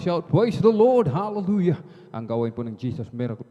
Shout, praise the Lord, hallelujah. Ang gawain po ng Jesus Miracle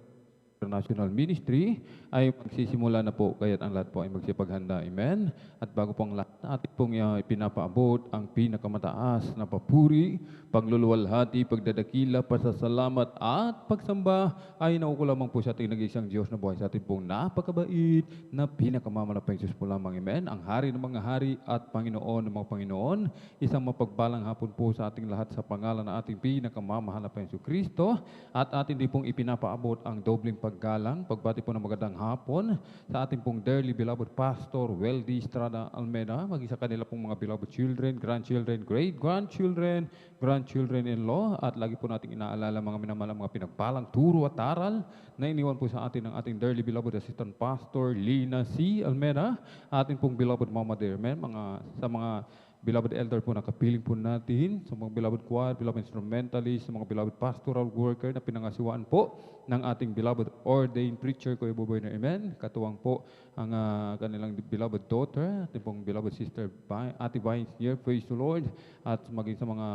International Ministry ay magsisimula na po, kaya't ang lahat po ay magsipaghanda. Amen? At bago pong lahat, atin pong ipinapaabot ang pinakamataas na papuri, pagluluwalhati, pagdadakila, pasasalamat at pagsamba ay nauko lamang po sa ating nag-iisang Diyos na buhay sa ating pong napakabait na pinakamamalapang Diyos po lamang. Amen? Ang hari ng mga hari at Panginoon ng mga Panginoon, isang mapagpalang hapon po sa ating lahat sa pangalan ng ating pinakamamahal na Panginoon Kristo, at atin din pong ipinapaabot ang dobling paggalang, pagbati po ng magandang hapon sa ating pong dearly beloved Pastor Weldy Estrada Almeida, maging sa kanila pong mga beloved children, grandchildren, great-grandchildren, grandchildren-in-law, at lagi po nating inaalala mga minamalang mga pinagpalang turo at aral na iniwan po sa atin ng ating dearly beloved Assistant Pastor Lina C. Almeida, ating pong beloved Mama Dermen, sa mga beloved elder po na kapiling po natin, sa mga beloved choir, beloved instrumentalist, sa mga beloved pastoral worker na pinangasiwaan po ng ating beloved ordained preacher, Kuya Buboy na Amen. Katuwang po ang kanilang beloved daughter, ating pong beloved sister, Ate Vines here, praise the Lord. At maging sa mga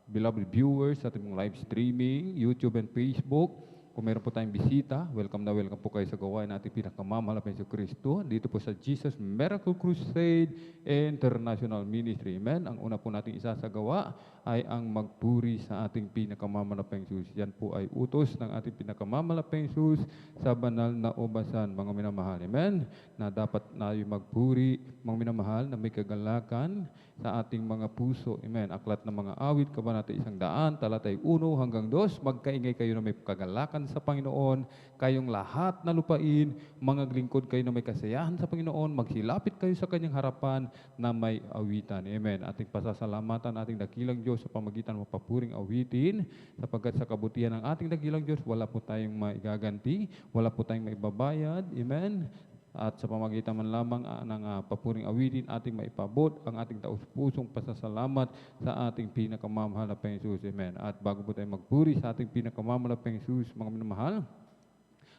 beloved viewers, ating pong live streaming, YouTube and Facebook. Kung meron po tayong bisita, welcome na welcome po kayo sa gawain natin pinakamamahal na Panginoon Kristo dito po sa Jesus Miracle Crusade International Ministry. Amen. Ang una po nating isasagawa ay ang magpuri sa ating pinakamamahal na Panginoon Jesus. Yan po ay utos ng ating pinakamamahal na Panginoon Jesus sa banal na ubasan, mga minamahal. Amen. Na dapat na yung magpuri, mga minamahal, na may kagalakan sa ating mga puso. Amen. Aklat ng mga awit, kabanata 100, talatay 1 hanggang 2, magkaingay kayo na may kagalakan sa Panginoon, kayong lahat na lupain, mga lingkod kayo na may kasiyahan sa Panginoon, magsilapit kayo sa kanyang harapan na may awitan. Amen. Ating pasasalamatan, ating dakilang Diyos sa pamagitan ng papuring awitin, sapagkat sa kabutihan ng ating dakilang Diyos, wala po tayong maigaganti, wala po tayong maibabayad. Amen. At sa pamagitan man lamang ng papuring awitin, ating maipabot ang ating taus-pusong pasasalamat sa ating pinakamamahal na Panginoon Jesus. Amen. At bago po tayo magpuri sa ating pinakamamahal na Panginoon Jesus, mga minamahal,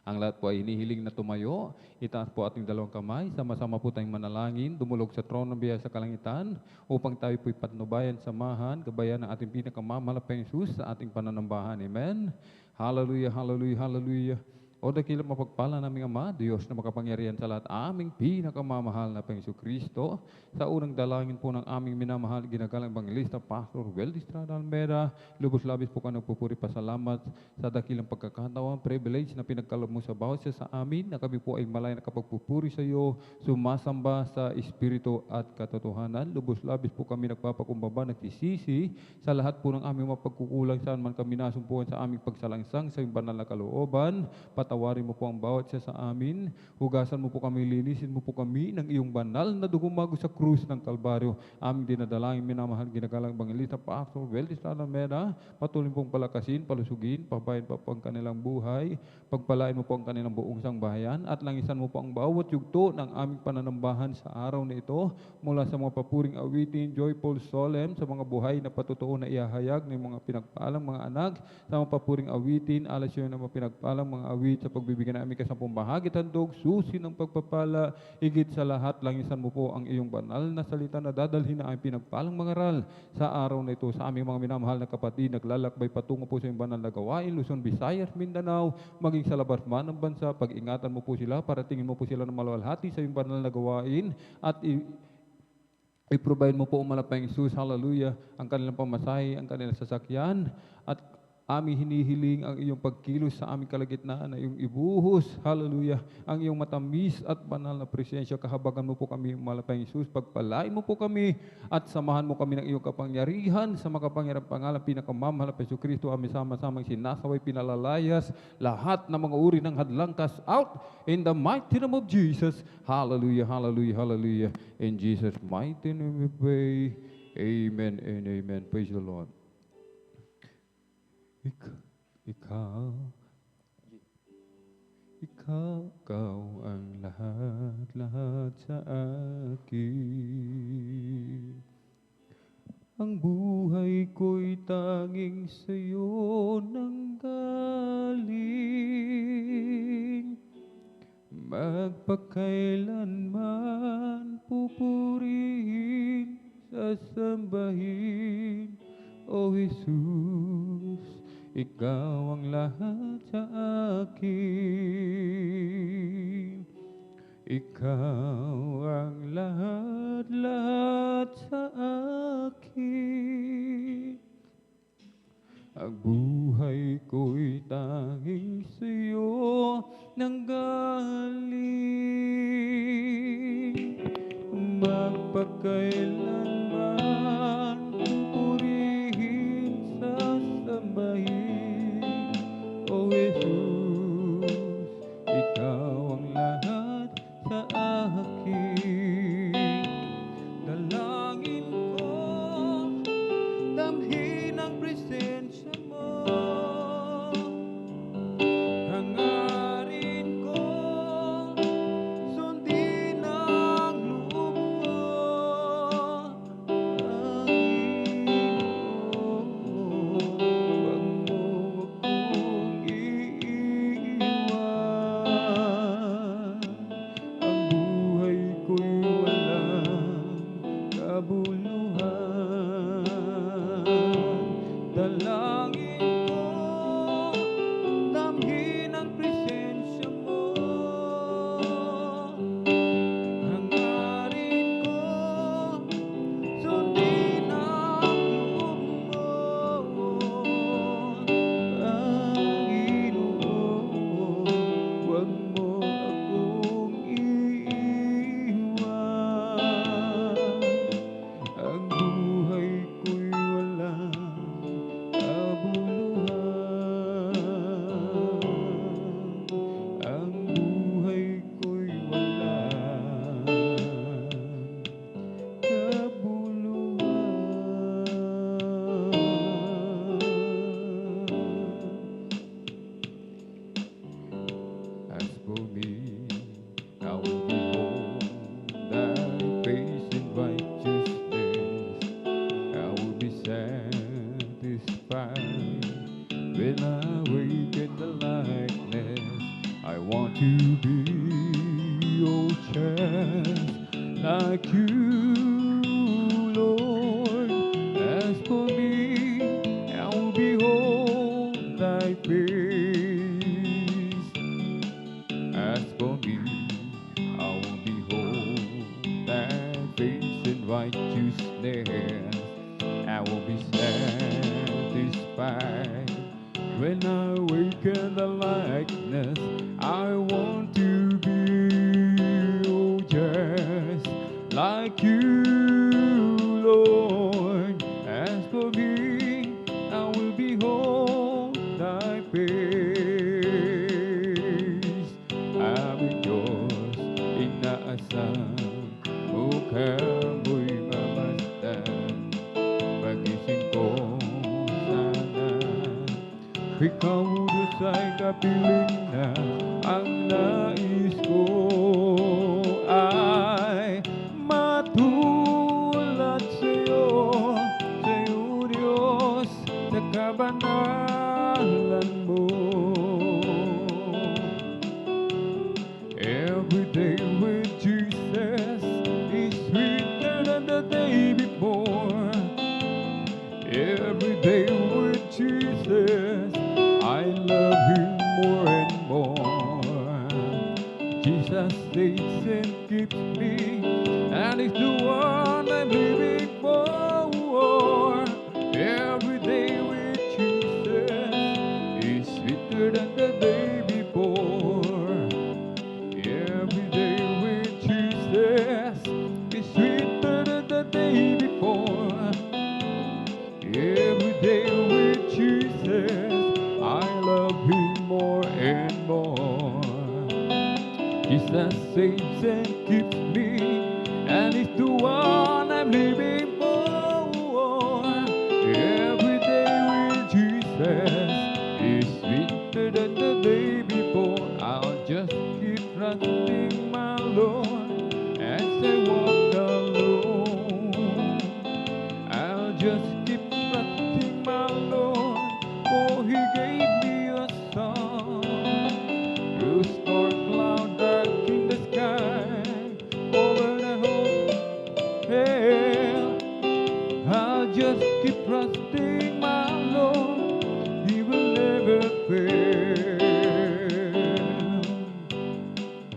ang lahat po ay hinihiling na tumayo. Itaas po ating dalawang kamay. Sama-sama po tayong manalangin, dumulog sa trono ng biyaya sa kalangitan, upang tayo po'y patnubayan, samahan, gabayan ng ating pinakamamahal na Panginoon Jesus sa ating pananambahan. Amen. Hallelujah, hallelujah, hallelujah. O dakilang mapagpala naming Ama, Diyos na makapangyarihan sa lahat, aming pinakamamahal na Panginoon Kristo, sa unang dalangin po ng aming minamahal, ginagalang Evangelista Pastor Weldy Estrada Almeida, lubos-labis po ka nagpupuri pasalamat sa dakilang pagkakataon, privilege na pinagkaloob mo sa bawat siya sa amin, na kami po ay malay na kapagpupuri sa iyo, sumasamba sa Espiritu at katotohanan. Lubos-labis po kami nagpapakumbaba, nagsisisi sa lahat po ng aming mapagkukulang, saan man kami nasumpuan sa aming pagsalangsang sa iyong banal na kalooban. Patawarin mo po ang bawat siya sa amin. Hugasan mo po kami, linisin mo po kami ng iyong banal na dugumago sa krus ng Kalbaryo. Aming dinadalangin, minamahal, ginagalang Evangelista Pastor Weldy Estrada Almeida, patuloy pong palakasin, palusugin, pabayan pa po ang kanilang buhay, pagpalain mo po ang kanilang buong sangbahayan, at langisan mo po ang bawat yugto ng aming pananambahan sa araw na ito, mula sa mga papuring awitin, joyful, solemn, sa mga buhay na patutuo na ihahayag ng mga pinagpalang mga anak, sa mga papuring awitin, alas yun ng mga pinagpalang mga awit, sa pagbibigyan namin kasampung bahagi tandog, susi ng pagpapala, higit sa lahat, langisan mo po ang iyong banal na salita na dadalhin na aming pinagpalang mangaral sa araw na ito sa aming mga minamahal na kapatid, naglalakbay patungo po sa iyong banal na gawain, Luzon, Visayas, Mindanao, maging sa labas man ng bansa, pag-ingatan mo po sila, para tingin mo po sila ng maluwalhati sa iyong banal na gawain, at i-provide mo po umalapang Jesus, hallelujah, ang kanilang pamasahe, ang kanilang sasakyan, at aming hinihiling ang iyong pagkilos sa aming kalagitnaan, na iyong ibuhos, hallelujah, ang iyong matamis at banal na presensya. Kahabagan mo po kami, malapang Jesus, pagpalain mo po kami, at samahan mo kami ng iyong kapangyarihan, sa makapangyarang pangalan, pinakamamahal na Panginoon Kristo, aming sama-samang sinasaway, pinalalayas, lahat ng mga uri ng hadlang, cast out, in the mighty name of Jesus, hallelujah, hallelujah, hallelujah, in Jesus' mighty name we pray, amen and amen. Praise the Lord. Ikaw ang lahat sa akin. Ang buhay ko'y tanging sa'yo nanggaling. Magpakailanman pupurihin, sasambahin, O Jesus, ikaw ang lahat sa akin. Ikaw ang lahat sa akin. Ang buhay ko'y tanging sa'yo nanggaling. Magpakailanman pupurihin, sasambahin. O Jesus, ikaw ang lahat sa akin. Dalangin ko, damhin ang presensya mo. Hangarin ko, sundin ang loob mo. Panginoon, huwag mo akong iiwan. Ang buhay ko'y walang kabuluhan. Dalangin ko, damhin ang presensya mo. Hangarin ko, sundin ang loob mo. Panginoon, huwag mo akong iiwan. Ang buhay ko'y walang kabuluhan. Ang buhay ko'y walang kabuluhan. As for me, I will behold thy face in righteousness. I will be satisfied when I wake in the likeness. I want to be, oh, just like you, Lord. As for me, I will behold thy face. As for me, I will behold thy face in righteousness. I will be satisfied when I wake in the likeness. I want to be, oh, just like you, Lord. As for me, I will behold thy face. Aming Diyos, inaasam, mukha mo'y mamasdan. Pagising ko sana, ikaw Diyos ay kapiling na. Ang nais ko ay matulad sa'yo, sa'yo Diyos, sa kabanalan mo. Every day with Jesus is sweeter than the day before. Every day with Jesus, I love Him more and more. Jesus saves and keeps me, and He's the one I'm living for. Every day with Jesus is sweeter than the day before. Every day with Jesus is sweeter than the day before. Every day with Jesus, I love Him more and more. Jesus saves and keeps me, and He's the one I'm living for. Every day with Jesus is sweeter than the day before. I'll just keep trusting my Lord as I walk alone. I'll just keep trusting my Lord, for He gave me a song. Through storm cloud dark in the sky, over the whole hell, I'll just keep trusting my Lord. He will fail.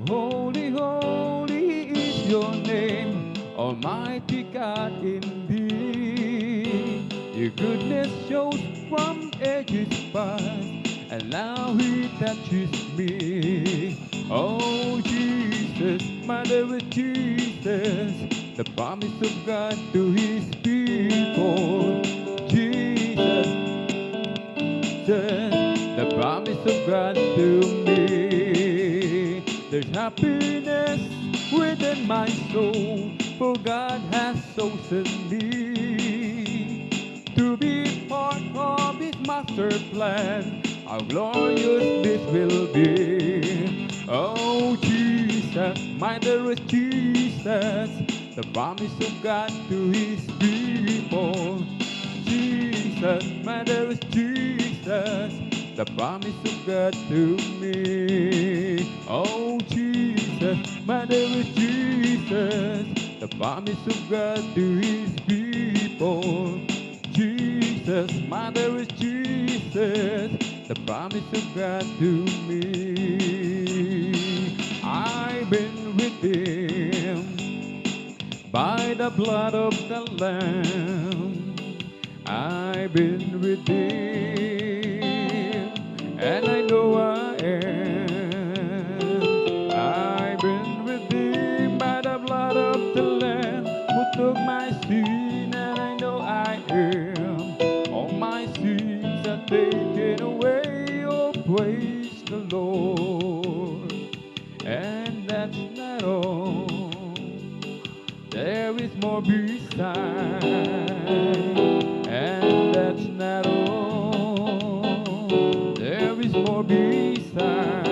Holy, holy is your name, Almighty God indeed. Your goodness shows from ages past, and now He touches me. Oh Jesus, my dear Jesus, the promise of God to His people. Jesus, the promise of God to me. There's happiness within my soul, for God has chosen me to be part of His master plan. How glorious this will be. Oh Jesus, my dearest Jesus, the promise of God to His people. Jesus, my dearest Jesus, the promise of God to me. Oh Jesus, my dearest Jesus, the promise of God to His people. Jesus, my dearest Jesus, the promise of God to me. I've been redeemed by the blood of the Lamb. I've been redeemed, and I know I am. I've been redeemed by the blood of the Lamb who took my sin, and I know I am. All my sins are taken away. Oh, praise the Lord. And that's not all. There is more beside, and that's not all. There is more beside,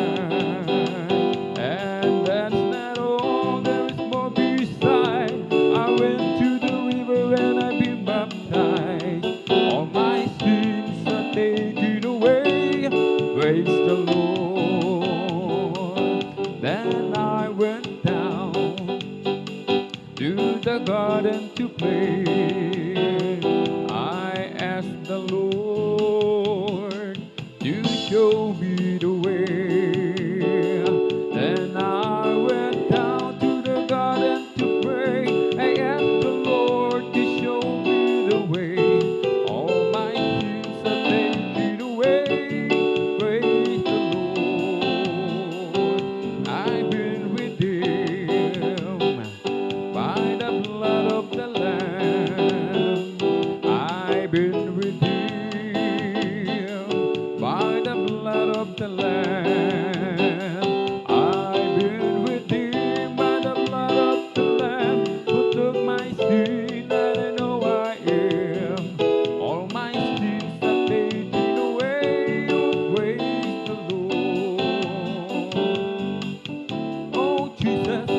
and that's not all. There is more beside. I went to the river and I've been baptized. All my sins are taken away. Praise the Lord. Then I went down to the garden to play. I asked the Lord to show me the way. Then I went down to the garden to pray. I asked the Lord to show me the way. All my sins are taken away. Praise the Lord. I've been redeemed by the blood of the Lamb. I've been redeemed by the blood of the Lamb. I've been redeemed by the blood of the Lamb who took my sin, and I know I am. All my sins are taken away. Oh, praise the Lord. Oh, Jesus,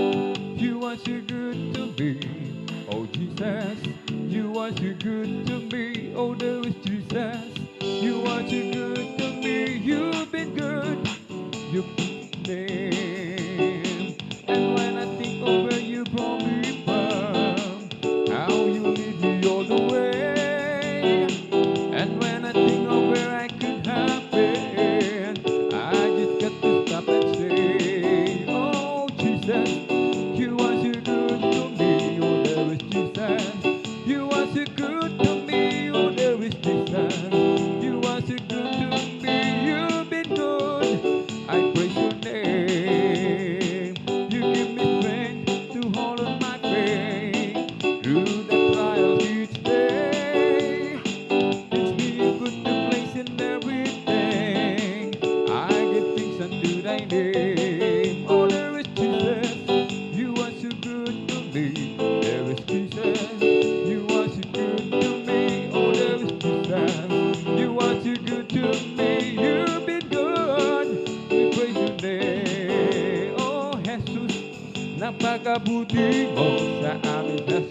you are so good to me. Oh, Jesus, you are so good to me. Oh, there is Jesus, you are so good to me. You've been good, you've been name. And when I think of where you brought me from, how you lead me all the way. And when I think of where I could have been, I just got to stop and say, oh, Jesus, you are so good to me. Oh, there is Jesus. You are so good to me. Oh, there is Jesus. You are so good to me. You've been good. I praise your name. You give me strength to hold on my faith through the trials each day. Teach me a good place in everything. I give thanks unto thy name. Oh, there is Jesus. You are so good to me. There is Jesus. You are so good to me. Oh, there is Jesus. You are so good to me. You've been good. We praise your name. Oh, Jesus. Napakabuti mo sa amin, Jesus.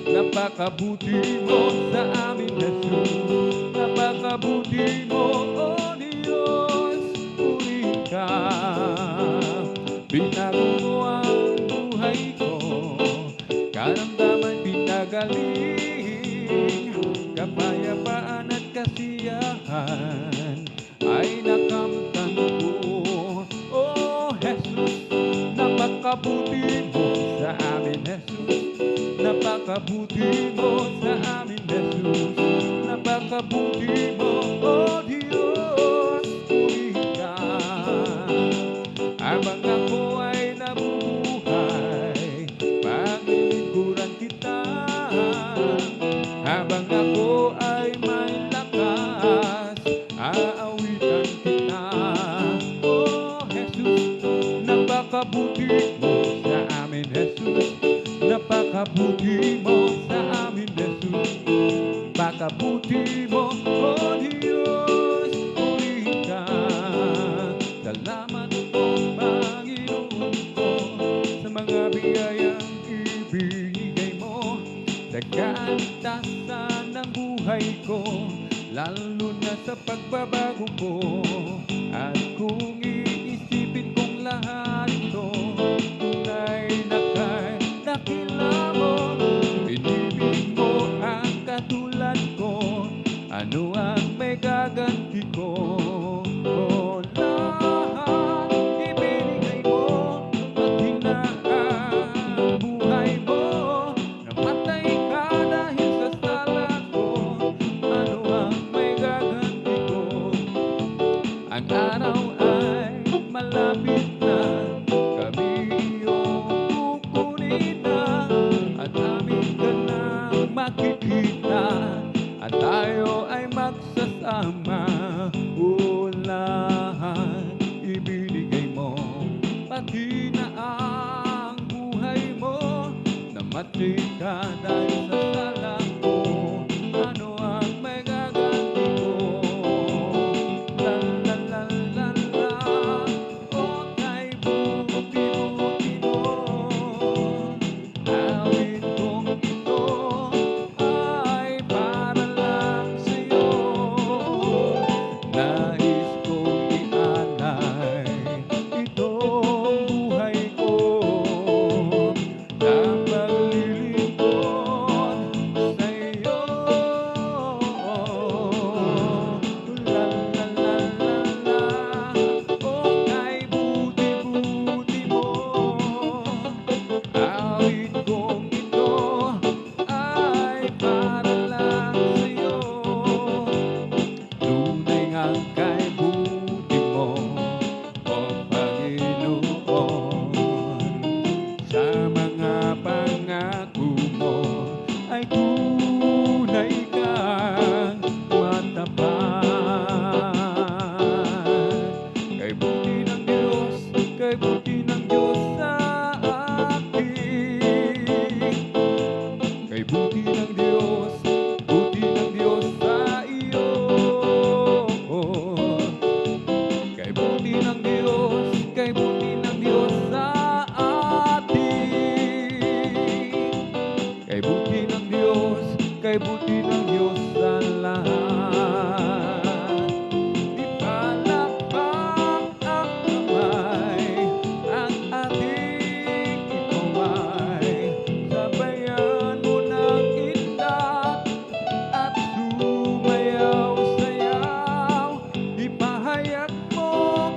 Napakabuti mo sa amin, Jesus. Napakabuti mo, oh Diyos, puri ka. Binago mo ang buhay ko, karamdaman pinagaling, kapayapaan at kasiyahan ay Pakabuti mo sa amin, Jesus. Pakabuti mo, O Diyos, purihin ka. Salamat po, Panginoon ko, sa mga biyayang ibinigay mo sa kaligtasan ng buhay ko, lalo na sa pagbabago ko. At kung iisipin kong lahat ito, tunay na dakila mo, inibig mo ang katulad ko, ano ang may gaganti ko? O lahat ibinigay mo, pati na ang buhay mo, namatay ka dahil sa sala ko, ano ang may gaganti ko? Ang araw ay malapit na, kami iyong kukunin na, at amin ka nang makikita, at tayo ay magsasama. O lahat ibinigay mo, pati na ang buhay mo, namatay ka dahil sa sala ko, ano ang may gaganti ko? La la la la la, o kay buti-buti mo, awit kong ito ay para lang sa'yo. Nais kong ialay itong buhay ko na paglilingkod sa'yo. La la la la la, o kay buti-buti mo, awit kong ito ay para lang sa'yo. Tunay ngang kay buti mo, O Panginoon, sa mga pangako mo ay tunay kang matapat. Kay buti ng Diyos, kay buti ng Diyos sa akin. Kay buti ng Diyos sa iyo. Kay buti ng Diyos sa atin. Kay buti ng Diyos sa lahat. Ipalakpak ang kamay, ang ating ikaw ay sabayan mo ng indak at sumayaw-sayaw. Ipahayag mo,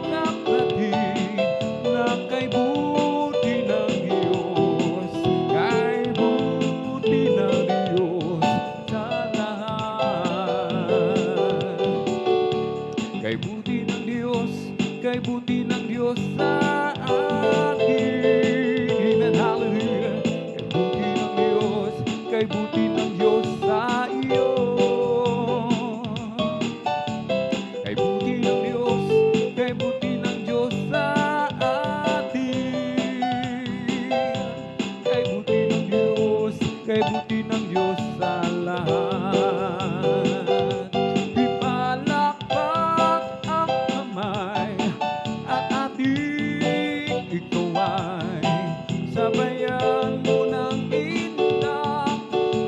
kapatid, na kay buti ng Diyos, kay buti ng Diyos sa lahat. Kay buti ng Diyos sa akin. Amen, hallelujah. Kay buti ng Diyos sa iyo. Kay buti ng Diyos sa atin. Kay buti ng Diyos sa lahat. Ipalakpak ang kamay, at ating ikaw ay sabayan mo ng indak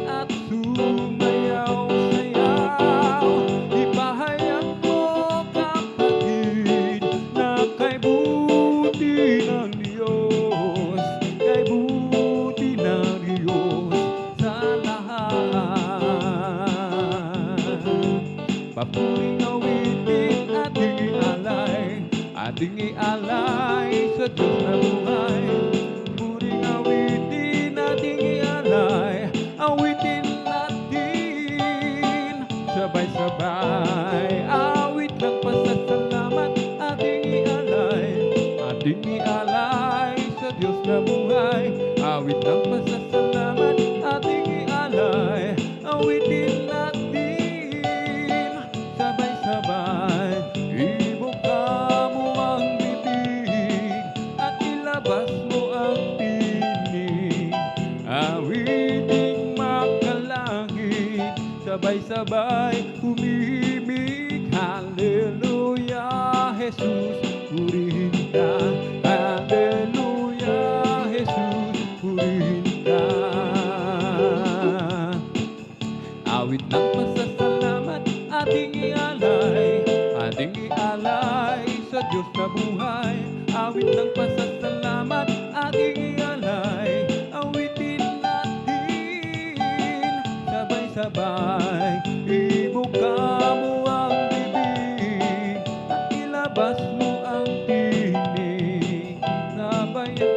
at sumayaw-sayaw. Ipahayag mo, kapatid, na kay buti ng Diyos, kay buti ng Diyos sa lahat. Mapuring awitin ating ialay sa Diyos na buhay. Puring awitin ating ialay, awitin natin sabay-sabay. Awit ng pasasalamat ating ialay sa Diyos na buhay. Awit ng pasasalamat ating ialay, awitin natin sabay-sabay. Ibuka mo ang bibig at ilabas mo ang tinig. Awit sabay-sabay umimig. Hallelujah, Jesus, purihin ka. Hallelujah, Jesus, purihin ka. Awit ng pasasalamat ating ialay sa Diyos na buhay. Awit ng pasasalamat ating ialay, awitin natin sabay-sabay. Ibuka mo ang bibig at ilabas mo ang tinig. Sabayan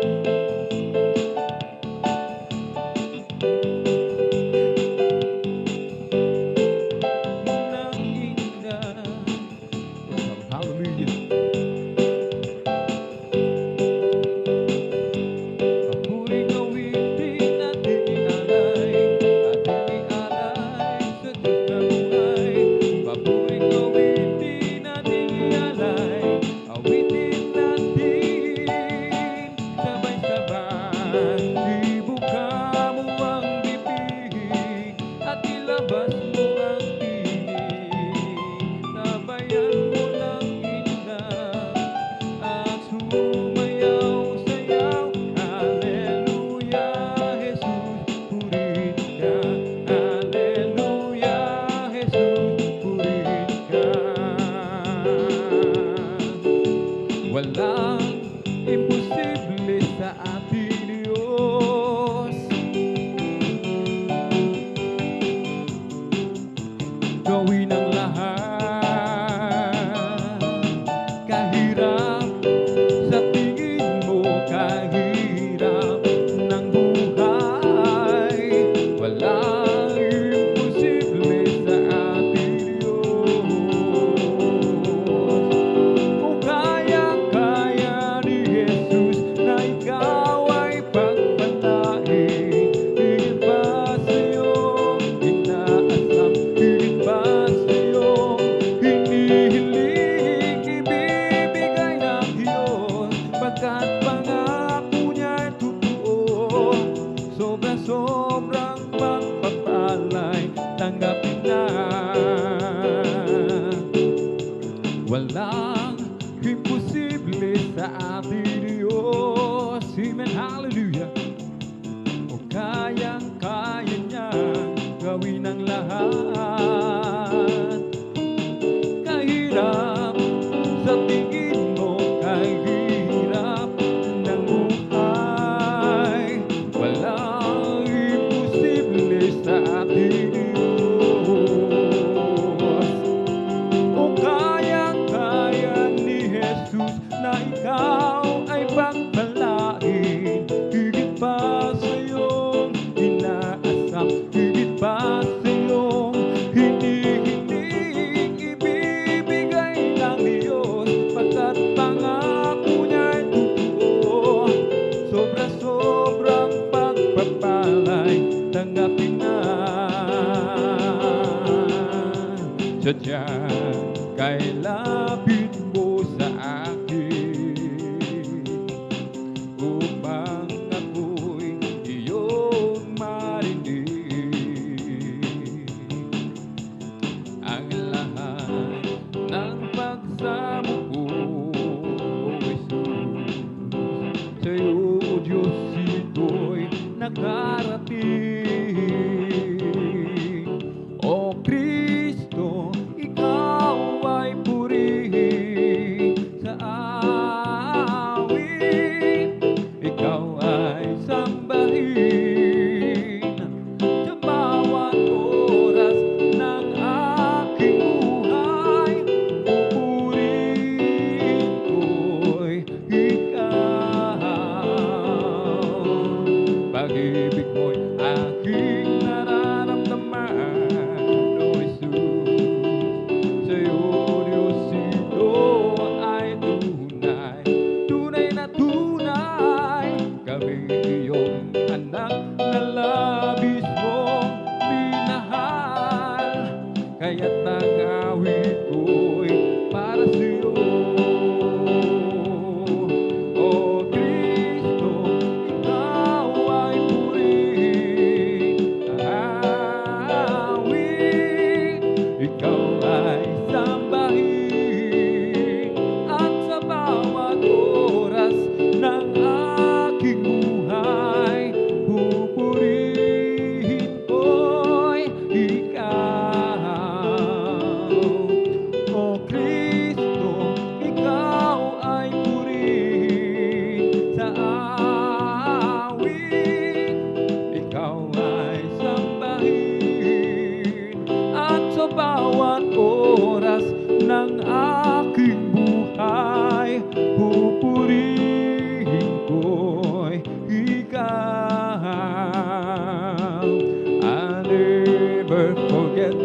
walang imposible sa ating Diyos. Gawin ang lahat, kahirap sa tingin mo, kahirap ng buhay. Walang imposible sa ating Diyos. Kung kayang-kaya ni Jesus na ikaw ay pagpalain, higit pa sa iyong inaasam, higit pa sa iyong hinihiling, ibibigay ng Diyos, pagkat pangako niya'y totoo. Sobra-sobrang pagpapalay, tanggapin na. Walang imposible sa ating Diyos. Amen, hallelujah. O kayang-kaya niyang gawin ang lahat. Kahirap sa tingin mo, kahirap ng buhay. Walang imposible sa ating Diyos. O kayang-kaya ni Jesus na ikaw ay pagpalain, higit pa sa iyong inaasam, higit pa sa iyong hinihiling, ibibigay ng Diyos, pagkat pangako niya'y totoo. Sobra-sobrang pagpapalay, tanggapin na. Sadyang kay lapit mo sa akin, upang ako'y iyong marinig. Ang lahat ng pagsamo ko, O Jesus, sa'yo, O Diyos, ito'y nakarating. O Kristo, ikaw ay purihin sa awit, ikaw ay sambahin sa bawat oras ng aking buhay. Pupurihin ko'y ikaw, pag-ibig mo'y aking nararamdaman. O Jesus, sa'yo, Diyos, ito ay tunay, tunay na tunay. Kami iyong anak na labis mong minahal, kaya't ang awit ko'y para sa'yo. O Kristo, ikaw ay purihin, awit, bawat oras ng aking buhay, pupurihin ko'y ikaw. I never forget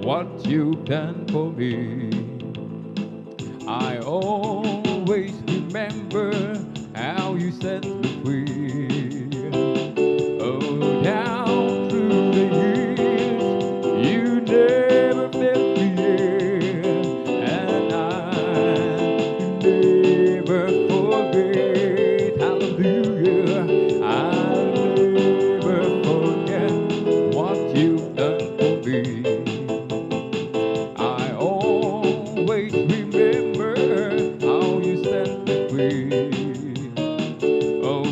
what you've done for me. I always remember how you set me free. Oh, down through the years, you never felt me here, and I never forget. Hallelujah, I'll never forget what you've done for me. I always remember how you set me free. Oh,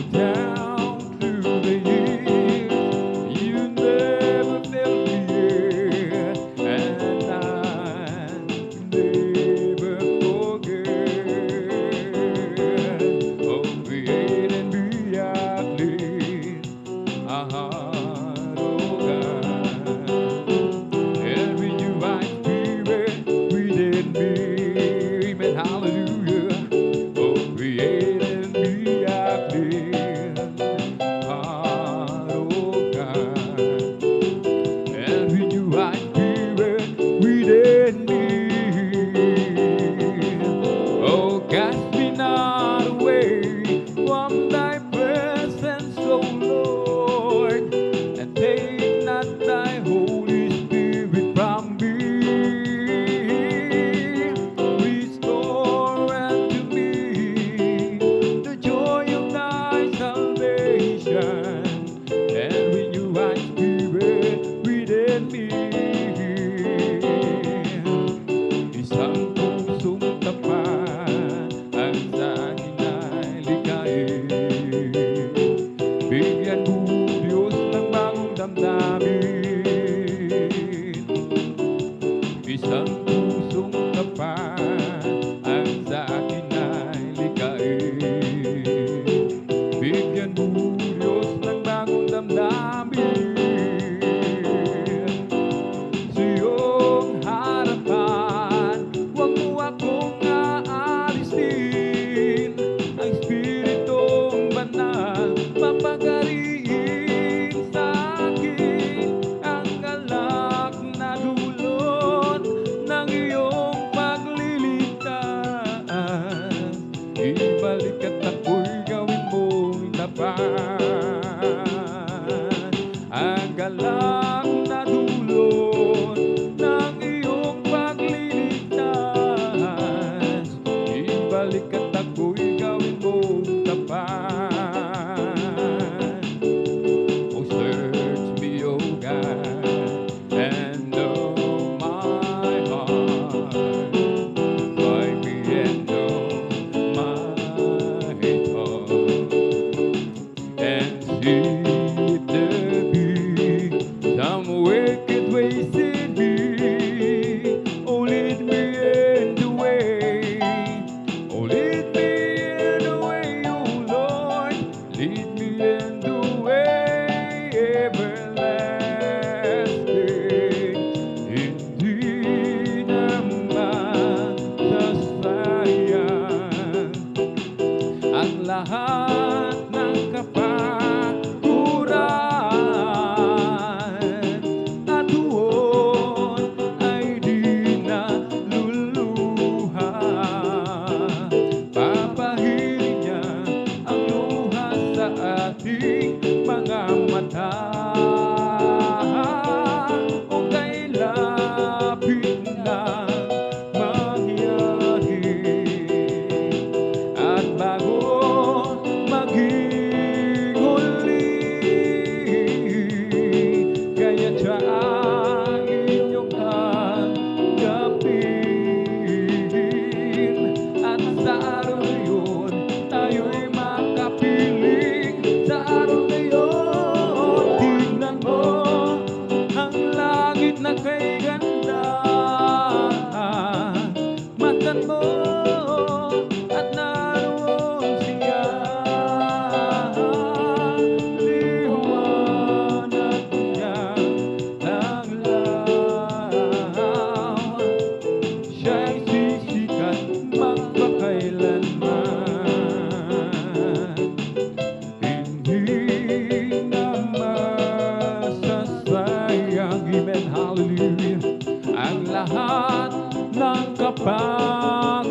lahat ng kapaguran.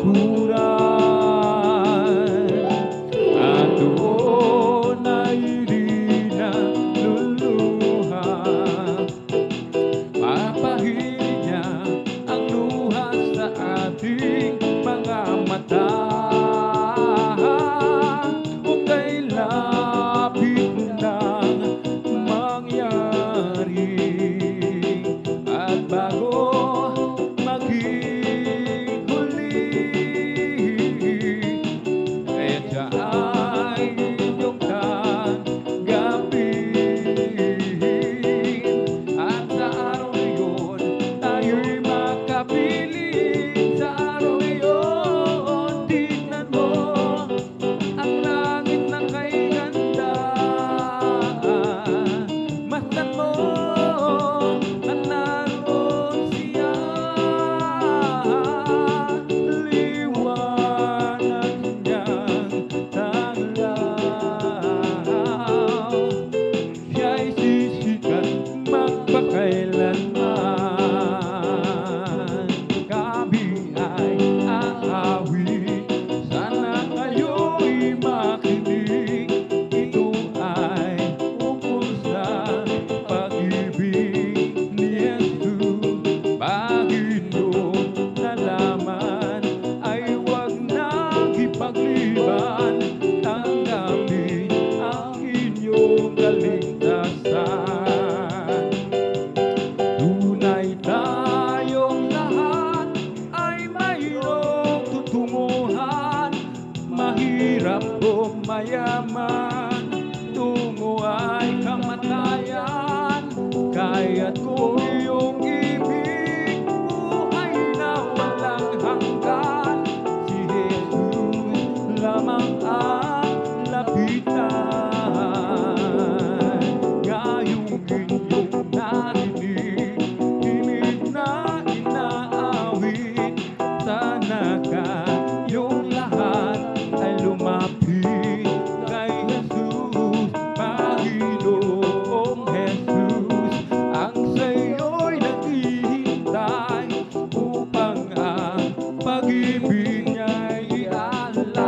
At doon ay di na luluha. Papahirin niya ang luha sa ating mga mata. Kung kay lapit nang mangyari. At bago maging huli, kaya siya ay inyong tanggapin. At sa araw yun, tayo'y makapiling. Sa araw yun, tingnan mo ang langit na kay ganda. Masdan mo na naroon siya. Liwanag niyang tanglaw. Siya'y sisikat magpakailanman. Kami ay aawit, sana kayo'y makinig. Ito ay ukol sa pag-ibig ni Jesus. Bakit nyo nalaman ay huwag nang ipagliban. Tanggapin ang inyong kaligtasan. Tunay tayong lahat ay mayroong tutunguhan. Mahirap o mayaman, tungo ay kamatayan. Kaya't kung iyong ibig, buhay na walang hanggan. Si Jesus lamang ang lapitan. Ngayong inyong narinig, tinig na inaawit. Sana kayong lahat ay lumapit kay Jesus, Panginoong Jesus. Ang sa'yo'y naghihintay upang ang pag-ibig niya'y ialay.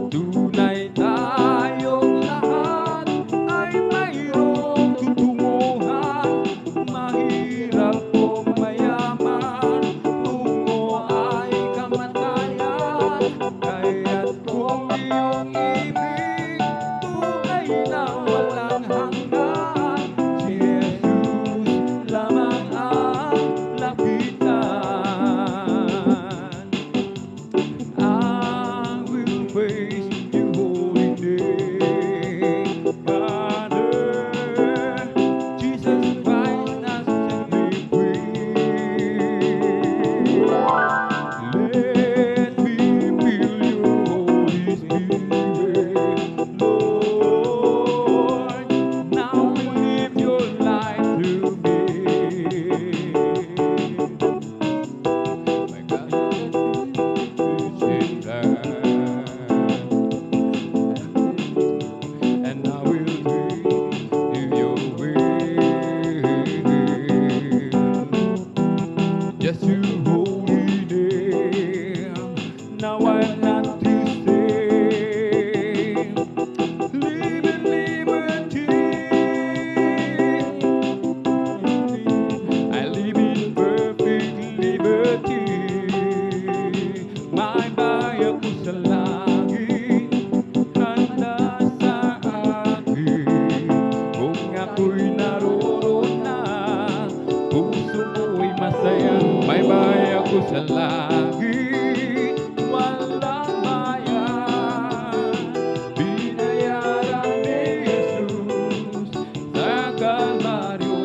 Tunay tayong lahat ay mayroong tutunguhan. Mahirap o mayaman, tungo ay kamatayan. Kaya't kung iyong ibig, buhay na walang hanggan. Si Jesus lamang ang lapitan. I will praise your holy name, Father. Jesus Christ has set me free. Let me feel your Holy Spirit, Lord. Now live your life through me. My God, is in and I will do your will. Just your holy name. Now I'm not the same. Live in liberty. I live in perfect liberty. May bayan ko sa langit, handa sa akin. Kung ako'y naroon na, puso ko'y masaya. May bayan ko sa langit, walang bayan. Binayaran ni Jesus sa Kalbaryo.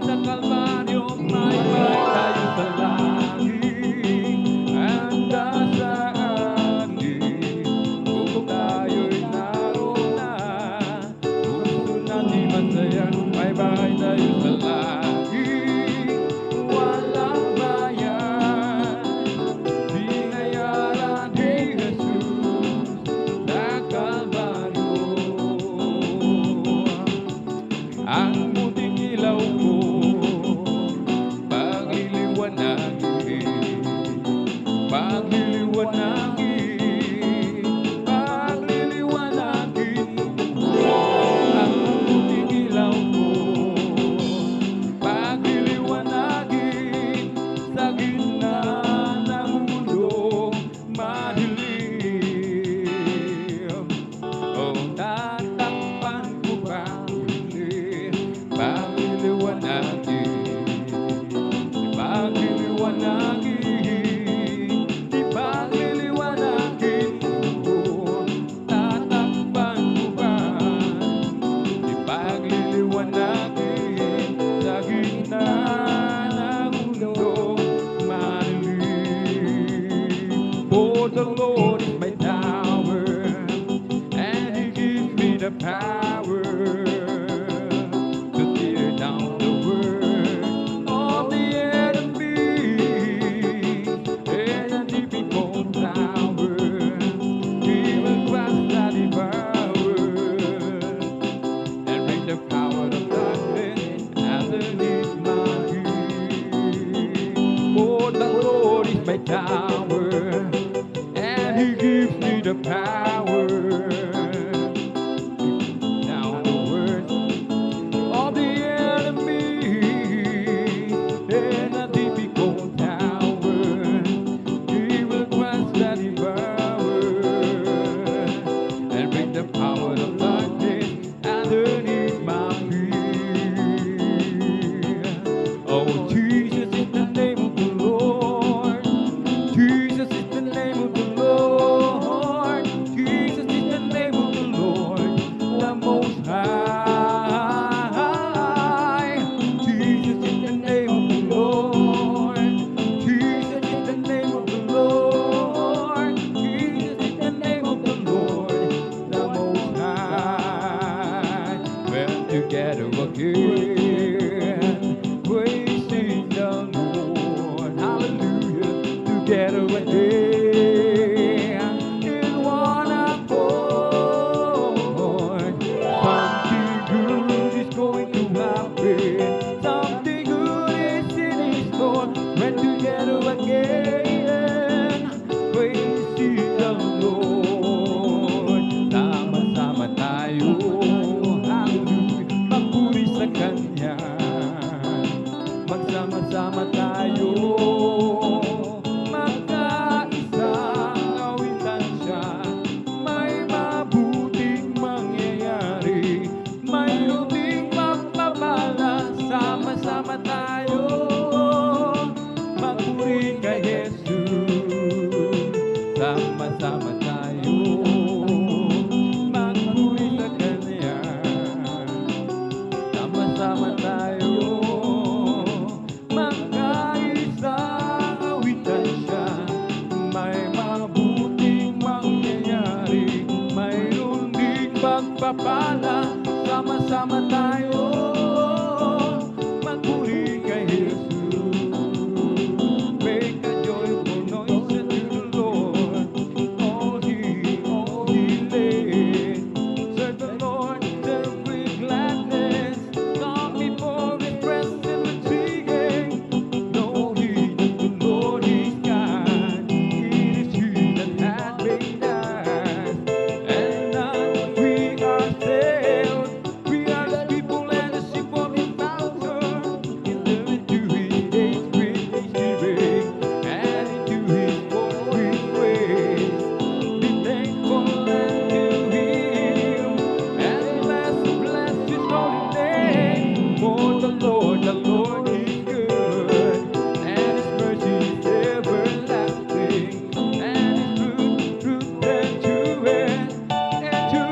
Sa Kalbaryo, may bayan tayo sa langit. Handa sa akin, kung tayo'y naroon na, puso natin masaya. May bayan tayo sa langit, walang bayan. tower, and He gives me the power. Now the words of the enemy in a difficult hour, He will crush and devour, and bring the power of darkness underneath my feet. Oh, Jesus is the name of the Lord. Jesus is the name of the Lord. Jesus is the name of the Lord, the Most High. Jesus is the name of the Lord. Jesus is the name of the Lord. Jesus is the name of the Lord, the Most High. We're together again, praising the Lord. Hallelujah. Together again in one accord. Something good is going to happen. Something good is in His store. When together again, praising the Lord. Sama-sama tayo, hallelujah, magpuri sa Kanya. Magsama-sama tayo, magkaisang awitan siya. May mabuting mangyayari, may uling magpapala. Sama-sama tayo, magpuri kay Jesus. Sama-sama tayo, magpuri sa Kanya. Sama-sama tayo, magkaisang awitan siya. May mabuting mangyayari, mayroon ding pagpapala. Sama-sama tayo, magpuri kay Jesus. Make a joyful noise unto the Lord, all ye lay. Serve the Lord, serve with gladness. Come before His presence with singing. Know ye that the Lord is God. It is He that hath made us, and not we ourselves. We are the people and the sheep of His pasture. Into His gates with thanksgiving, and into His courts with praise. Be thankful unto Him, and bless His holy name. For the Lord is good, and His mercy is everlasting, and His truth endureth, and to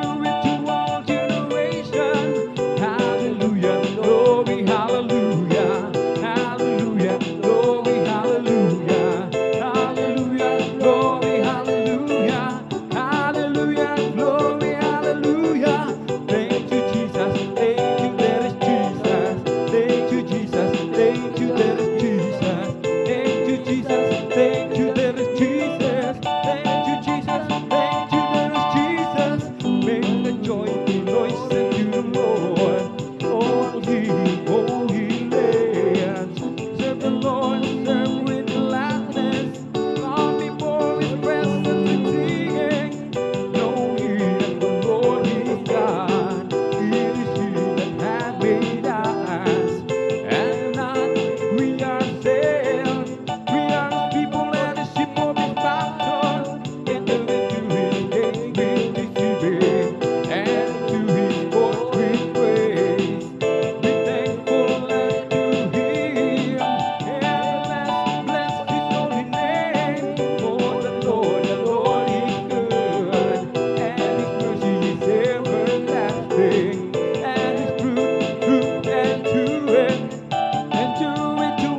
all generations. Hallelujah, glory, hallelujah, hallelujah, glory, hallelujah, hallelujah, glory, hallelujah, hallelujah, glory, hallelujah. Thank you, Jesus. Thank you, there is Jesus. Thank you, Jesus. Thank you, there is Jesus. Thank you, Jesus. Thank you, there is Jesus. Thank you, Jesus. Thank you, there is Jesus. Make a joyful noise unto the Lord, all ye lands. Serve the Lord, serve with gladness. Come before His presence with singing. Know ye that the Lord is God. It is He that hath made us, and not we ourselves. We are His people and the sheep of His pasture. Enter into His gates with thanksgiving, and into His courts with praise. Be thankful unto Him, and bless His holy name. For the Lord is good, and His mercy is everlasting, and His truth endureth, and to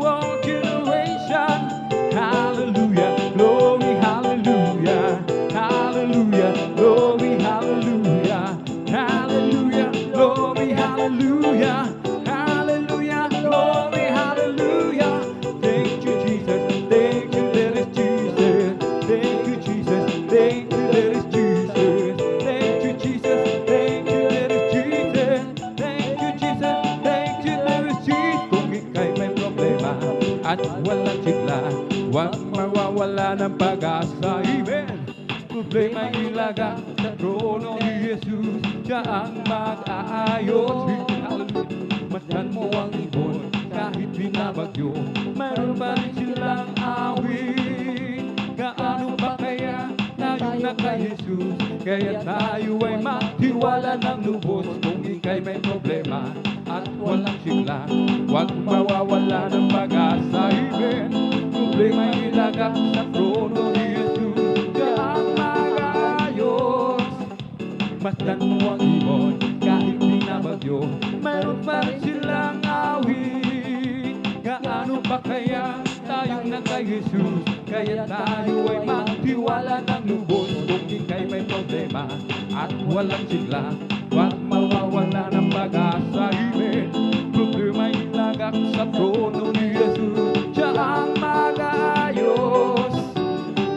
all generations. Hallelujah, glory, hallelujah, hallelujah, glory, hallelujah, hallelujah, glory, hallelujah, hallelujah, glory, hallelujah. Thank you, Jesus. Thank you, there is Jesus. Thank you, Jesus. Thank you, there is Jesus. Thank you, Jesus. Thank you, there is Jesus. Thank you, Jesus. Thank you, there is Jesus. Kung ika'y may problema at walang sigla, Huwag mawawala ng pag-asa, amen. Problema ilaga sa trono ni Jesus, siya ang mag-aayos. Masdan mo ang ibon kahit binabagyo, mayroon pa rin silang awit. Gaano ba kaya tayo na kay Jesus, kaya tayo ay magtiwala ng lubos. Kung ika'y may problema at walang sigla, huwag mawawala ng pag-asa, amen. Problema ilagak sa trono ni Jesus, siya ang mag-aayos. Masdan mo ang ibon kahit binabagyo, mayroon pa rin silang awit. Gaano ba kaya tayo na kay Jesus, kaya tayo ay magtiwala ng lubos. Kung ika'y may problema at walang sigla, huwag mawawala ng pag-asa, amen. Problema ilagak sa trono ni Jesus, siya ang mag-aayos.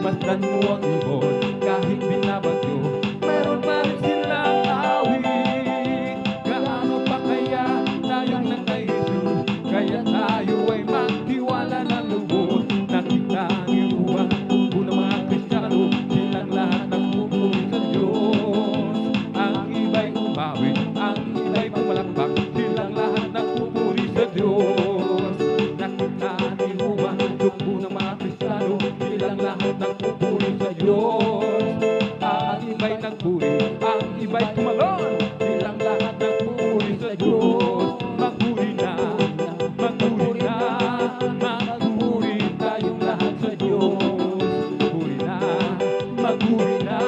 Masdan mo ang ibon kahit binabagyo, meron pa rin silang awit. Gaano pa kaya tayong na kay Jesus, kaya tayo ay magtiwala ng lubos. Nakita niyo ba kung ng mga Kristiyano, silang lahat nagpupuri sa Diyos. Ang iba'y umawi, ang iba'y pumalakpak, silang lahat nagpupuri sa Diyos. Nakita niyo ba kung ng mga Kristiyano, silang lahat nagpupuri sa Diyos. Ang iba'y nagpuri, ang iba'y tumalon, silang lahat nagpupuri sa Diyos. Magpuri na, magpuri na, magpuri tayong lahat sa Diyos. Puri na, magpuri na,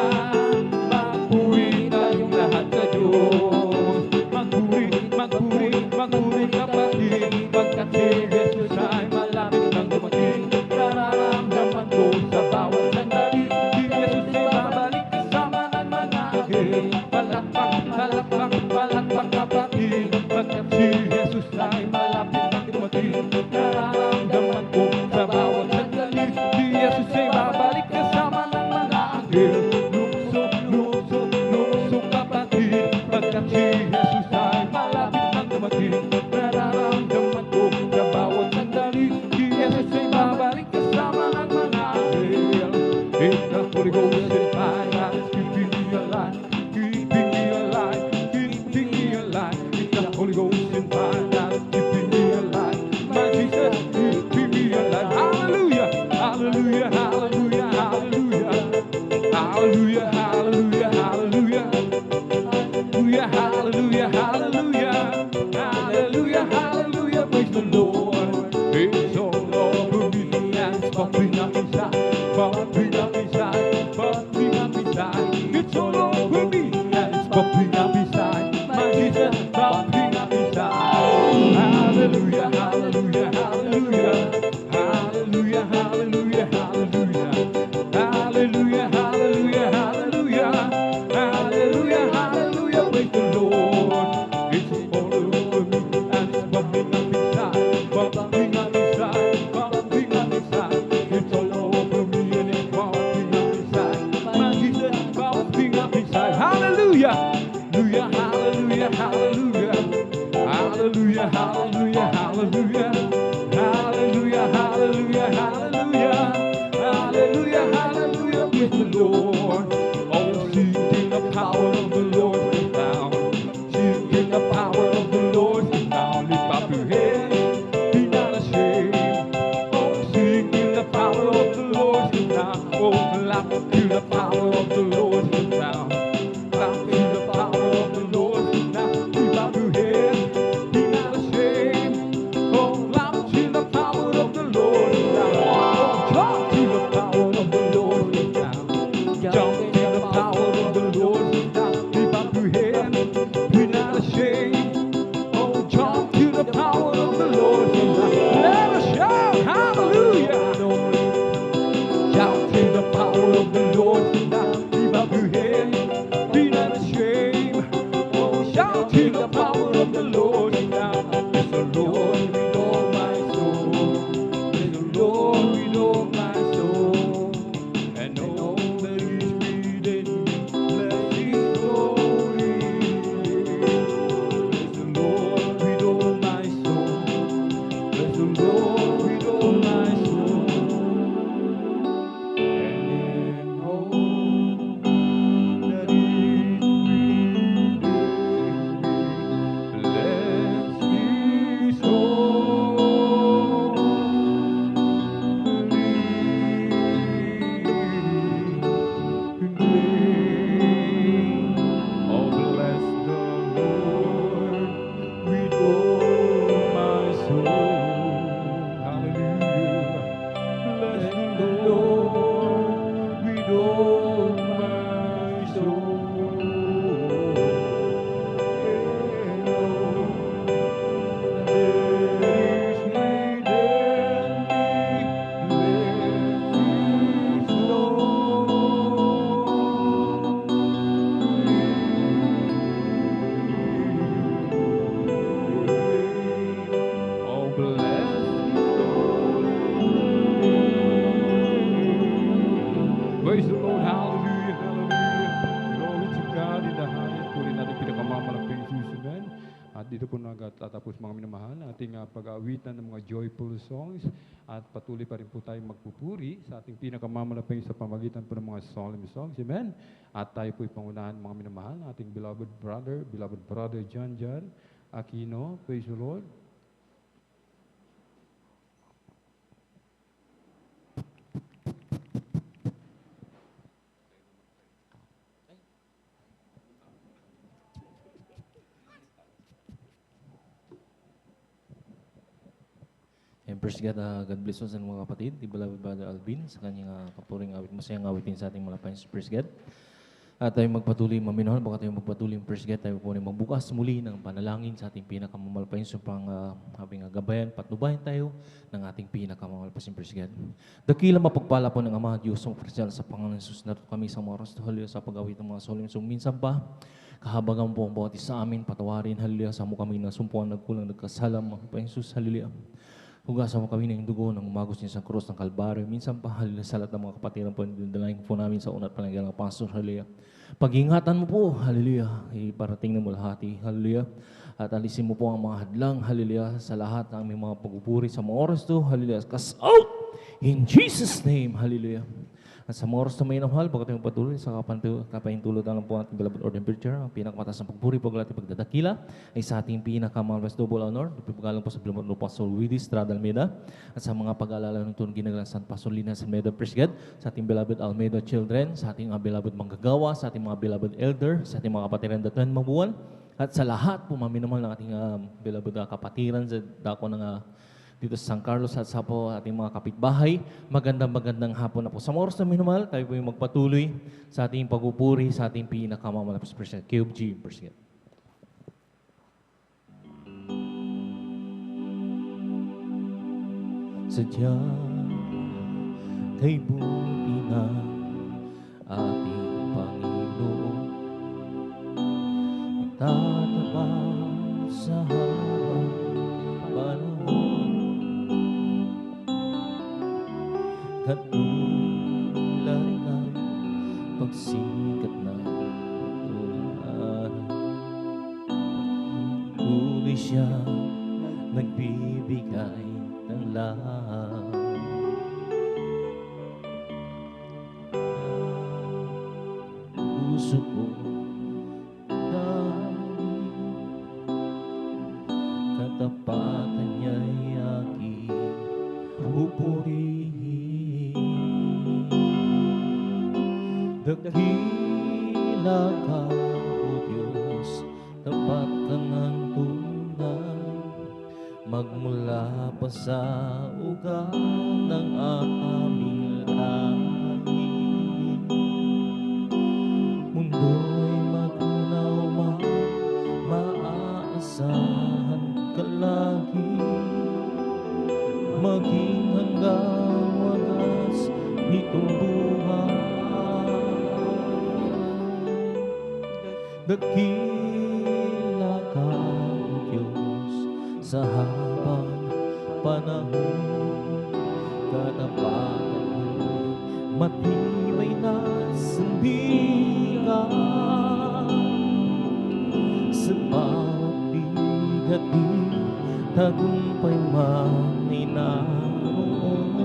magpuri tayong lahat sa Diyos. Magpuri, magpuri, magpuri kapatid, pagkat si Jesus ay malapit nang dumating. Nararamdaman ko sa bawat sandali, matatapos mga minamahal ating pag-aawitan ng mga joyful songs at patuloy pa rin po tayong magpupuri sa ating pinakamamalaping sa pamagitan po ng mga solemn songs. Amen? At tayo po ipangunahan mga minamahal ating beloved brother John Aquino. Praise the Lord. And praise God, God bless us and mga kapatid, the beloved Brother Alvin, sa kanyang papuring awit, masayang awitin sa ating malapayang praise God. At tayo magpatuloy maminahal, baka tayo magpatuloy praise God, tayo po magbukas muli ng panalangin sa ating pinakamamalapayang supang habing gabayan, patnubayan tayo ng ating pinakamamalapayang praise God. Dakila mapagpala po ng Ama, Diyos ng Kristyal sa Panginoon Jesus, nato kami sa mga oras sa pag-awit ng mga solemn song. Minsan pa, kahabagan po ang bawat isa amin, patawarin, hallelujah, sa mo kami na sumpuan, nagkulang, nagkasalam, mga Panginoon Jesus, hallelujah. Hugasan mo kami ng dugo ng umagos niya sa krus ng Kalbaryo. Minsan pa, hallelujah, sa lahat ng mga kapatiran po, dalangin po namin sa unat pananggalang Pastor, hallelujah. Pag-ingatan mo po, hallelujah, iparating na mo lahati, hallelujah. At alisin mo po ang mga hadlang, hallelujah, sa lahat ng aming mga pagpupuri sa mga oras to, hallelujah. Cast out in Jesus' name, hallelujah. At sa mga oras na may namahal, bago tayong patuloy sa kapahintulot na lang po ating beloved ordained preacher, ang pinakamataas ng pagpuri, paglating pagdadakila, ay sa ating pinakamalwas double honor, pagpagalang po sa beloved Pastor Willie Estrada Almeida, at sa mga pag-aalala ng tunong ginagalang San Pastor Linas Almeida Presgad, sa ating beloved Almeida children, sa ating mga beloved manggagawa, sa ating mga beloved elder, sa ating mga kapatiran datuan mabuwan, at sa lahat po maminamahal ng ating beloved kapatiran sa dako ng dito sa San Carlos at sa po ating mga kapitbahay. Magandang hapon na po. Sa oras na minumahal, tayo po yung magpatuloy sa ating pagpupuri, sa ating pinakamamalapit President KFG President. Sadya kay buti na ating Panginoon, tatapa sa habang panahon. Katulad ng pagsikat ng araw, tuloy siya nagbibigay ng lahat. Puso ko dahil katapatan niya'y aking pupurihin. Dakila ka, O Diyos, tapat ka ng tunay, magmula pa sa ugat ng aming lahi. Mundo'y magunaw man, maaasahan ka lagi, maging hanggang wagas nitong buhay. Dakila ka, O Diyos, sa habang panahon, katapatan mo matibay na sandigan. Sa bawat bigat di tagumpay man ay naroon,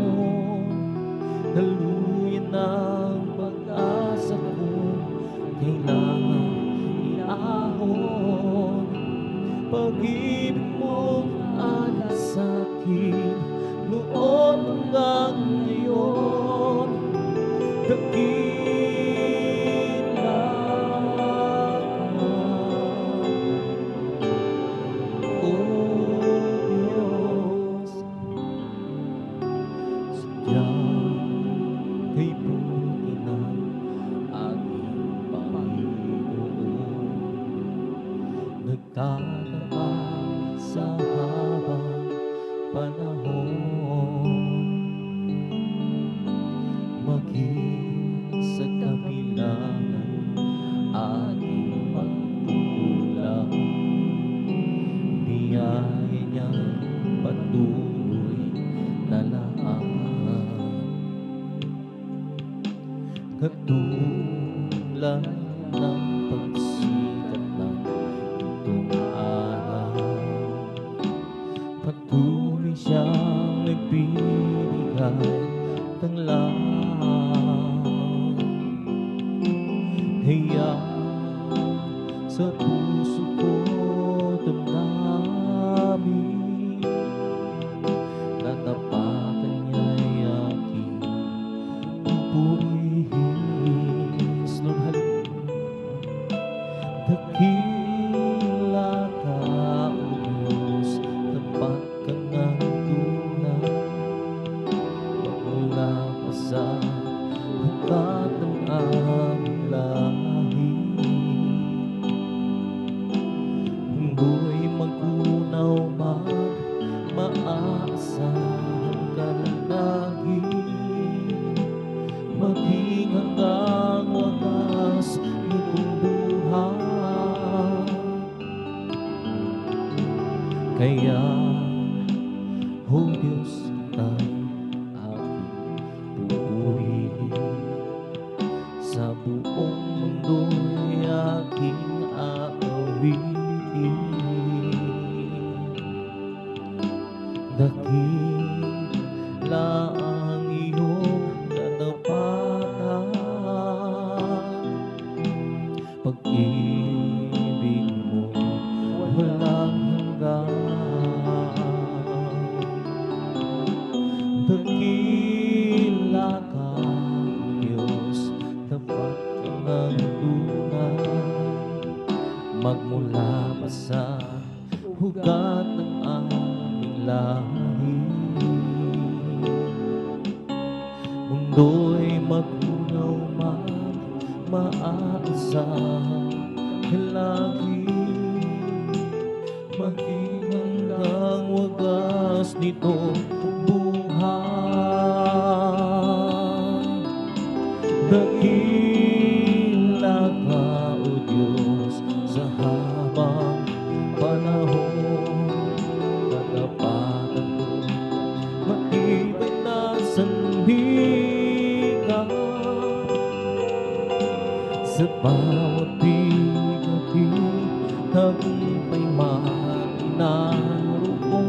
daluyan ang pag-asa kung kailangan ahon. Pag-ibig mong alas sa'kin noon hanggang ngayon, dakila ka, O Diyos. Sadyang kay buti ng ating Panginoon, nagtatapa sa habang panahon, maging sa kabila ng ating pagkukulang, biyaya niyang patuloy na laan. Katulad ng pagsikat ng itong araw, tanglang kaya sa puso ko damdamin katapatan niya'y aking pupurihin. Lord, hallelujah. Dakila ka, O Diyos, tapat ka ng tunay, magmula pa sa hukat ng aming lahi. Mundo'y mag-unaw man, maaasahan ka na lagi, maging hanggang wakas nitong buhay. Kaya, O Diyos, kita'y aking pupurihin, sa buong mundo'y aking aawitin. Dakila ang iyong katapatan, pag-ibig mo walang hanggan. Dakila ka, Diyos, tapat ka ng tunay, magmula pa sa hugat ng aming lahi. Mundo'y mag-unaw man, maaasahan ka lagi, maging hanggang wagas nitong buhay. Dakila ka, O Diyos, sa habang panahon, katapatan mo matibay na sandigan. Sa bawat bigating tagumpay man naroon,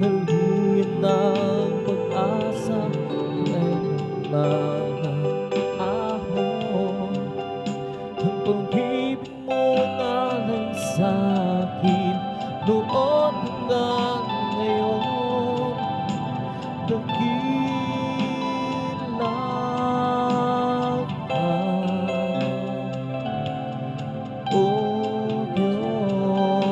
naluyan ng pag-asa ay langang ahon. Ang pag-ibig mo ngalan sa'kin noon hanggang ngayon, dakila ka, O Diyos.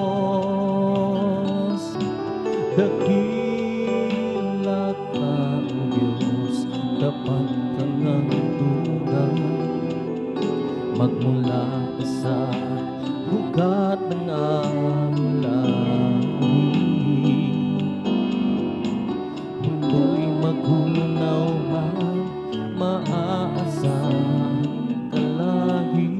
Dakila ka, O Diyos, tapat ka ng tunay, magmula pa sa hugat ng aming lahi. Mundo'y mag-unaw man, maaasahan ka lagi,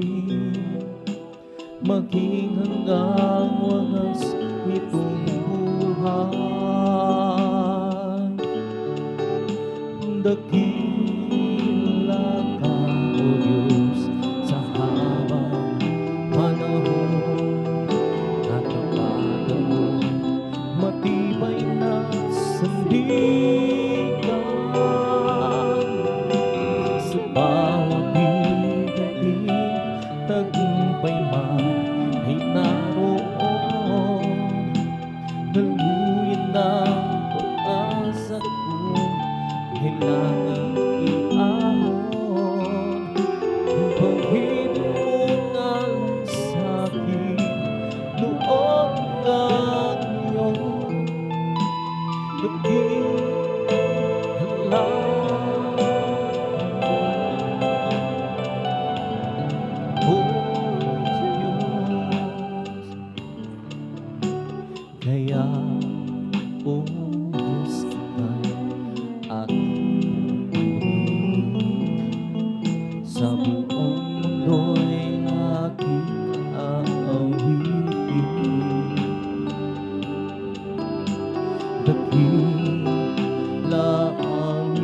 maging hanggang wagas nitong buhay. Dakila ka, O Diyos, sa habang panahon, katapatan mo matibay na sandigan. Sa bawat bigating tagumpay man ay naroon, naluyan ng pag-asa kung kailangang iahon. Ang pag-ibig mo ngalan sa'kin noon hanggang ngayon, maging O Diyos. Kaya, O Diyos, kita'y aking pupurihin, sa buong mundo'y aking aawitin. Dakila ang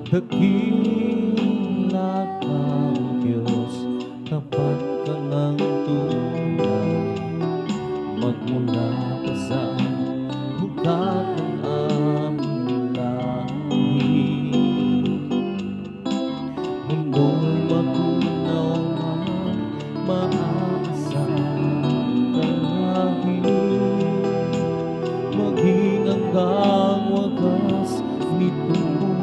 Dakila ka, O Diyos, tapat ka ng tunay, magmula pa sa ugat ng aming lahi. Mundo'y magunaw man, maasa ka langit, maging hanggang wagas nitong buhay.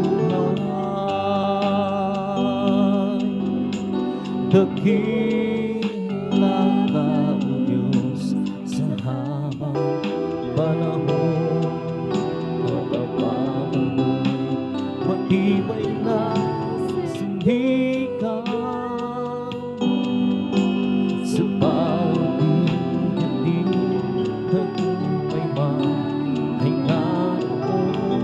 Dakila ka, O Diyos, sa habang panahon, katapat mo'y matibay na sindigan. Sa bawat dinig, tagumpay man ay naroon.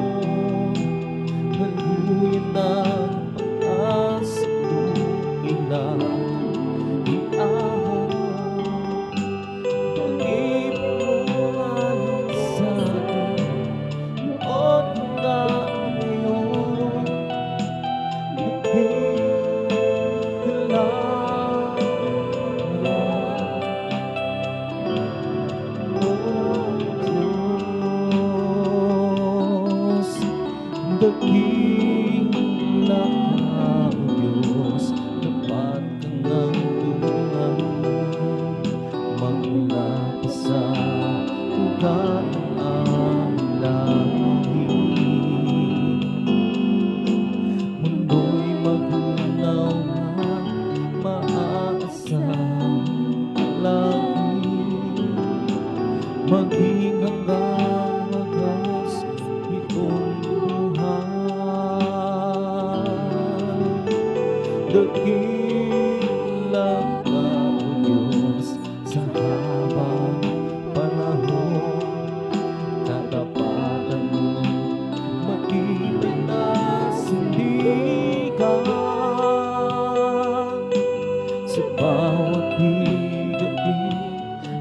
Haluyan ng pag-asa kung kailan iahon. Pag-ibungan sa akin, noon hanggang ngayon. Dakila ka, O Diyos, tapat ka ng tunay, magmula pa sa ugat ng aming lahi. Mundo'y magunaw na, maaasang langit, maging hanggang wagas itong buhay. Dakila ka, O Diyos, sa habang panahon, katapatan mo matibay na sindigan. Sa bawat higating,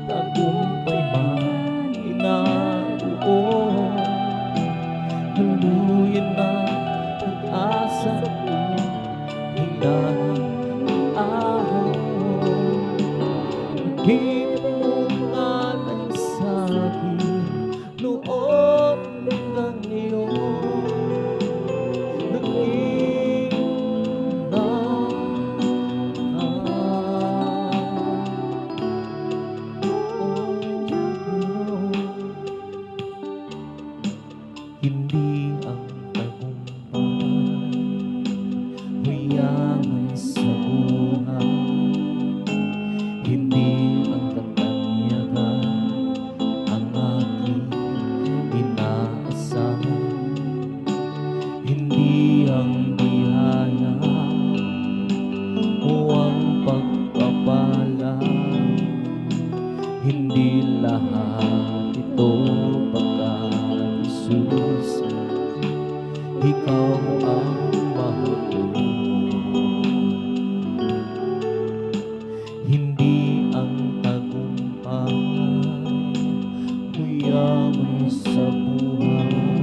tagumpay man inaroon. Haluyan na pag-asa kung kailan iahon. Higit mo nga ng sakin, noon hanggang ngayon. Hindi ang tagumpay, huyaman sa buhay. Hindi ang katanyagan ang aking inaasahan. Hindi ang biyaya o ang pagpapala. Hindi lahat ito pagkat Jesus, Ikaw ang mahal ko. Hindi ang tagumpay, huyaman sa buhay.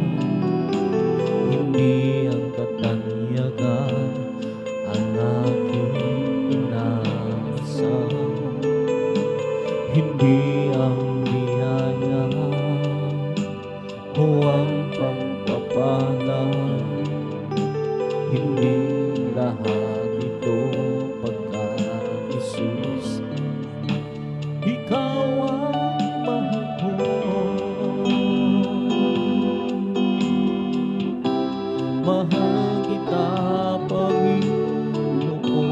Hindi ang katanyagan ang aking inaasahan. Hindi ang biyaya o ang pagpapala. Hindi lahat ito pagkat Jesus, Ikaw ang mahal ko. Mahal kita, Panginoon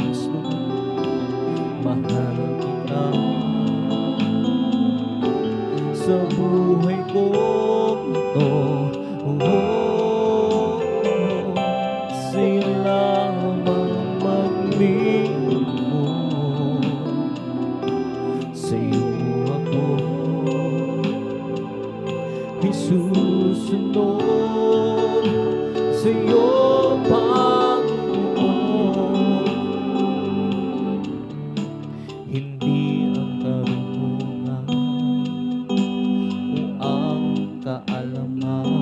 Jesus. Mahal kita sa buhay ko ito. Sa'yo lamang maglingkod, sa'yo ako isusunod, sa'yo Panginoon. Hindi ang karunungan o ang kaalaman,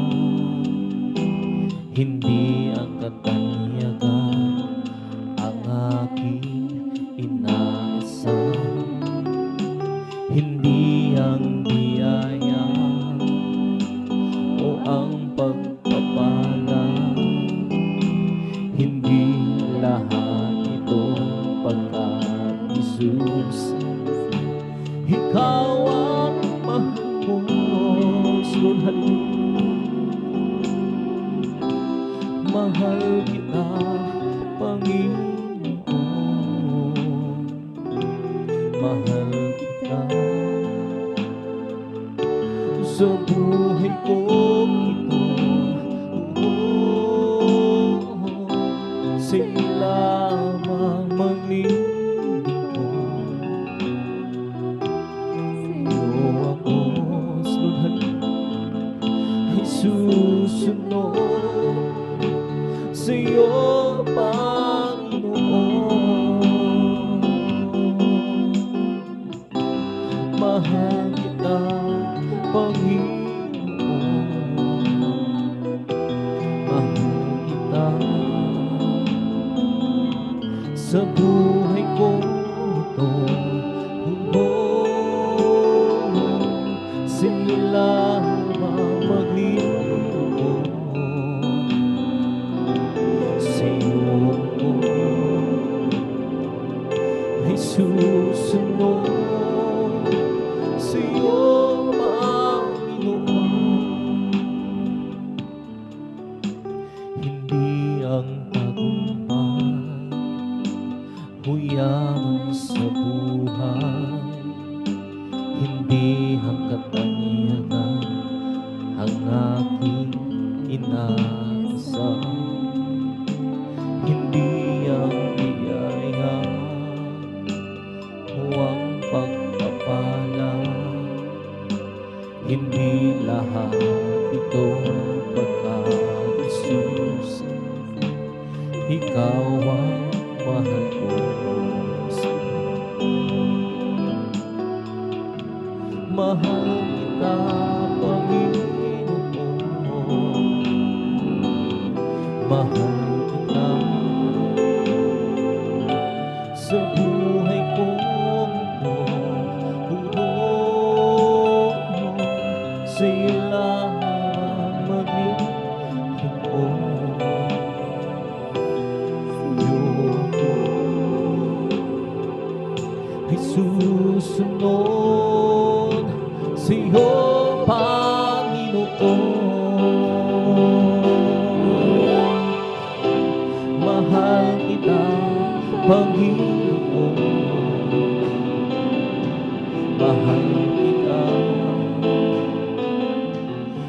hindi Hindi ang katanyagan ang aking inaasam, hindi ang biyaya o ang pagpapala, hindi lahat ito pagkat Jesus, Ikaw ang mahal ko. Lord, mahal kita, Panginoon. Mahal kita sa buhay ko ito. Sa'yo lamang maglilingkod. Sa'yo ako, ay susunod. Sa'yo, Panginoon. Mahal kita, Panginoon. Mahal kita sa buhay ko ito. Sa'yo lamang maglilingkod. Sa'yo ko ay susunod. Sa'yo, Panginoon. Hindi ang tagumpay o yaman sa buhay, hindi ang katanyagan ang aking inaasam, hindi ang biyaya o ang pagpapala, hindi lahat ito pagkat Jesus, Ikaw ang mahal ko. Mahal kita, Panginoon. Mahal kita sa buhay ko ito. Sa'yo lamang maglilingkod. Sa'yo ako ay susunod. Sa'yo, Panginoon. Mahal kita, Panginoon. Mahal kita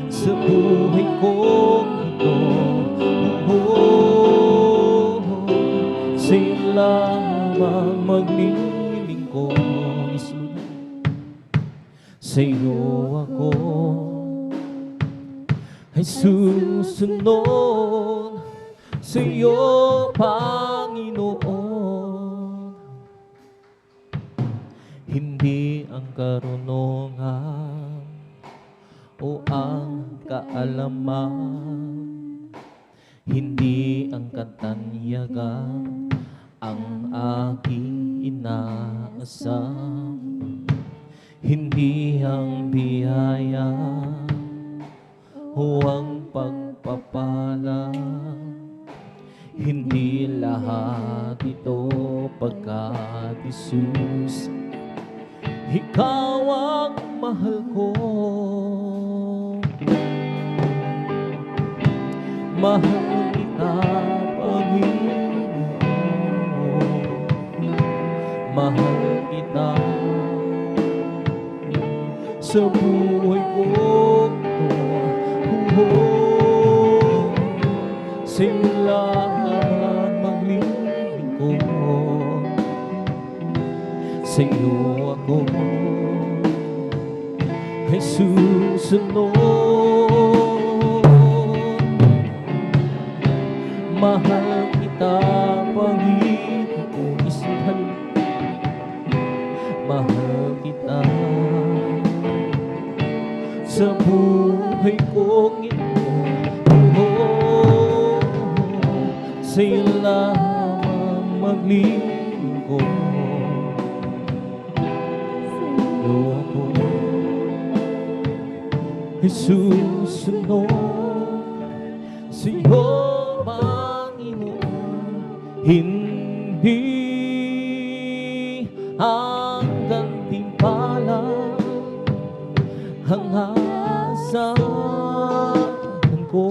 sa buhay ko ito. Sa'yo lamang maglilingkod. Sa'yo ako ay susunod. Sa'yo, Panginoon. Hindi ang karunungan o ang kaalaman, hindi ang katanyagan ang aking inaasam, hindi ang biyaya o ang pagpapala, hindi lahat ito pagkat Jesus, Ikaw ang mahal ko. Mahal kita, Panginoon. Mahal kita sa buhay ko ito. Sa'yo lamang maglilingkod. Sa'yo ako ay susunod. Mahal kita, Panginoon. Isihan, mahal kita sa buhay kong ito. sa'yo lamang maglingkod. Loko isusunod sa'yo, Panginoon, hindi ang gantimpala ang asahan ko.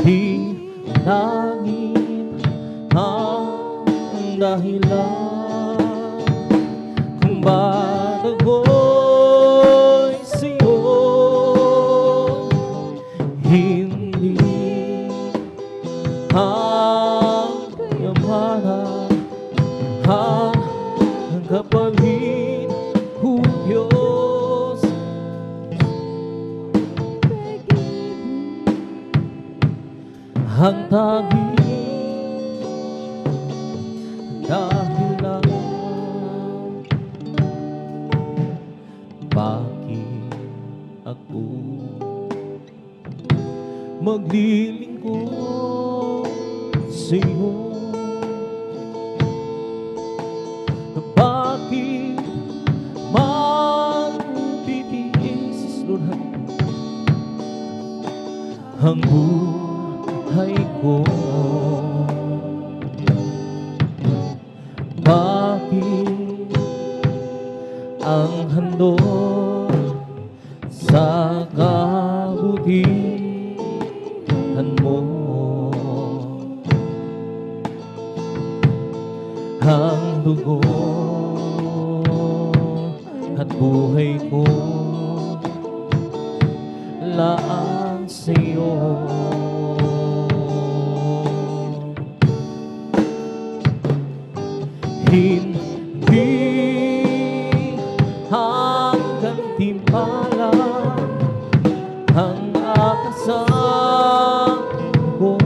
Di langit ang dahilan kung bakit ako'y sa'yo hindi ang kayamanan ang kapalit ko, Diyos. Ang tanging dahilan bakit ako maglilingkod sa'yo? Bakit magtitiis, Lord, ang buhay ko? Bakit ang handog sa kabutihan mo? Ang dugo at buhay ko laang sa'yo. Hindi ang gantimpala ang akasan ko.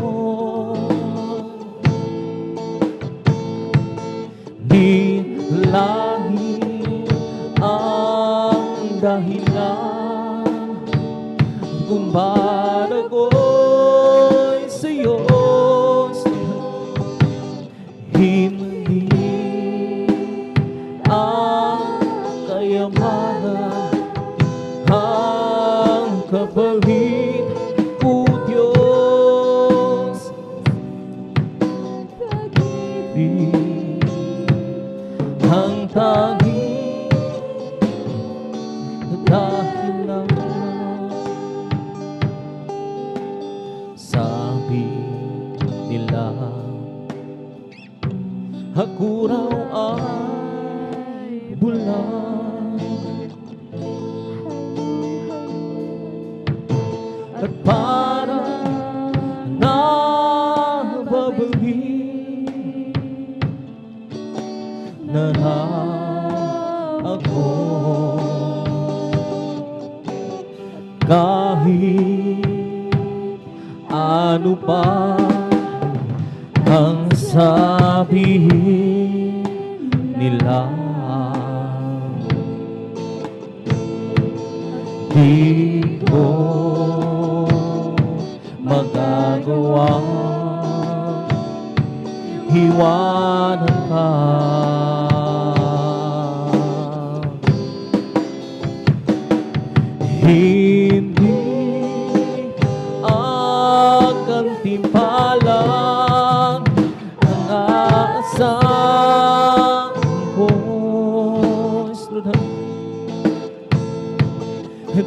Di langit ang dahilan kung bakit ako'y sa'yo hindi ang kayamanan ang kapalit ko, Diyos. Pag-ibig ang tanging dahilan. Sabi nila ako raw ay bulag at parang nababalik na ako. Kahit ano pa ang sabihin nila, di ko magagawa iwanan ka. Hindi ang gantimpala ang aasahan ko.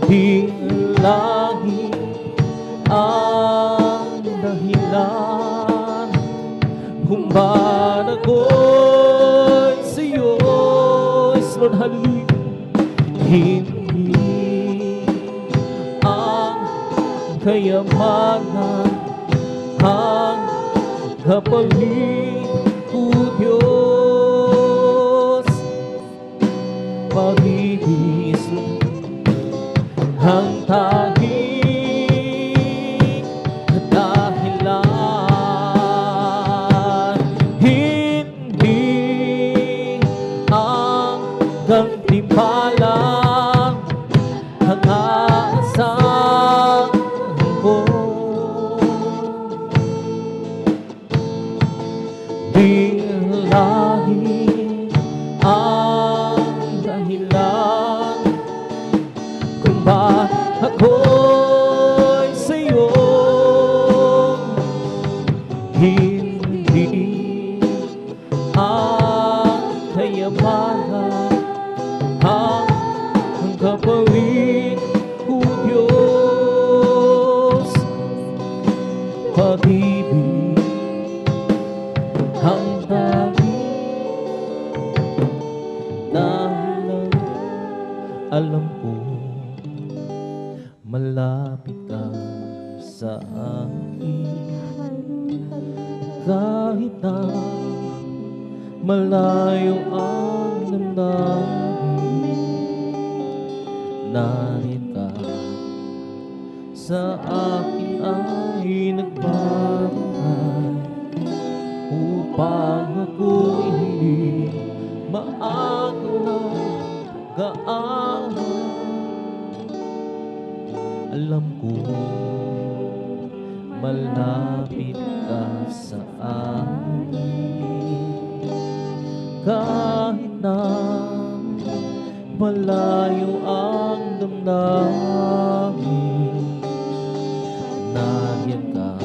Di langit ang dahilan kung bakit ako'y sa'yo, Lord, hallelujah. Hindi ang kayamanan ang kapalit ko, Diyos. Pag-ibig ang tanging dahilan, hindi ang gantimpala ang aasahan malapit ka sa akin. Kahit na malayo ang damdamin, narin ka sa akin ay nagbabangay, upang ako'y hindi maagaw. Alam ko malapit ka sa akin, kahit na malayo ang damdamin, nariyan ka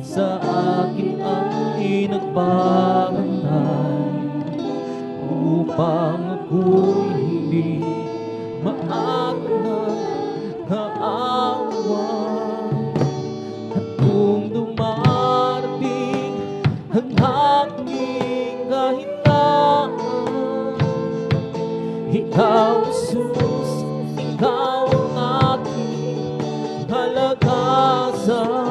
sa akin ay nagbabantay, upang ako'y hindi maagaw ng kaawa. At kung dumarating ang aking kahinaan, ikaw, Jesus, ikaw ang aking kalakasan.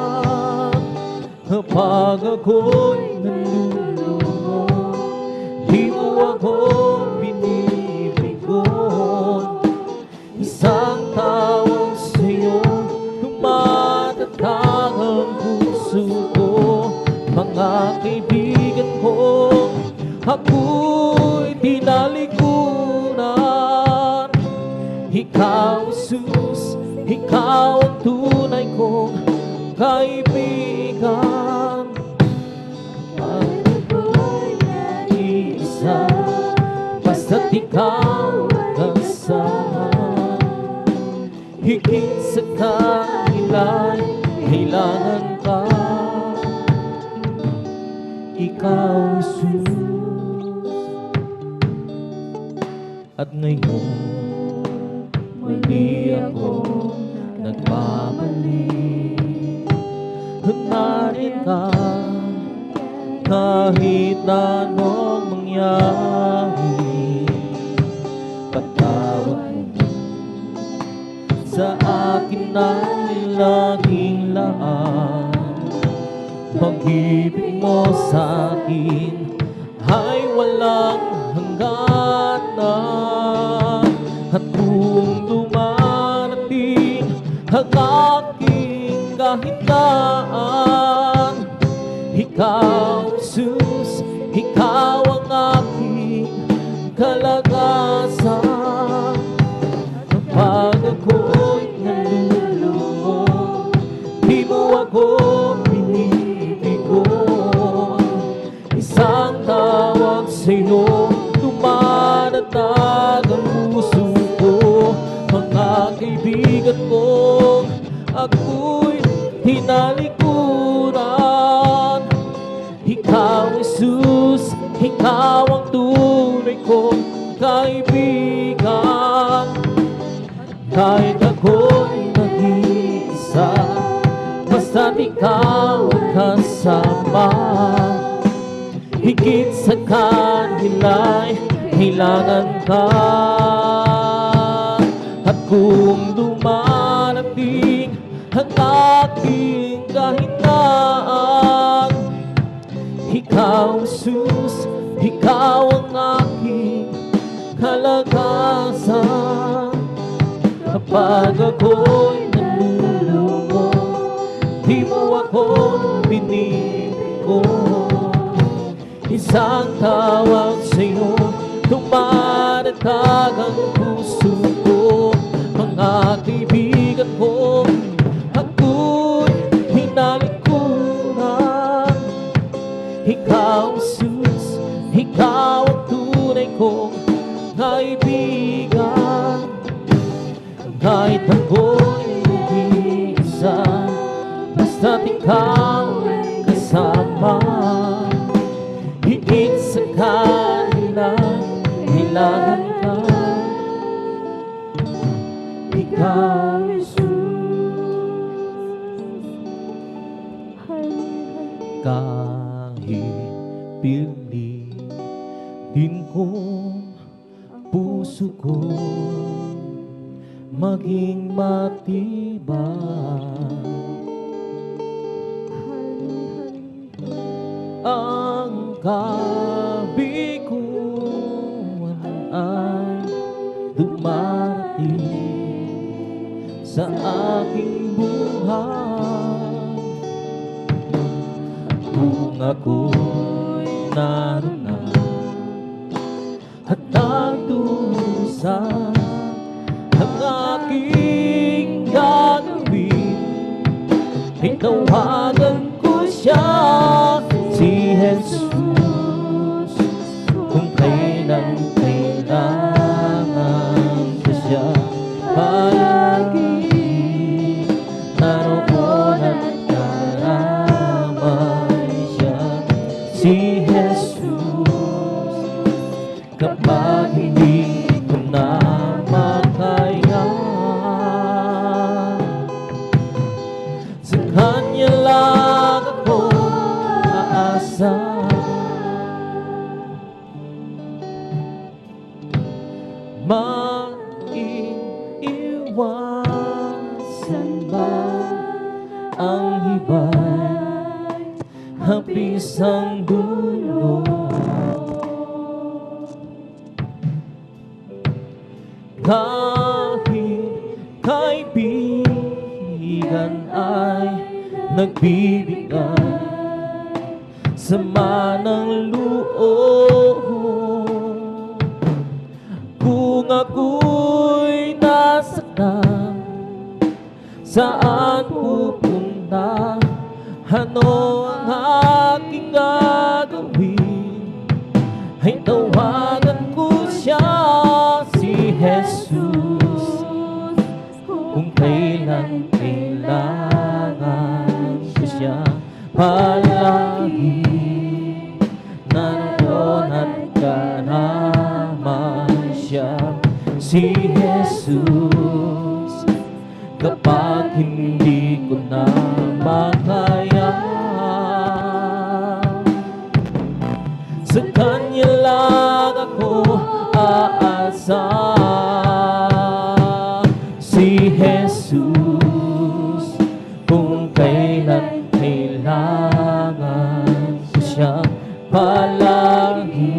Kapag ako'y nalulunod, di mo ako binibigon. Isang tawag sa'yo, tumatatag ang puso ko. Mga kaibigan ko, ako'y tinalikuran. Ikaw, Jesus, ikaw ang tunay kong kaibigan. Pag ako'y nag-iisa, basta't ikaw ang kasama, higit sa kanila'y kailangan ka. Ikaw, Jesus. At ngayon muli ako nagbabalik. Narin ka kahit anong mangyari. Patawad mo sa akin ang laging laan. Pag-ibig mo sa akin ay walang hangganan. At kung dumarating ang aking kahinaan, ikaw, Jesus, ikaw ang aking kalagasan. Kapag ako'y nalulungkot, di mo ako binibigon. Isang tawag sa'yo, tumatatag ang puso ko. Mga kaibigan ko, ako'y tinalikuran. Ikaw, Jesus, ikaw ang tunay kong kaibigan. Kahit ako'y nag-iisa, basta't ikaw ang kasama, higit sa kanila'y kailangan ka. At kung dumarating ang aking kahinaan, ikaw, Jesus, ikaw ang aking kalagasan. Kapag ako'y nalulungkot, di mo ako binibigon. Isang tawag sa'yo, tumatatag ang puso ko. Mga kaibigan ko, ako'y hinalikuran. Ikaw, Jesus, ikaw ang tunay kong kaibigan. Kahit ako'y nag-iisa, basta't ikaw ang kasama, higit sa kanila kailangan ka. Ikaw, kahit pilitin kong puso ko maging matibay, iba. Ang kabiguan ay dumarating sa aking buhay. Kung ako'y naroon na at nagdusa, ang aking gagawin ay tawagan ko siya, si Jesus. Kung kailan kailangan ko siya, palagi naroon at karamay siya, si Jesus. Kapag hindi ko na makaya, sa Kanya lang ako aasa. Maiiwasan ba ang iba'y hapis ang dulo? Kahit kaibigan ay nagbibigay sama ng loob, kung ako'y nasaktan, saan pupunta? Ano ang aking gagawin? Ay tawagan ko siya, si Jesus. Kung kailan kailangan ko siya, palagi naroon at karamay siya, si Jesus. Kapag hindi ko na makaya, sa Kanya lang ako aasa, si Jesus. Kung kailan kailangan ko siya, palagi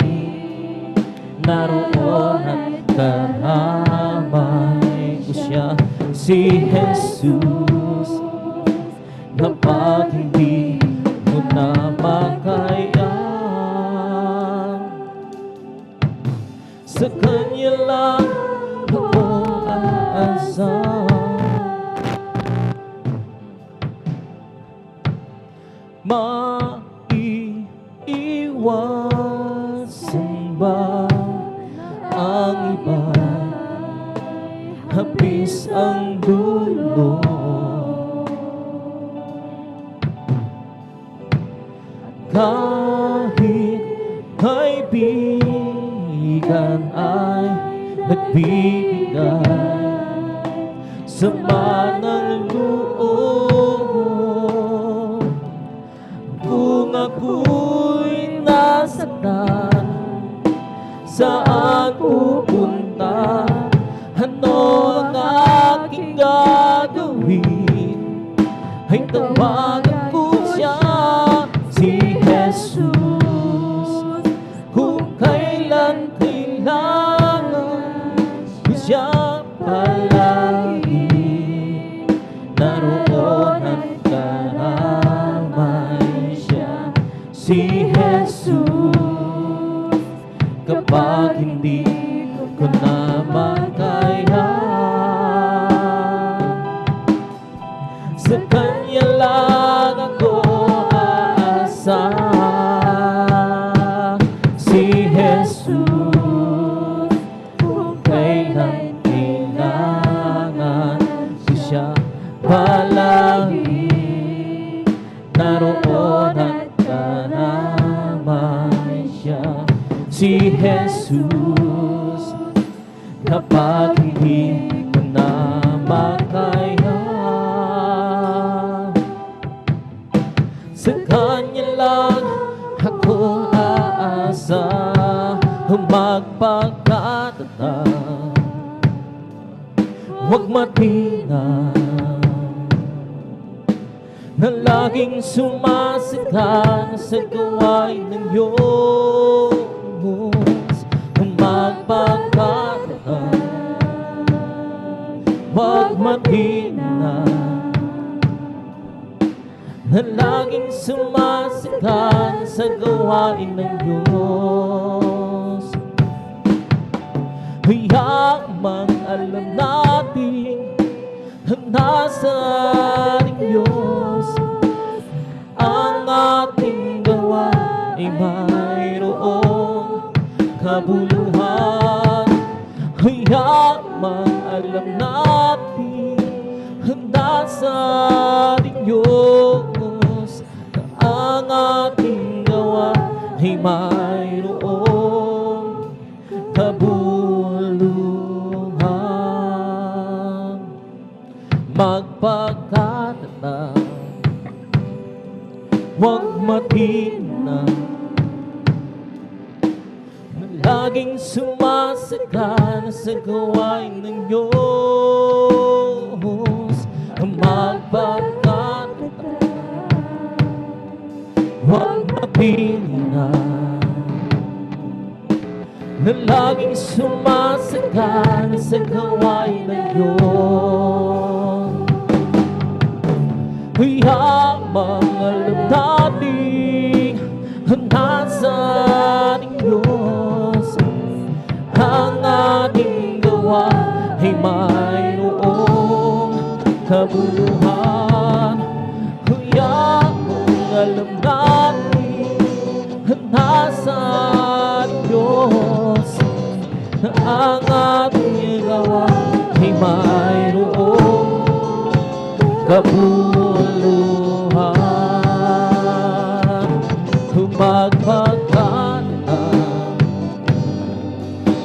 naroon at karamay ko siya, si Jesus. Kapag hindi mo na makaya, sa Kanya lang ako aasa. Maiiwasan ba ang iba, hapis ang dulo? Kahit kaibigan ay nagbibigay sama ng loob, kung ako'y nasaktan, saan pupunta? Ano ang aking gagawin? Ay tawagan ko siya, si Jesus. Kung kailan kailangan ko siya, palagi naroon at karamay siya, si Jesus. Kapag hindi ko na makaya, sa Kanya lang ako aasa, si Jesus. Kung kailan kailangan ko siya, palagi naroon at karamay siya, si Jesus. Kapag hindi ko na makaya, sa Kanya lang ako aasa. Magpagkatata, huwag matingnan na laging sumasagan sa gawain ng Diyos. Magpagkataan, huwag mahina, na laging sumasagan sa gawain ng Diyos. Hayamang alam natin na nasa ating Diyos, ang ating gawa ay mayroong kabuluhan. Hayamang alam natin na nasa ating Diyos, na ang ating gawa ay mayroong kabuluhan. Magpagkatatag, huwag mahina, na laging sumasagan sa gawain ng Diyos. Magpagkatatag, huwag mahina, na laging sumasagan sa gawain ng Diyos. Hayamang alam natin ang nasa ating Diyos, ang ating gawa ay mayroong kabuluhan. Hayamang alam natin ang nasa ating Diyos, na ang ating gawa ay mayroong kabuluhan. Magpagkataan,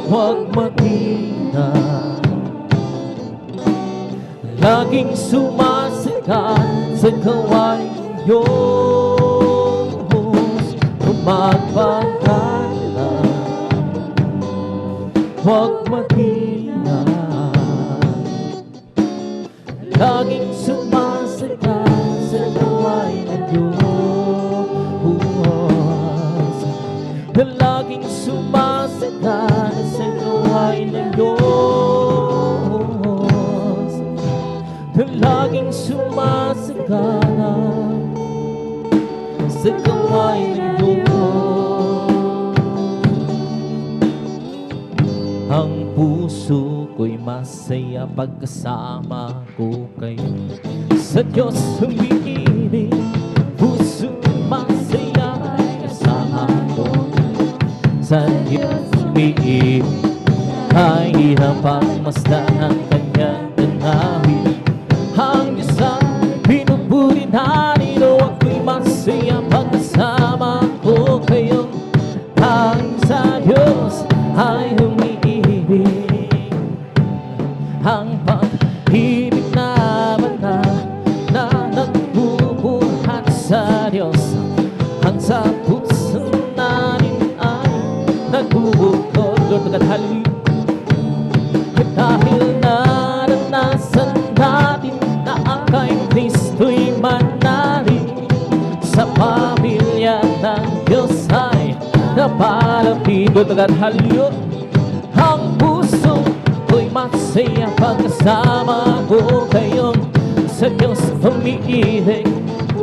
huwag mahina, laging sumasagan sa gawain ng Diyos. Magpagkataan, huwag mahina, laging sumasagan sa gawain ng Diyos. Na laging sumasagan sa gawain ng Diyos, na laging sumasagan sa gawain ng Diyos. Ang puso ko'y masaya pagkasama ko kayo. Sa Diyos umiibig, puso masaya kasama ko. Sa Diyos umiibig, kahit ang pagmasdan ng kanyang tanawin. Ang Diyos ang pinupuri natin, o ako'y masaya pagkasama ko kayo. Ang sa Diyos ay umiibig, ang pag-ibig naman na nagbubuhat sa Diyos, ang sa puso natin ay nagbubukod. Lord, magkatali dahil naranasan natin na ang kay Kristo'y manalig, sa pamilya ng Diyos ay napalapit. Lord, magkatali ang puso ko'y masaya pagkasama ko kayo. Sa Diyos umiibig,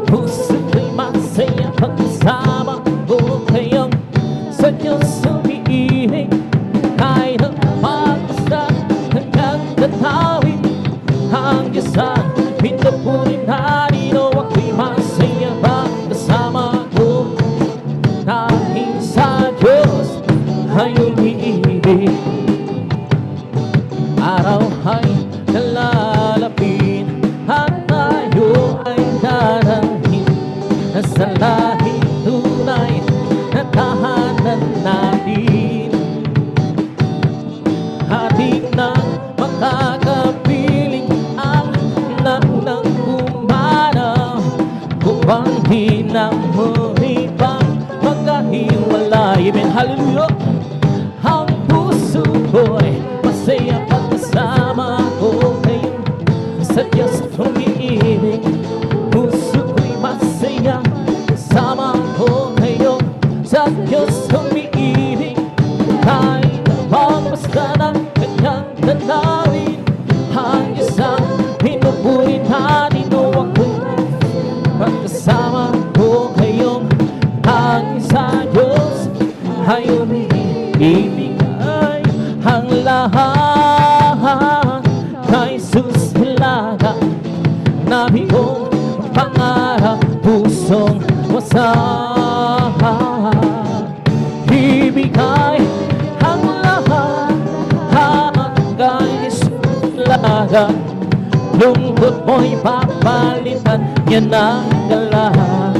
puso ko'y masaya pagkasama ko kayo. Sa Diyos umiibig, kahit ang pagmasdan ng kanyang tanawin. Ang Diyos ang pinupuri natin, o ako'y masaya pagkasama ko. Dahil sa Diyos ay umiibig, araw ay nalalapit at tayo ay darating na sa lahing tunay na tahanan natin. Ating nang makakapiling ang naunang umanaw, upang di na muli pang magkahiwalay. Amen, hallelujah. Ang puso ko'y masaya pagkasama ko kayo. Sa Diyos umiibig, puso ko'y nabigong pangarap, pusong wasak. Ibigay ang lahat hanggang isulaga. Lungkot mo'y papalitan, yan ang lahat.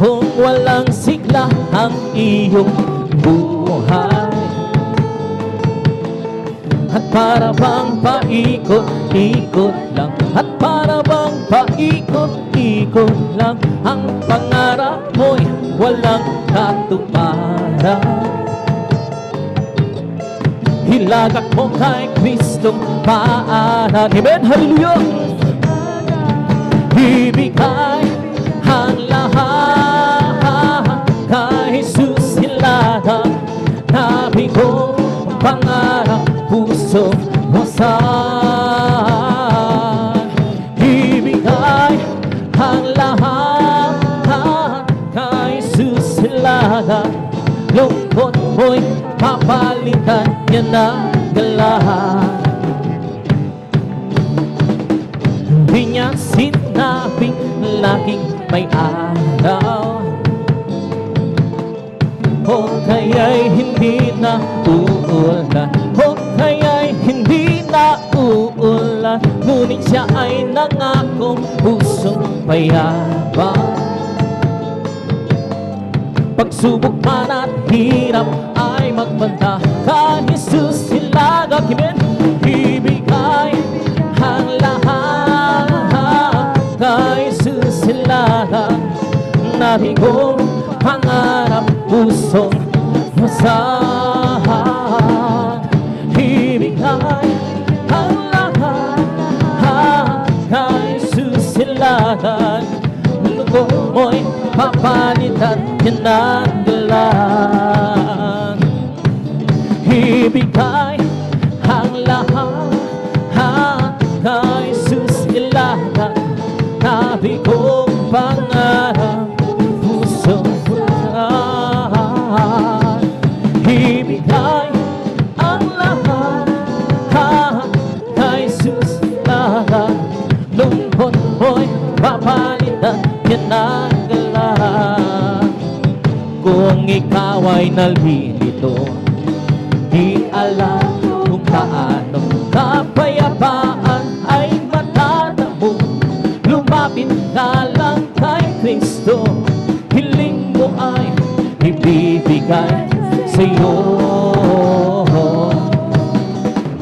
Kung walang sigla ang iyong buhay, at para bang paikot-ikot lang, at para bang paikot-ikot lang, ang pangarap mo'y walang katuparan. Ilagak mo kay Kristong paanan. Amen, hallelujah. Ibigay ang lahat kay Jesus, ilagak nabigong pangarap, puso wasak. Ibigay ang lahat kay Jesus, ilagak lungkot mo'y papalitan, yan ang lahat. Hindi niya sinabing laging may araw, o kaya'y hindi na uulan, o kaya'y hindi na uulan, ngunit siya ay nangakong pusong payabang. Pagsubok man at hirap ay magbanta, kay Jesus ilagak. Amen. Ibigay ang lahat kay Jesus ilagak nabigong pangarap, pusong wasak. Ibigay ang lahat kay Jesus ilagak lungkot mo'y papalitan, yan ang galang. Ibigay ang lahat kay Jesus ilagak nabigong pangarap, pusong wasak. Ibigay ang lahat kay Jesus ilagak lungkot mo'y papalitan, yan ang galang. Kung ikaw ay nalilito, di alam kung paano kapayapaan ay matatamo, lumapit ka lang kay Kristo, hiling mo ay ibibigay sa'yo.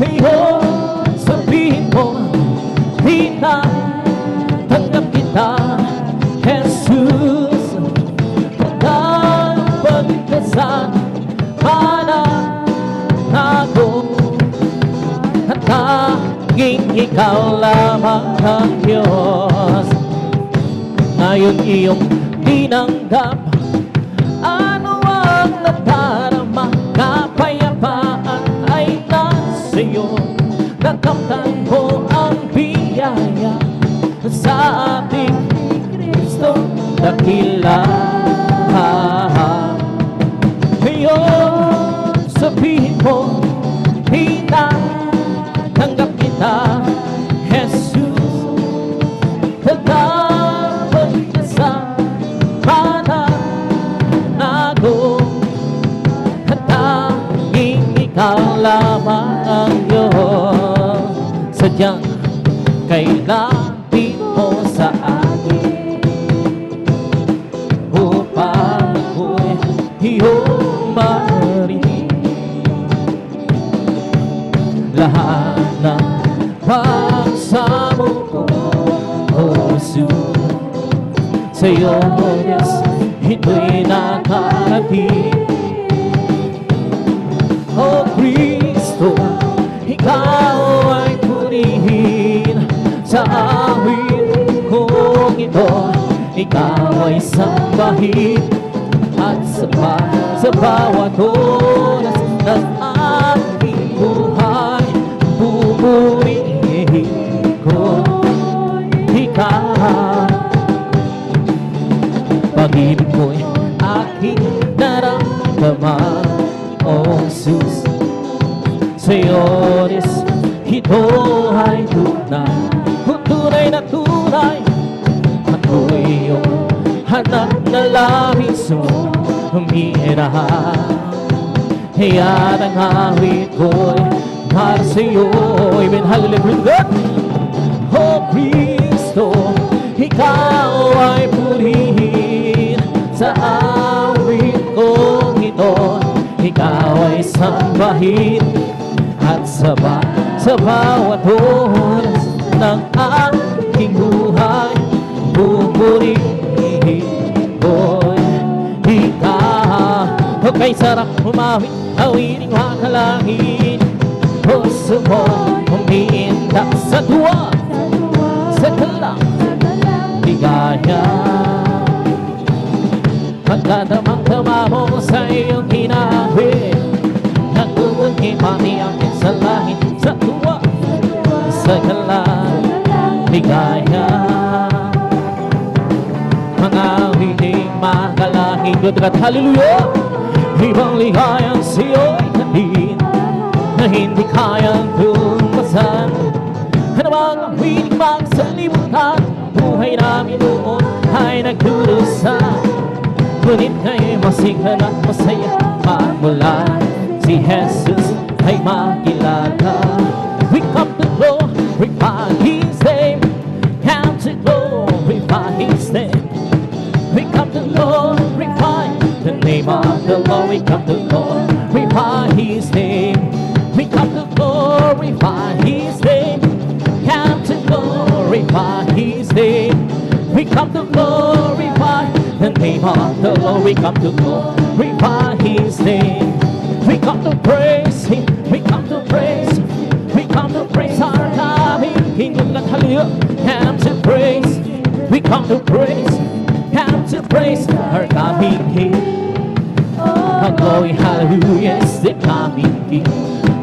Ngayon sabihin mo, di na tanggap kita, Jesus, pagkabagkasan pananago, at tanging ikaw lamang ang Diyos. Ngayon iyong tinanggap, ano ang nadarama, kapayapaan ay nasa'yo, nakamtan mo ang biyaya sa ating Kristo dakila. Ngayon sabihin mo, tinatanggap kita, Jesus, pagkabagkasan pananago, at tanging ikaw lamang ang Diyos. Sadyang kailapit mo sa akin upang ako'y iyong marinig. Lahat ng pagsamo ko, O Jesus, sa'yo, Diyos, ito'y nakarating. O Kristo, ikaw ay purihin sa awit kong ito, ikaw ay sambahin at sa bawat oras ng aking buhay, pupurihin ko ikaw. Pag-ibig mo'y aking naramdaman, O Jesus, sa'yo ito ay tunay, tunay na tunay. Ako'y iyong hanap na labis mo humihinahal. Kaya't ang awit ko'y para sa'yo. Amen, hallelujah. Oh Kristo, ikaw ay purihin sa awit kong ito. Ikaw ay sambahin at sa bawat oras ng aking buhay, pupurihin ko'y ikaw. O kay sarap umawit, awiting makalangin. Puso mo umiindak sa tuwa, sa galang ligaya. Pagkadamang-dama mo sa iyong hinahit, nagbubuti pati ang sa langit, sa tuwa, sa galang ligaya. Mga witing makalangin, good God, hallelujah. Ibang ligayang siyo'y handin na hindi kayang tumasan. Ano bang ang witing magsalimutan? Buhay namin noon ay nagdurusa. Ngunit ngayon'y masigla at masaya magmula. Si Jesus ay makilala. We come to glorify His name. Come to glorify His name. We come to glorify the name of the Lord. We come to glorify His name. We come to glorify His name. Come to glorify His name. We come to glorify the name of the Lord. We come to glorify His name. We come to praise Him. We come to praise Him. We come to praise our loving King. Hallelujah. Come to praise. We come to praise. Come to praise our coming King. Oh, glory, hallelujah, is the coming King.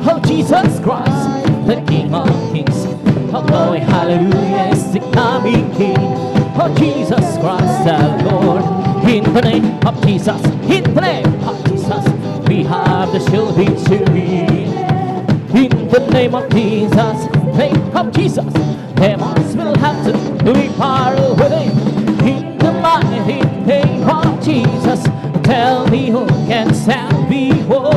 Oh, Jesus Christ, the King of Kings. Oh, glory, hallelujah, is the coming King. Oh, Jesus Christ, the Lord. In the name of Jesus, in the name of Jesus, we have the sure victory. In the name of Jesus, name of Jesus, demons will have to be far away. In the mighty name of Jesus, tell me who can stand before.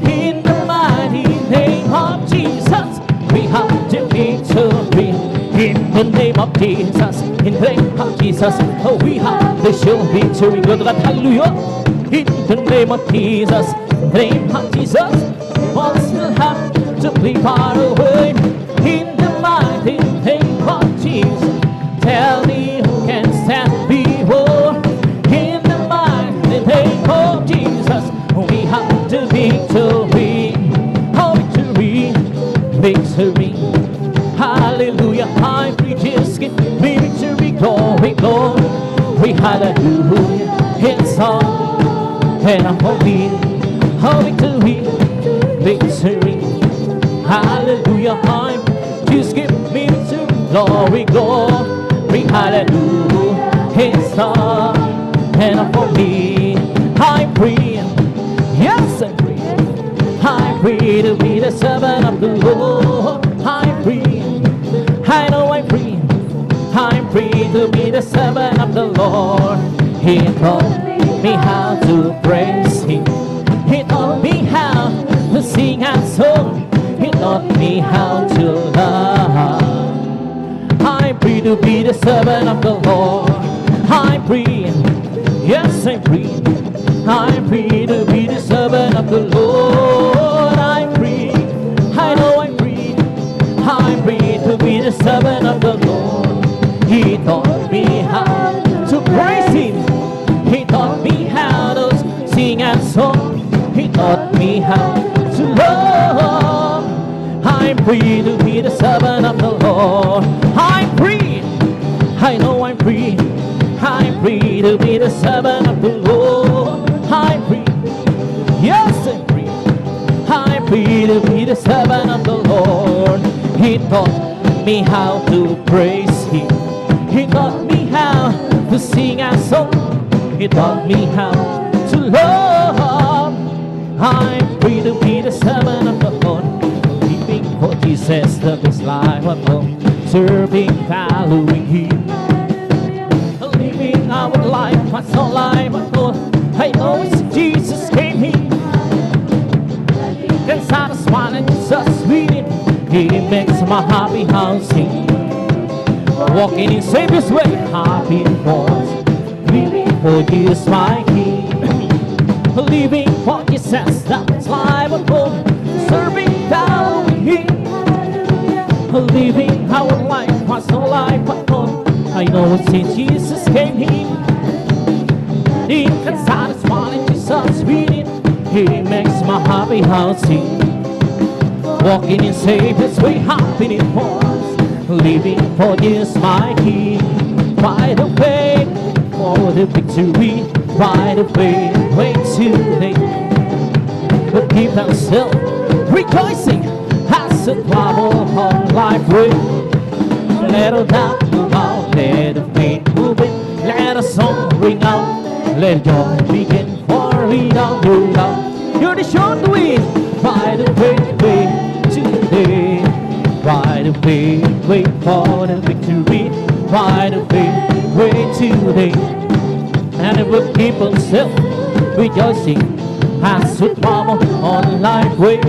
In the mighty name of Jesus, we have the victory. In the name of Jesus, in the name of Jesus, oh, we have the sure victory. Good God, hallelujah. In the name of Jesus, in the name of Jesus, demons will have to be far away. In the mighty name of Jesus, tell me who can stand before. In the mighty name of Jesus, we have the victory. Oh, victory, victory. Hallelujah, I just give me victory, glory, glory. Hallelujah, it's all and I'm holy. Oh, victory, victory. Hallelujah, I just give me victory, glory, glory. Hallelujah, it's all and I'm holy. I'm free, yes I'm free. I'm free to be the servant of the Lord. I'm free, I know I'm free. I'm free to be the servant of the Lord. He taught me how to praise Him. He taught me how to sing and song. He taught me how to love. I'm free to be the servant of the Lord. I'm free, yes I'm free. I'm free to be the servant of the Lord. I'm free, I know I'm free. I'm free to be the servant of the Lord. He taught me how to praise Him. He taught me how to sing and song. He taught me how to love. I'm free to be the servant of the Lord. I'm free, I know I'm free. I'm free to be the servant of the Lord. I'm free, yes I'm free. I'm free to be the servant of the Lord. He taught me how to praise Him. He taught me how to sing and song. He taught me how to love. I'm free to be the servant of the Lord. Living for Jesus. He says that his life at home, serving, following Him. Living our life, my soul life at home. I know it's Jesus came here. Can satisfy and Jesus with Him. He makes my happy house sing. Walking in Savior's way, happy voice. Living for Jesus my King. Living for Jesus, that's life at home. Serving, following Him. Living our life, my soul life at home. I know since Jesus came here, He can satisfy and Jesus with it. He makes my happy house sing. Walking in Savior's way, happy in force. Living for Jesus my King. By the way, for the victory. By the way, way too late. But keep ourselves rejoicing as the trouble of life way. Let us not move out, let the faith move in. Let a song ring out, let joy begin. For we don't move out. You're the short wind. By the faith way today. By the faith, wait for the victory. By the faith, wait today. And it will keep ourselves rejoicing as we travel on life way.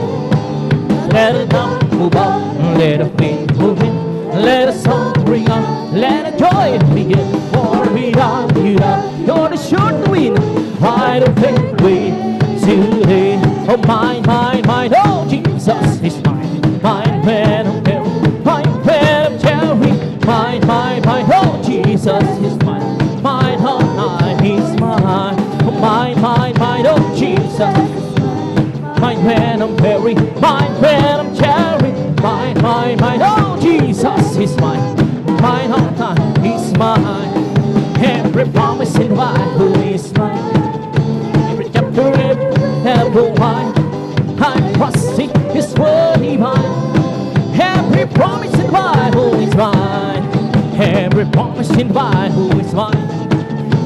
Let it not move out, let the faith move in. Let the song ring out, let the joy begin. For we are, you are, you're the short wind. By the faith way today. Oh mine, mine, mine, oh Jesus is mine. Mine, man of hell, mine, man of cherry. Mine, mine, mine, oh Jesus is mine. Mine, oh mine, he's mine. Oh mine, mine, mine, oh Jesus. Mine, man of Mary. Mine, man of cherry. Mine, mine, mine, oh Jesus is mine. Mine, oh mine, he's mine. Every promise in Bible is mine. Every chapter, every line, I'm trusting His word divine. Every promise in Bible is mine. Every promise in Bible is mine.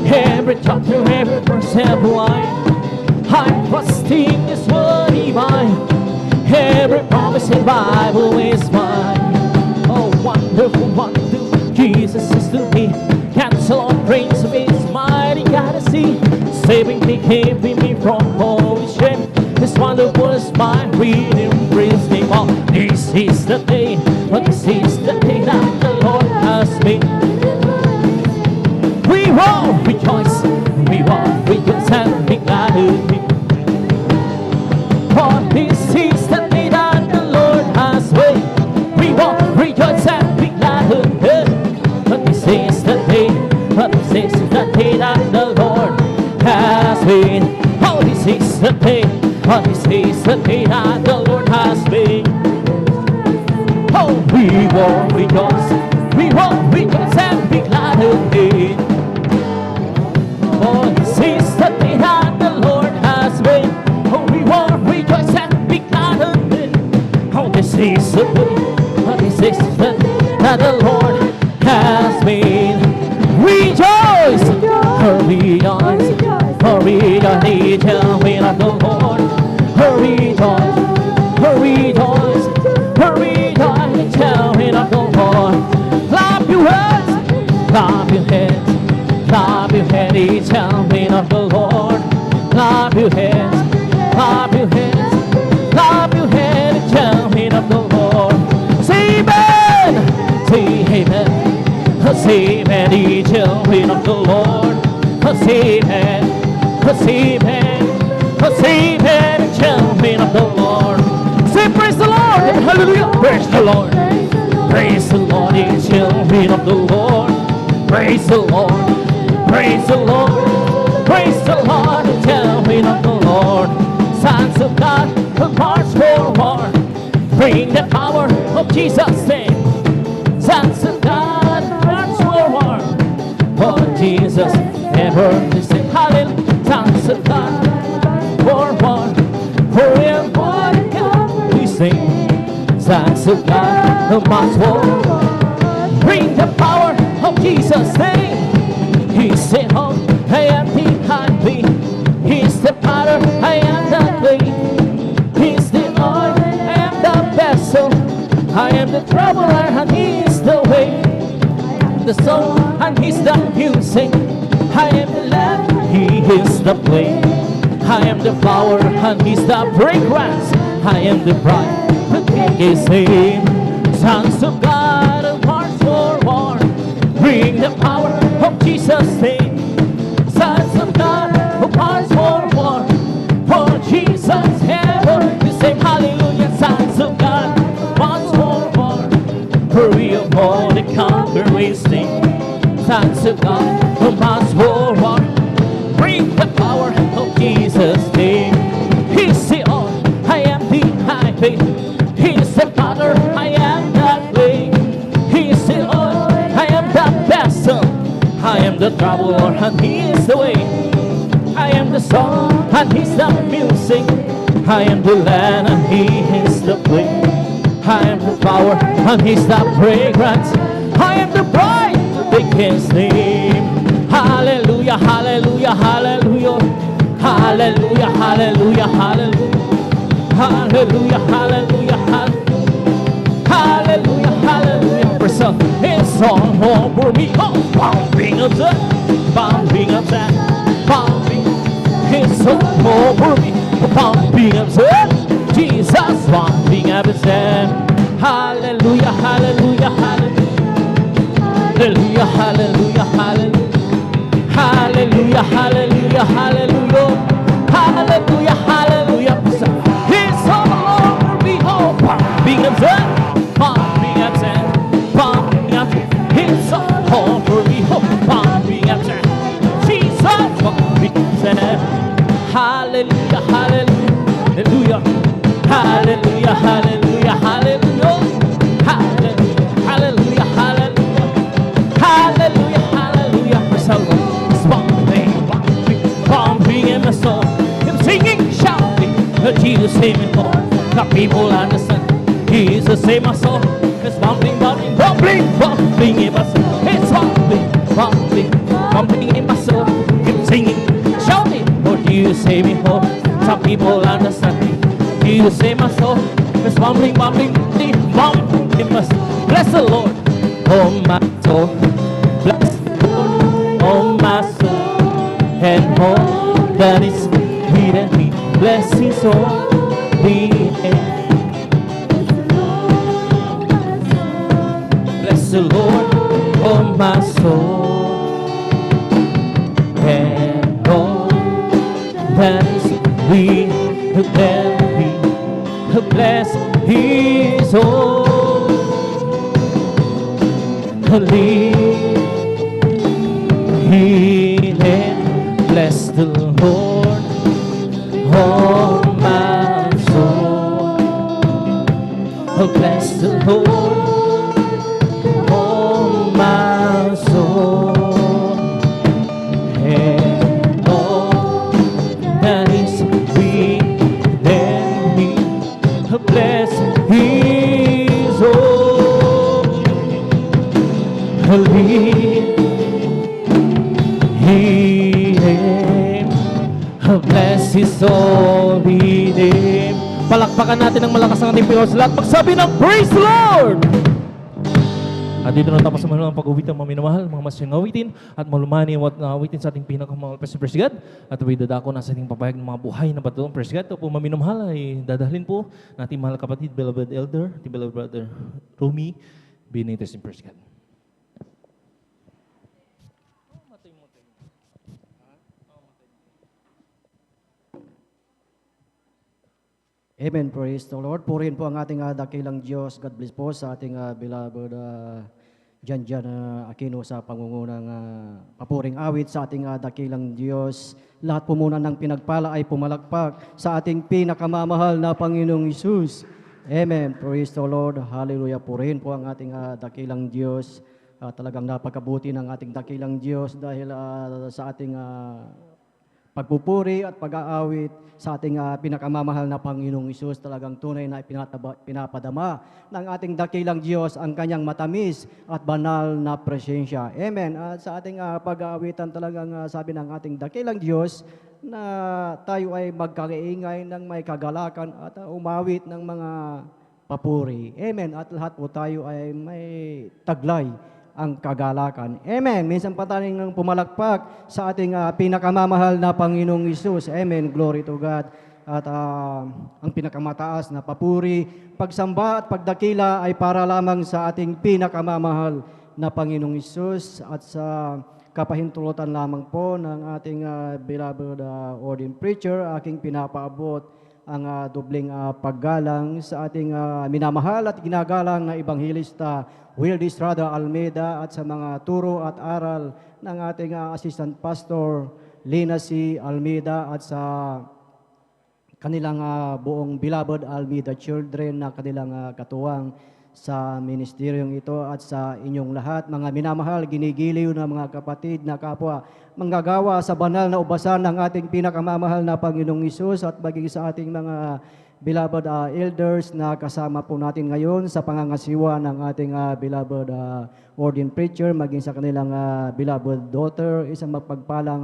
Every chapter, every verse, every line, I'm trusting His word divine. Every promise in Bible is mine. Oh, wonderful, wonderful, Jesus is to me. Cancel all praise of His mighty gotta see. Saving me, keeping me from all shame. This wonderful is my reading, praise Him all. This is the day, but this is the day that the Lord has made. We will rejoice, we will rejoice and be glad in Him. For this is the day that the Lord has made. We will rejoice and be glad in Him. But this is the day, but this is the day that the Lord has made. Oh, this is the day, but this is the day that the Lord has made. Oh, we will rejoice and be glad in it. For this is the day that the Lord has made. Oh, we will rejoice and be glad in it. Oh, this is the day, but this is the day that the Lord has made. Rejoice, rejoice, rejoice, rejoice of the Lord. Rejoice, rejoice, rejoice, children of the Lord. Clap your hands, clap your hands, clap your hands, children of the Lord. Clap your hands, clap your hands, clap your hands, children of the Lord. Say amen, say amen, say amen, ye children of the Lord. Say amen, say amen, say amen, children of the Lord. Say praise the Lord, hallelujah, praise the Lord. Praise the Lord, ye children of the Lord. Praise the Lord, praise the Lord, praise the Lord, ye children of the Lord. Sons of God, who march forward, bring the power of Jesus' name. Sons of God, march forward, for Jesus ever to say hallelujah. Sons of God, forward, forever we sing. Sons of God, who march forward, bring the power of Jesus' name. He said, oh, I am behind me. He's the potter, I am the clay. He's the oil, I am the vessel. and He's the way, the song, and He's the music. I am the lamb, He is the flame. I am the flower, and He's the fragrance. I am the bride, the King is Him. Sons of God, march forward, bring the power of Jesus' name. Sons of God, march forward, for Jesus' heaven. We say hallelujah, sons of God, march forward, for we are all the conquering sing. Sons of God, march forward, bring the power of Jesus' name. He's the all, I am the highway. He's the Father, I am that way. He's the all, I am the vessel. I am the traveler, and He is the way. I am the song, and He's the music. I am the land, and He is the flame. I am the flower, and He's the fragrance. I am the bride, the King's name. Hallelujah, hallelujah, hallelujah. Hallelujah, hallelujah, hallelujah. Hallelujah, hallelujah, hallelujah. Hallelujah, hallelujah. Present it's all over me. Oh, bumping up that, bumping up that, bumping. It's all over me. Bumping up that. Jesus, bumping up that. Hallelujah, hallelujah, hallelujah. Hallelujah, hallelujah, hallelujah. Hallelujah, hallelujah, hallelujah. Hallelujah, hallelujah. It's all over me. Oh, bumping up that, bumping up that, bumping up. It's all over me. Oh, bumping up that. Jesus, bumping up that. Hallelujah, hallelujah, hallelujah, hallelujah, hallelujah, hallelujah, hallelujah, hallelujah, hallelujah, hallelujah. It's bumping, bumping, bumping in my soul. I'm singing, shouting, Jesus save me more. The people understand. He is the same my soul. It's bumping, bumping, bumping, bumping in my soul. It's bumping, bumping, bumping in my soul. I'm singing, shouting, oh Jesus save me more. Some people understand. Jesus save my soul. It's bumping, bumping, bumping in my soul. Bless the Lord, oh my soul. Bless the Lord, oh my soul, and all that is within me. Bless His holy name. Bless the Lord, oh my soul, and all that is within me. Bless His holy name. Bless the Lord, oh my soul. Oh, bless the Lord, oh my soul, and all that is within me. Oh, bless His holy name. Bless His holy name. Palakpakan natin ng malakas ang ating Panginoon sa lahat. Pagsabi ng Praise the Lord! At dito na tapos naman ang pag-uwit ng mga minamahal, mga masyang awitin at malumani at awitin sa ating pinakamahal Praise God. At away dadako na sa ating papayag ng mga buhay na patulang Praise God. Ito po maminamahal ay dadahalin po nating mahal kapatid, beloved elder, ating beloved brother Romy Benitez in Praise God. Amen. Praise the Lord. Purihin po ang ating dakilang Diyos. God bless po sa ating beloved Jan Aquino sa pangungunang papuring awit sa ating dakilang Diyos. Lahat po muna ng pinagpala ay pumalakpak sa ating pinakamamahal na Panginoong Hesus. Amen. Praise the Lord. Hallelujah. Purihin po ang ating dakilang Diyos. Talagang napakabuti ng ating dakilang Diyos dahil sa ating pagpupuri at pag-aawit sa ating pinakamamahal na Panginoong Hesus. Talagang tunay na pinapadama ng ating dakilang Diyos ang kanyang matamis at banal na presensya. Amen. At sa ating pag-aawitan talagang sabi ng ating dakilang Diyos na tayo ay magkakaingay ng may kagalakan at umawit ng mga papuri. Amen. At lahat po tayo ay may taglay ang kagalakan. Amen. Minsan pa tayong pumalakpak sa ating pinakamamahal na Panginoong Hesus. Amen. Glory to God. At ang pinakamataas na papuri, pagsamba at pagdakila ay para lamang sa ating pinakamamahal na Panginoong Hesus at sa kapahintulutan lamang po ng ating beloved ordained preacher, aking pinapaabot ang dobling paggalang sa ating minamahal at ginagalang na Ebanghilista Wildy Estrada Almeida at sa mga turo at aral ng ating Assistant Pastor Lina C. Almeida at sa kanilang buong beloved Almeida Children na kanilang katuwang sa ministeryong ito at sa inyong lahat, mga minamahal, ginigiliw na mga kapatid na kapwa, manggagawa sa banal na ubasan ng ating pinakamamahal na Panginoong Hesus at maging sa ating mga beloved elders na kasama po natin ngayon sa pangangasiwa ng ating beloved ordained preacher, maging sa kanilang beloved daughter, isang magpagpalang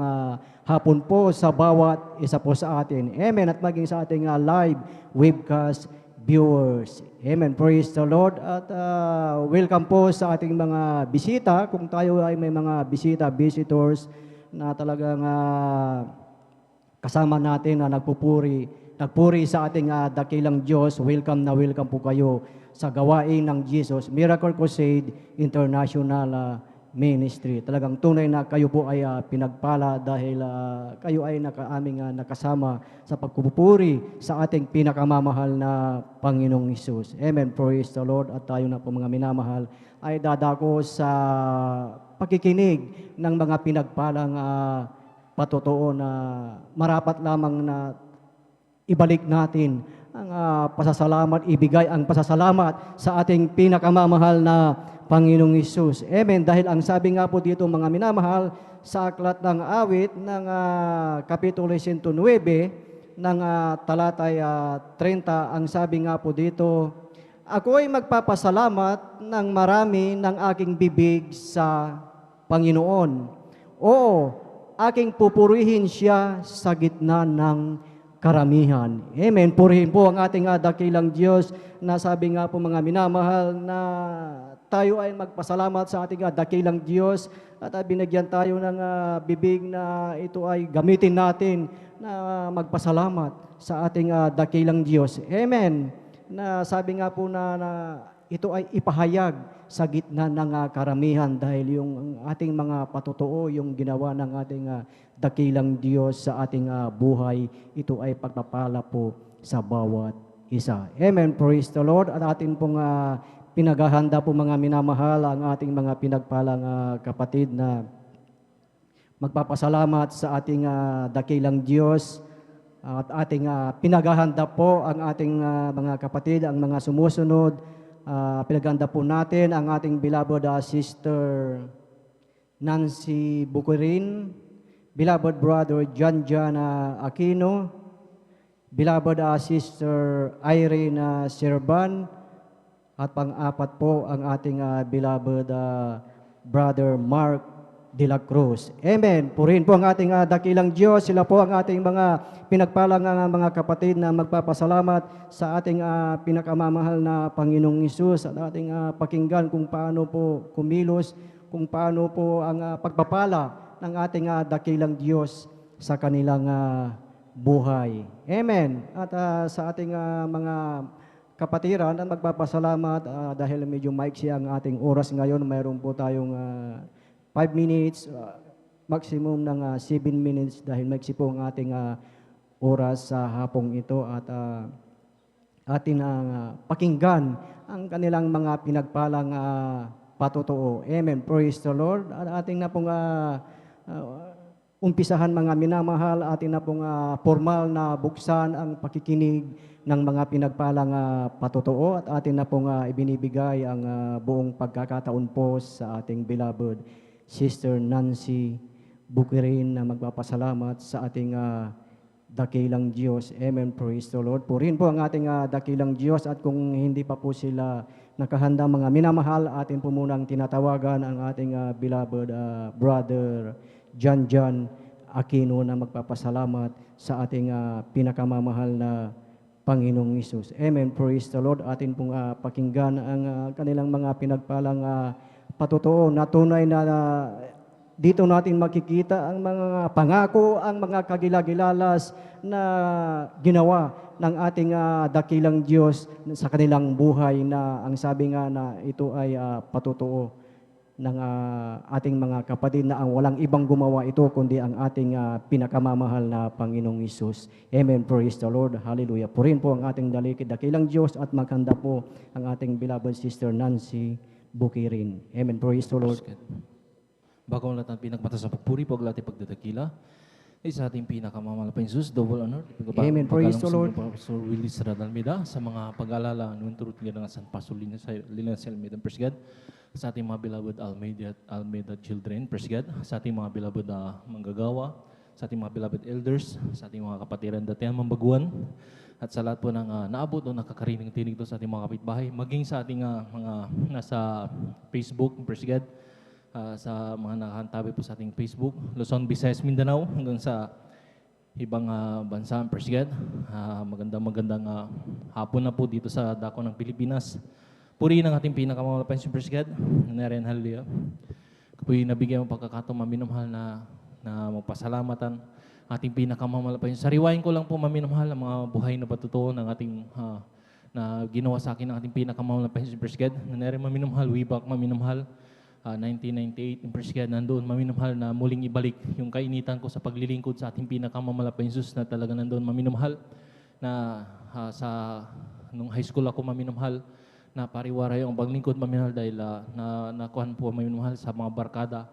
hapon po sa bawat isa po sa atin. Amen. At maging sa ating live webcast viewers. Amen. Praise the Lord. At welcome po sa ating mga bisita. Kung tayo ay may mga visitors na talagang kasama natin na nagpuri sa ating dakilang Diyos, welcome na welcome po kayo sa gawain ng Jesus Miracle Crusade International Ministry. Talagang tunay na kayo po ay pinagpala dahil kayo ay aming nakasama sa pagpupuri sa ating pinakamamahal na Panginoong Hesus. Amen. Praise the Lord. At tayo na po mga minamahal ay dadako sa pakikinig ng mga pinagpalang patotoo na marapat lamang na ibalik natin ang pasasalamat, ibigay ang pasasalamat sa ating pinakamamahal na Panginoong Hesus. Amen. Dahil ang sabi nga po dito mga minamahal sa aklat ng awit ng Kapitulo 109 ng talatay 30, ang sabi nga po dito, ako'y magpapasalamat ng marami ng aking bibig sa Panginoon. Oo, aking pupurihin siya sa gitna ng karamihan. Amen. Purihin po ang ating dakilang Diyos na sabi nga po mga minamahal na tayo ay magpasalamat sa ating dakilang Diyos at binigyan tayo ng bibig na ito ay gamitin natin na magpasalamat sa ating dakilang Diyos. Amen. Na sabi nga po na ito ay ipahayag sa gitna ng karamihan dahil yung ating mga patotoo, yung ginawa ng ating dakilang Diyos sa ating buhay, ito ay pagpapala po sa bawat isa. Amen. Praise the Lord. At atin pong pinaghahanda po mga minamahal ang ating mga pinagpalang kapatid na magpapasalamat sa ating dakilang Diyos at ating pinaghahanda po ang ating mga kapatid, ang mga sumusunod. Pinaghahanda po natin ang ating beloved Sister Nancy Bukirin, beloved brother John Aquino, beloved Sister Irene Serban, at pang-apat po ang ating beloved brother Mark de la Cruz. Amen. Purihin po ang ating dakilang Diyos. Sila po ang ating mga pinagpalang mga kapatid na magpapasalamat sa ating pinakamamahal na Panginoong Hesus at ating pakinggan kung paano po kumilos, kung paano po ang pagpapala ng ating dakilang Diyos sa kanilang buhay. Amen. At sa ating mga kapatiran at magpapasalamat dahil medyo maiksi ang ating oras ngayon. Mayroon po tayong 5 minutes, maximum ng 7 minutes dahil maiksi po ang ating oras sa hapong ito at ating pakinggan ang kanilang mga pinagpalang patotoo. Amen. Praise the Lord. At ating na pong umpisahan mga minamahal, atin na pong formal na buksan ang pakikinig ng mga pinagpalang patotoo at atin na pong ibinibigay ang buong pagkakataon po sa ating beloved Sister Nancy Bukirin na magpapasalamat sa ating dakilang Diyos. Amen. Praise the Lord. Purihin po ang ating dakilang Diyos at kung hindi pa po sila nakahanda mga minamahal, atin po munang tinatawagan ang ating beloved brother John Aquino na magpapasalamat sa ating pinakamamahal na Panginoong Isus. Amen. Praise the Lord. Atin pong pakinggan ang kanilang mga pinagpalang patotoo na tunay na dito natin makikita ang mga pangako, ang mga kagilagilalas na ginawa ng ating dakilang Diyos sa kanilang buhay na ang sabi nga na ito ay patotoo ng ating mga kapatid na ang walang ibang gumawa ito kundi ang ating pinakamamahal na Panginoong Isus. Amen. Praise the Lord. Hallelujah. Purihin po ang ating dakilang Diyos at maghanda po ang ating beloved sister Nancy Bukirin. Amen. Praise the Lord. Bago ang lahat ng pinagmata sa pagpuri, pag lahat pagdadakila, ay sa ating pinakamamahal pa Jesus, double honor. Amen. Praise the Lord. Pastor Willis Radalmeda sa mga pag-alala ng turut nga ng San Pastor Linas Almeida, praise God. Sa ating mga beloved Almeida children, praise God. Sa ating mga beloved manggagawa, sa ating mga beloved elders, sa ating mga kapatiran datihan mambaguan, at sa lahat po ng naabot o nakakarinig tinig to sa ating mga kapitbahay, maging sa ating mga nasa Facebook, praise God. Sa mga nakahantabi po sa ating Facebook, Luzon, Visayas, Mindanao, hanggang sa ibang bansa, praise God. Magandang hapon na po dito sa dako ng Pilipinas. Purihin ang ating pinakamamahal pa praise God. Nangyarihan, hallelujah. Kapoy nabigyan mo pagkakataon, maminamahal na magpasalamatan ating pinakamamahal pa. Sariwain ko lang po, maminamahal, ang mga buhay na patutuo ng ating na ginawa sa akin ng ating pinakamamahal pa praise God. Nangyarihan, maminamahal, way back, maminamahal. 1998, praise God, nandoon, maminamahal na muling ibalik yung kainitan ko sa paglilingkod sa ating pinakamamahal pa Jesus na talaga nandoon, maminamahal na nung high school ako, maminamahal na pariwara yung paglingkod, maminamahal dahil nakuhan po, maminamahal sa mga barkada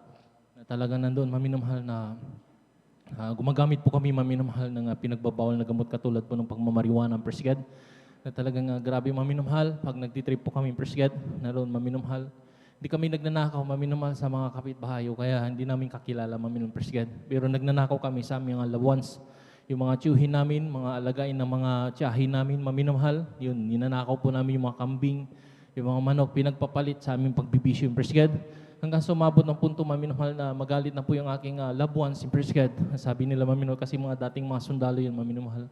na talaga nandoon, maminamahal na gumagamit po kami, maminamahal ng pinagbabawal na gamot katulad po ng pagmamariwana, praise God, na talagang grabe, maminamahal, pag nagtitrip po kami, praise God, naroon, maminamahal. Hindi kami nagnanakaw, maminamahal, sa mga kapitbahayo, kaya hindi namin kakilala, maminamahal, praise God. Pero nagnanakaw kami sa aming mga loved ones. Yung mga tiyuhin namin, mga alagain ng mga tiyahin namin, maminamahal, yun, ninanakaw po namin yung mga kambing, yung mga manok, pinagpapalit sa aming pagbibisyo, praise God. Hanggang sumabot ng punto, maminamahal, na magalit na po yung aking loved ones, praise God. Sabi nila, maminamahal, kasi mga dating mga sundalo yun, maminamahal.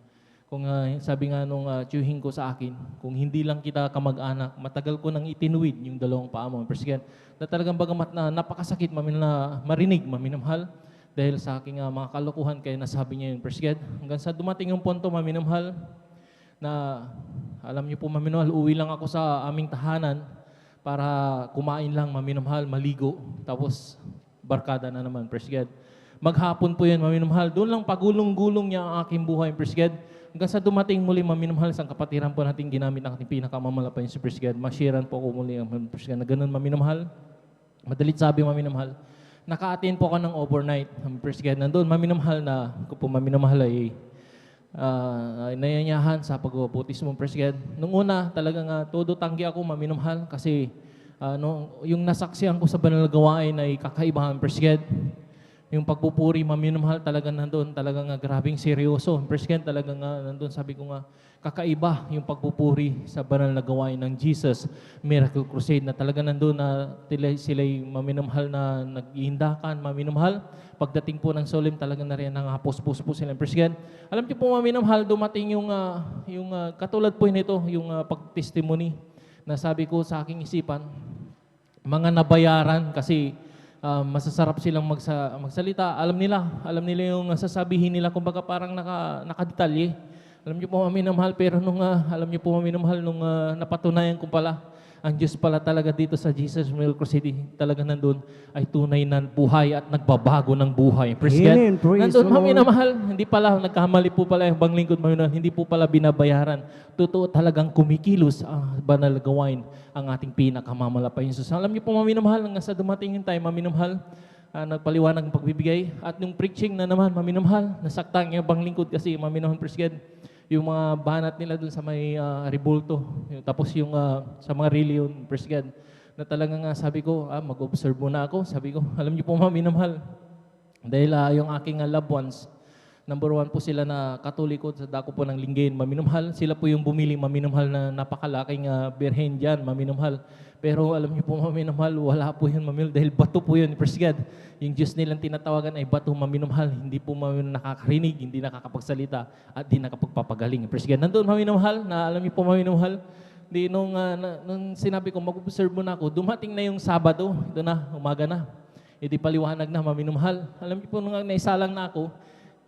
Kung sabi nga nung tiyuhin ko sa akin, kung hindi lang kita kamag-anak, matagal ko nang itinuwid yung dalawang paa mo, praise God. Na talagang bagamat na napakasakit, na marinig, maminamahal, dahil sa aking mga kalokohan, kaya nasabi niya yun, praise God. Hanggang sa dumating yung punto, maminamahal, na alam niyo po, maminamahal, uwi lang ako sa aming tahanan para kumain lang, maminamahal, maligo, tapos barkada na naman, praise God. Maghapon po yun, maminamahal, doon lang pagulong-gulong niya ang aking buhay, praise God. Hanggang sa dumating muli, maminamahal, sa kapatiran po natin ginamit ang ating pinakamamahal pa yung praise God. Mashiran po ako muli ang praise God na ganun, maminamahal. Madalit sabi, maminamahal. Naka-attend po ako ng overnight, praise God. Nandun, maminamahal na, ako po maminamahal ay nayanyahan sa pag-bautismo, praise God. Nung una, talagang todo tanggi ako, maminamahal, kasi yung nasaksihan ko sa banal na gawain ay kakaibahan, praise God. Yung pagpupuri, maminamahal, talagang nandun, talagang grabing seryoso. Praise God, talagang nandun, sabi ko nga, kakaiba yung pagpupuri sa banal na gawain ng Jesus Miracle Crusade, na talagang nandun na sila'y maminamahal na nag-iindakan, maminamahal. Pagdating po ng solemn, talagang na rin nangapos-pos po sila. Praise God. Alam niyo po, maminamahal, dumating yung katulad po nito, yung pag-testimony, na sabi ko sa aking isipan, mga nabayaran, kasi masasarap silang magsalita. Alam nila yung sasabihin nila, kumbaga parang nakadetalye. Alam niyo po, maminamahal, pero alam niyo po, maminamahal, nung napatunayan ko pala, ang Diyos pala talaga dito sa Jesus Miracle City, talaga nandun ay tunay na buhay at nagbabago ng buhay. Praise God. Amen. Praise Nandun, the Lord. maminamahal, hindi pala, nagkamali po pala yung banglingkod, maminamahal, hindi po pala binabayaran. Totoo talagang kumikilos ang banal na gawain ang ating pinakamamahal pa Jesus. Alam niyo po, maminamahal, hanggang sa dumating yung time, maminamahal, nagpaliwanag ng pagbibigay. At yung preaching na naman, maminamahal, nasaktan yung banglingkod kasi, maminamahal, praise God. Yung mga banat nila dun sa may rebulto, tapos yung sa mga reliyon, praise God, na talagang sabi ko, mag-observe muna ako. Sabi ko, alam niyo po, maminamahal, dahil yung aking loved ones, Number one po sila na Katoliko sa dako po ng Lingayen, maminumhal. Sila po yung bumili, maminumhal na napakalaking birhen dyan, maminumhal. Pero alam niyo po, maminumhal, wala po yun maminumhal dahil bato po yun, praise God. Yung Diyos nilang tinatawagan ay bato, maminumhal. Hindi po nakakarinig, hindi nakakapagsalita, at di nakapagpapagaling. Praise God. Nandun maminumhal, na alam niyo po maminumhal. Di nung sinabi ko, mag-observe muna ako, dumating na yung Sabado, ito na, umaga na. E di paliwanag na, maminumhal. Alam niyo po, nung naisalang na ako,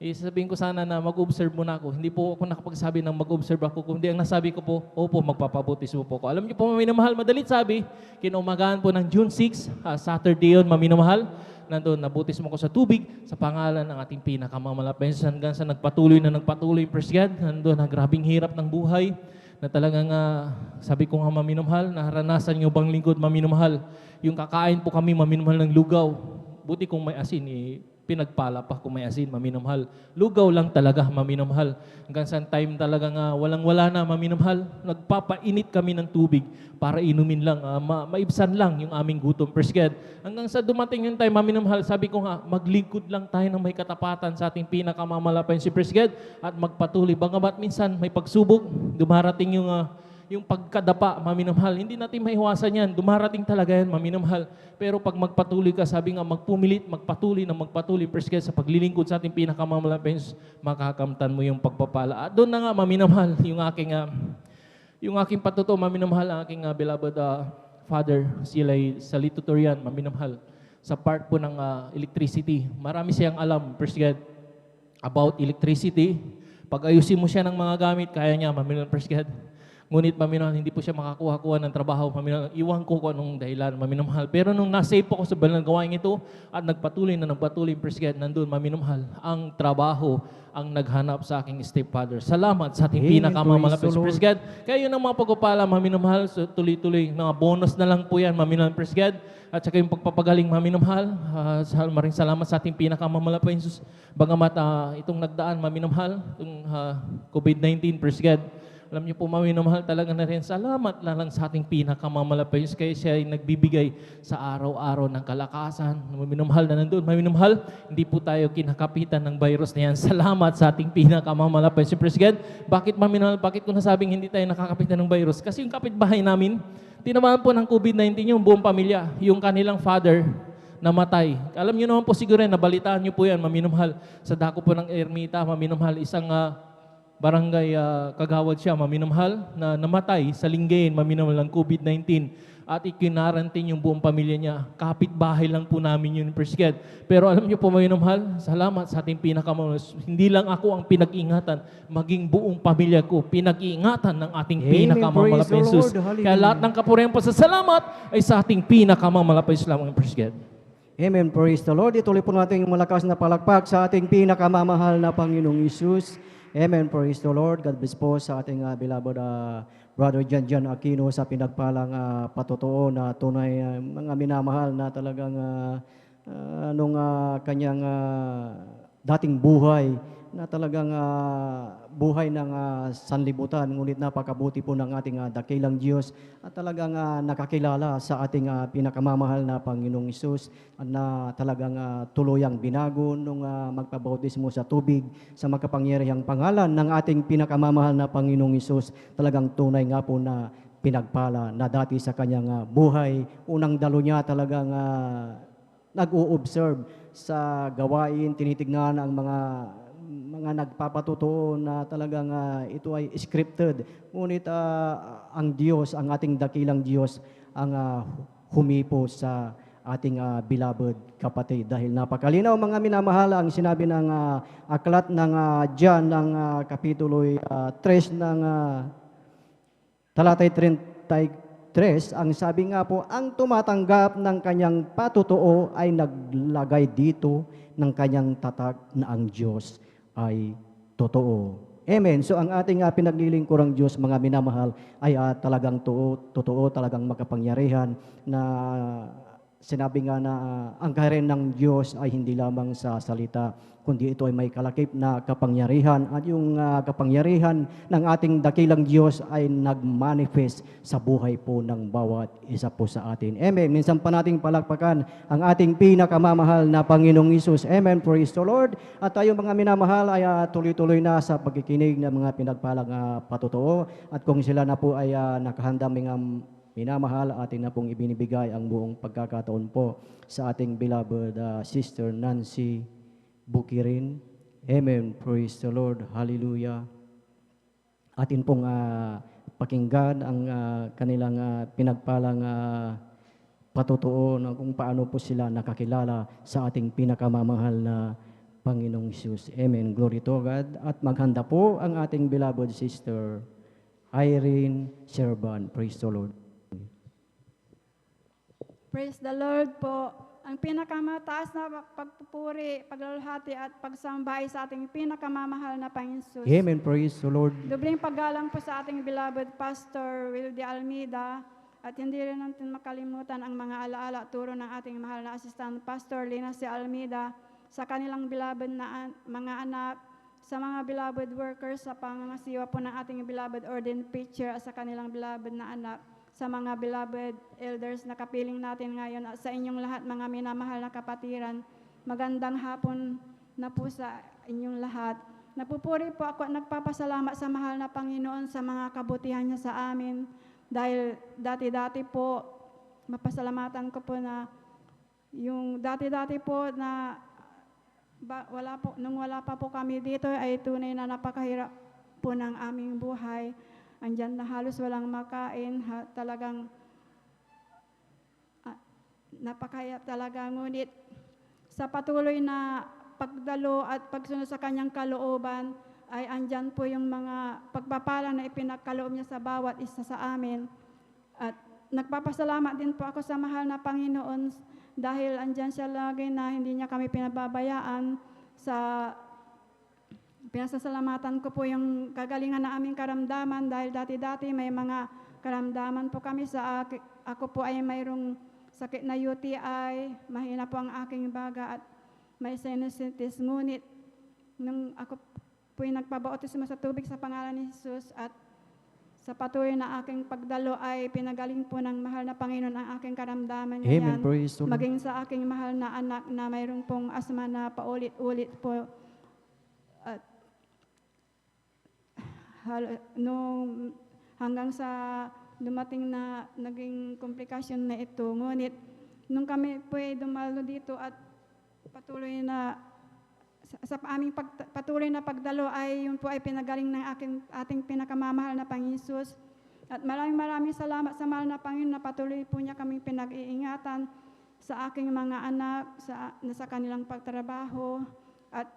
sabihin ko sana na mag-observe muna ako. Hindi po ako nakapagsabi ng mag-observe ako. Kundi ang nasabi ko po, opo, magpapabutismo po ako. Alam niyo po, maminamahal, madalit sabi, kinaumagaan po ng June 6, Saturday yun, maminamahal. Nandun, nabutismo ko sa tubig sa pangalan ng ating pinakamamalapay. Hanggang sa nagpatuloy, praise God. Nandun, grabing hirap ng buhay. Na talagang, sabi ko nga maminamahal, naranasan niyo bang lingkod maminamahal? Yung kakain po kami maminamahal ng lugaw. Buti kung may asin, pinagpala pa kung may asin, maminamahal. Lugaw lang talaga, maminamahal. Hanggang sa time talaga walang-wala na, maminamahal. Nagpapainit kami ng tubig para inumin lang, maibsan lang yung aming gutom. Praise God. Hanggang sa dumating yung time, maminamahal, sabi ko nga, maglingkod lang tayo ng may katapatan sa ating pinakamamalapay si Praise God at magpatuloy. Bagamat minsan may pagsubok, dumarating yung pagkadapa, maminamahal. Hindi natin maiwasan yan. Dumarating talaga yan, maminamahal. Pero pag magpatuloy ka, sabi nga, magpatuloy, praise God, sa paglilingkod sa ating pinakamamalapay, makakamtan mo yung pagpapala. At doon na nga, maminamahal, yung aking patuto, maminamahal, ang aking beloved father, sila Salito Torian, maminamahal, sa part po ng electricity. Marami siyang alam, praise God, about electricity. Pag ayusin mo siya ng mga gamit, kaya niya, maminamahal, praise God. Ngunit, maminamahal, hindi po siya makakuha-kuha ng trabaho. Maminamahal, iwan ko kung anong dahilan, maminamahal. Pero nung nasave po ako sa banal gawain ito at nagpatuloy, praise God, nandun, maminamahal, ang trabaho ang naghanap sa aking stepfather. Salamat sa ating pinakamamalapit, praise God. Kaya yun ang mga pagpapala, maminamahal, so tuloy-tuloy, mga bonus na lang po yan, maminamahal, praise God. At saka yung pagpapagaling, maminamahal, maring salamat sa ating pinakamamalapit, Jesus. Bagamat itong nagdaan, maminamahal, itong COVID-19, praise God. Alam niyo po, maminamahal talaga na rin. Salamat lang sa ating pinakamamalapay. Kaya siya ay nagbibigay sa araw-araw ng kalakasan. Maminamahal na nandun. Maminamahal, hindi po tayo kinakapitan ng virus na yan. Salamat sa ating pinakamamalapay. Praise God. Bakit maminamahal? Bakit ko nasabing hindi tayo nakakapitan ng virus? Kasi yung kapitbahay namin, tinamaan po ng COVID-19 yung buong pamilya. Yung kanilang father, namatay. Alam niyo naman po siguro, nabalitaan niyo po yan, maminamahal. Sa dako po ng Ermita, maminamahal, isang barangay kagawad siya, maminamahal, na namatay sa Lingayen, maminamahal ng COVID-19. At ikinarantin yung buong pamilya niya. Kapitbahay lang po namin yun, praise God. Pero alam niyo po, maminamahal, salamat sa ating pinakamahal. Hindi lang ako ang pinag-ingatan, maging buong pamilya ko, pinag-ingatan ng ating pinakamamalapay Jesus. Kaya lahat ng kapurihan po sa salamat ay sa ating pinakamamalapay lamang, praise God. Amen. Praise the Lord. Ituloy po natin yung malakas na palakpak sa ating pinakamamahal na Panginoong Isus. Amen. Praise the Lord. God bless po sa ating beloved Brother Jan Aquino sa pinagpalang patotoo na tunay mga minamahal na talagang nung kanyang dating buhay na talagang buhay ng sanlibutan, ngunit napakabuti po ng ating dakilang Diyos at talagang nakakilala sa ating pinakamamahal na Panginoong Isus na talagang tuluyang binago nung magpabautismo sa tubig sa makapangyarihang pangalan ng ating pinakamamahal na Panginoong Isus. Talagang tunay nga po na pinagpala na dati sa kanyang buhay. Unang dalo niya talagang nag-o-observe sa gawain, tinitignan ang mga nagpapatotoo na talagang ito ay scripted. Ngunit ang Diyos, ang ating dakilang Diyos, ang humipo sa ating beloved kapatid. Dahil napakalinaw mga minamahal ang sinabi ng aklat ng John ng Kapitulo 3 ng talatay 33, ang sabi nga po, ang tumatanggap ng kanyang patotoo ay naglagay dito ng kanyang tatak na ang Diyos ay totoo. Amen. So ang ating pinaglilingkurang Diyos, mga minamahal, ay talagang totoo, talagang makapangyarihan na sinabi nga na ang kaharian ng Diyos ay hindi lamang sa salita, kundi ito ay may kalakip na kapangyarihan. At yung kapangyarihan ng ating dakilang Diyos ay nagmanifest sa buhay po ng bawat isa po sa atin. Amen. Minsan pa nating palakpakan ang ating pinakamamahal na Panginoong Hesus. Amen. Praise the Lord. At tayong mga minamahal ay tuloy-tuloy na sa pagkikinig ng mga pinagpalang patotoo. At kung sila na po ay nakahanda mga minamahal, atin na pong ibinibigay ang buong pagkakataon po sa ating beloved Sister Nancy Bukirin. Amen. Praise the Lord. Hallelujah. Atin pong pakinggan ang kanilang pinagpalang patotoo na kung paano po sila nakakilala sa ating pinakamamahal na Panginoong Hesus. Amen. Glory to God. At maghanda po ang ating beloved Sister Irene Serban. Praise the Lord. Praise the Lord po. Ang pinakamataas na pagpupuri, paglalahati at pagsambay sa ating pinakamamahal na Panginoon. Amen. Praise the Lord. Dubling paggalang po sa ating beloved Pastor Wildy Almeida at hindi rin natin makalimutan ang mga alaala at turo ng ating mahal na Assistant Pastor Lina C. Almeida sa kanilang beloved na mga anak, sa mga beloved workers, sa pangangasiwa po ng ating beloved ordained preacher at sa kanilang beloved na anak, sa mga beloved elders na kapiling natin ngayon at sa inyong lahat mga minamahal na kapatiran. Magandang hapon na po sa inyong lahat. Napupuri po ako at nagpapasalamat sa mahal na Panginoon sa mga kabutihan niya sa amin dahil dati-dati po mapasalamatan ko po na yung dati-dati po na nung wala pa po kami dito ay tunay na napakahirap po ng aming buhay. Andyan na halos walang makain, talagang napakahirap talaga. Ngunit sa patuloy na pagdalo at pagsunod sa kanyang kalooban, ay andyan po yung mga pagpapala na ipinagkaloob niya sa bawat isa sa amin. At nagpapasalamat din po ako sa mahal na Panginoon dahil andyan siya lagi na hindi niya kami pinababayaan. Pinasasalamatan ko po yung kagalingan na aming karamdaman dahil dati-dati may mga karamdaman po kami ako po ay mayroong sakit na UTI, mahina po ang aking baga at may sinusitis. Ngunit nung ako po ay nagpabautismo sa tubig sa pangalan ni Jesus at sa patuloy na aking pagdalo ay pinagaling po ng mahal na Panginoon ang aking karamdaman Amen. yan. Praise the Lord. Maging sa aking mahal na anak na mayroong pong asma na paulit-ulit po. At nung hanggang sa dumating na naging komplikasyon na ito. Ngunit nung kami po ay dumalo dito at patuloy na sa aming patuloy na pagdalo ay yun po ay pinagaling ng ating pinakamamahal na Panginoon. At maraming salamat sa mahal na Panginoon na patuloy po niya kaming pinag-iingatan sa aking mga anak sa kanilang pagtrabaho at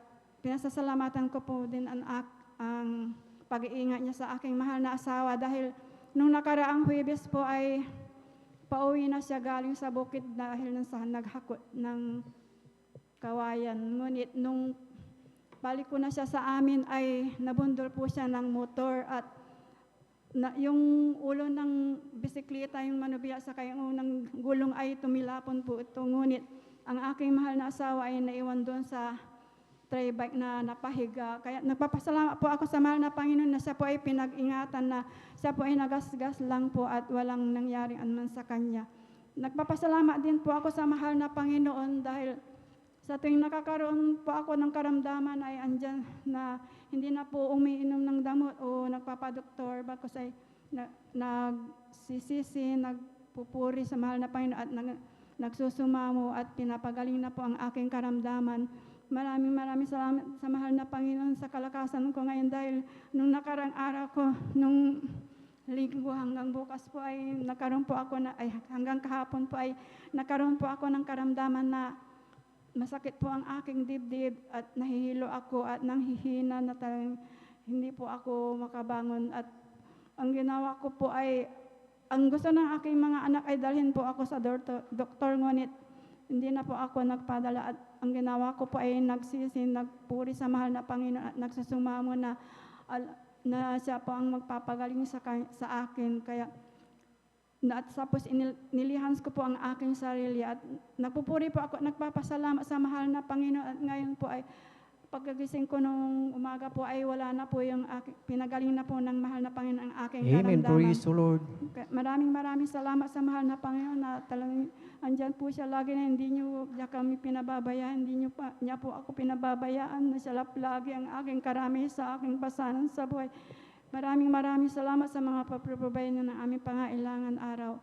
pinasasalamatan ko po din ang pag-iingat niya sa aking mahal na asawa dahil nung nakaraang Huwebes po ay pauwi na siya galing sa bukid dahil naghakot ng kawayan. Ngunit nung balik ko na siya sa amin ay nabundol po siya ng motor at yung ulo ng bisikleta, yung manubila sa kayong unang gulong ay tumilapon po ito. Ngunit ang aking mahal na asawa ay naiwan doon sa tray bike na napahiga. Kaya nagpapasalamat po ako sa mahal na Panginoon na siya po ay pinag-ingatan, na siya po ay nagasgas lang po at walang nangyaring anuman sa kanya. Nagpapasalamat din po ako sa mahal na Panginoon dahil sa tuwing nakakaroon po ako ng karamdaman ay andyan na hindi na po umiinom ng damot o nagpapadoktor, bakos ay nagsisisi, nagpupuri sa mahal na Panginoon at nagsusumamo at pinapagaling na po ang aking karamdaman. Maraming salamat sa mahal na Panginoon sa kalakasan ko ngayon dahil nung nakarang araw ko, nung linggo hanggang bukas po ay nagkaroon po ako hanggang kahapon po ay nagkaroon po ako ng karamdaman na masakit po ang aking dibdib at nahihilo ako at nanghihina na talagang hindi po ako makabangon. At ang ginawa ko po ay, ang gusto ng aking mga anak ay dalhin po ako sa doktor, ngunit hindi na po ako nagpadala at ang ginawa ko po ay nagpuri sa mahal na Panginoon at nagsusumamo na siya po ang magpapagaling sa akin. Kaya at tapos nilihans ko po ang aking sarili at nagpupuri po ako, nagpapasalamat sa mahal na Panginoon at ngayon po ay pagkagising ko nung umaga po ay wala na po yung pinagaling na po ng mahal na Panginoon ang aking Amen. karamdaman. Praise the Lord. Maraming salamat sa mahal na Panginoon na talagang andyan po siya lagi na hindi niyo kami pinababayaan, hindi niya po ako pinababayaan na siya lagi ang aking karami sa aking pasanan sa buhay. Maraming salamat sa mga pagpapabay na ng aming pangailangan araw.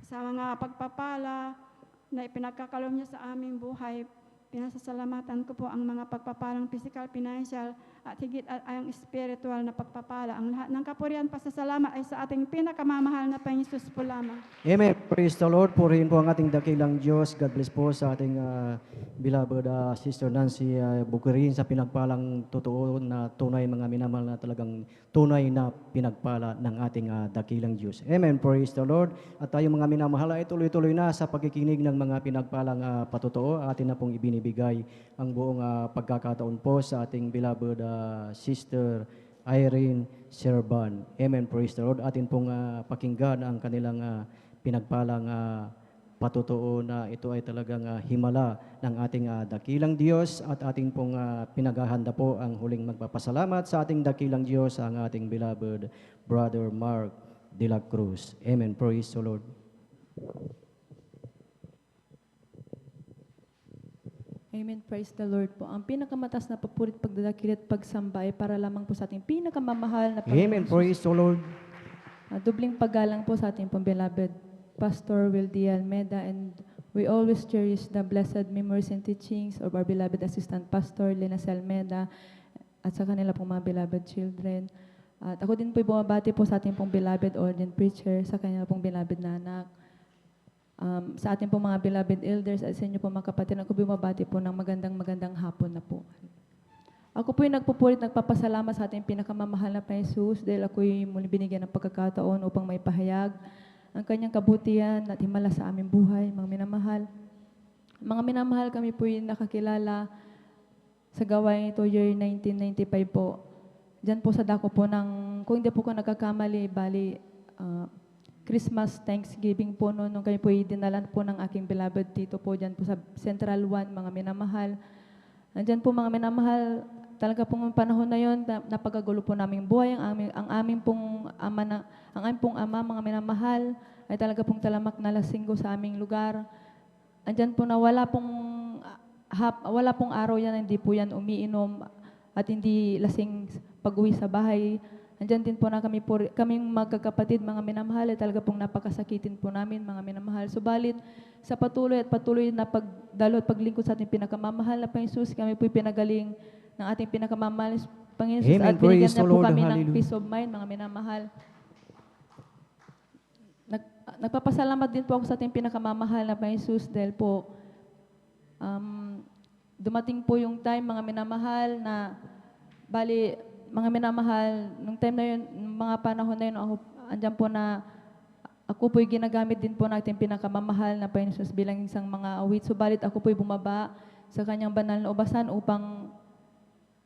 Sa mga pagpapala na ipinagkakaloob niya sa aming buhay, pinasasalamatan ko po ang mga pagpapalang physical, financial, at higit at ang spiritual na pagpapala. Ang lahat ng kapurihan, pasasalamat ay sa ating pinakamamahal na Panginoon po lamang. Amen. Praise the Lord. Purihin po ang ating dakilang Diyos. God bless po sa ating beloved Sister Nancy Bukirin sa pinagpalang totoo na tunay mga minamahal na talagang tunay na pinagpala ng ating dakilang Diyos. Amen. Praise the Lord. At tayo mga minamahal ay tuloy-tuloy na sa pagkikinig ng mga pinagpalang patotoo. Atin na pong ibinibigay ang buong pagkakataon po sa ating beloved Sister Irene Serban. Amen. Praise the Lord. Atin pong pakinggan ang kanilang pinagpalang patotoo na ito ay talagang himala ng ating dakilang Diyos at ating pong pinaghahanda po ang huling magpapasalamat sa ating dakilang Diyos, ang ating beloved Brother Mark de la Cruz. Amen. Praise the Lord. Amen. Praise the Lord po. Ang pinakamataas na papurit, pagdadakil at pagsamba ay para lamang po sa ating pinakamamahal na Panginoon. Amen. Praise the Lord. Dubling paggalang po sa ating pong beloved Pastor Wildy Almeida, and we always cherish the blessed memories and teachings of our beloved Assistant Pastor Lena Almeida at sa kanila pong mga beloved children. At ako din po bumabati po sa ating pong beloved ordained preacher, sa kanila pong beloved na anak. Sa ating po mga beloved elders at sa inyo po mga kapatid, ako bumabati po ng magandang hapon na po. Ako po yung nagpupulit, nagpapasalamat sa ating pinakamamahal na Panginoon dahil ako'y muli binigyan ng pagkakataon upang may pahayag ang kanyang kabutihan at himala sa aming buhay, mga minamahal. Mga minamahal, kami po yung nakakilala sa gawain ito year 1995 po. Diyan po sa dako po ng, kung hindi po ko nagkakamali, bali, Christmas, Thanksgiving po noon, nung kayo po dinalan po ng aking beloved tito po dyan po sa Central 1, mga minamahal. Nandyan po mga minamahal, talaga pong panahon na yon, napagagulo po naming buhay, ang aming pong ama, mga minamahal, ay talaga pong talamak na lasinggo sa aming lugar. Andyan po na wala pong araw yan, hindi po yan umiinom at hindi lasing pag-uwi sa bahay. Andyan din po na kaming magkakapatid, mga minamahal, ay talaga pong napakasakitin po namin, mga minamahal. Subalit, sa patuloy na pagdalo at paglingkod sa ating pinakamamahal na Panginoon, kami po'y pinagaling ng ating pinakamamahal Panginoon at binigyan niya po kami ng peace of mind, mga minamahal. Nagpapasalamat din po ako sa ating pinakamamahal na Panginoon dahil po dumating po yung time, mga minamahal, na bali, mga minamahal, nung time na yun, mga panahon na yun, andyan po na ako po'y ginagamit din po natin pinakamamahal na Panginoon bilang isang mga awit. Subalit ako po'y bumaba sa kanyang banal na ubasan upang,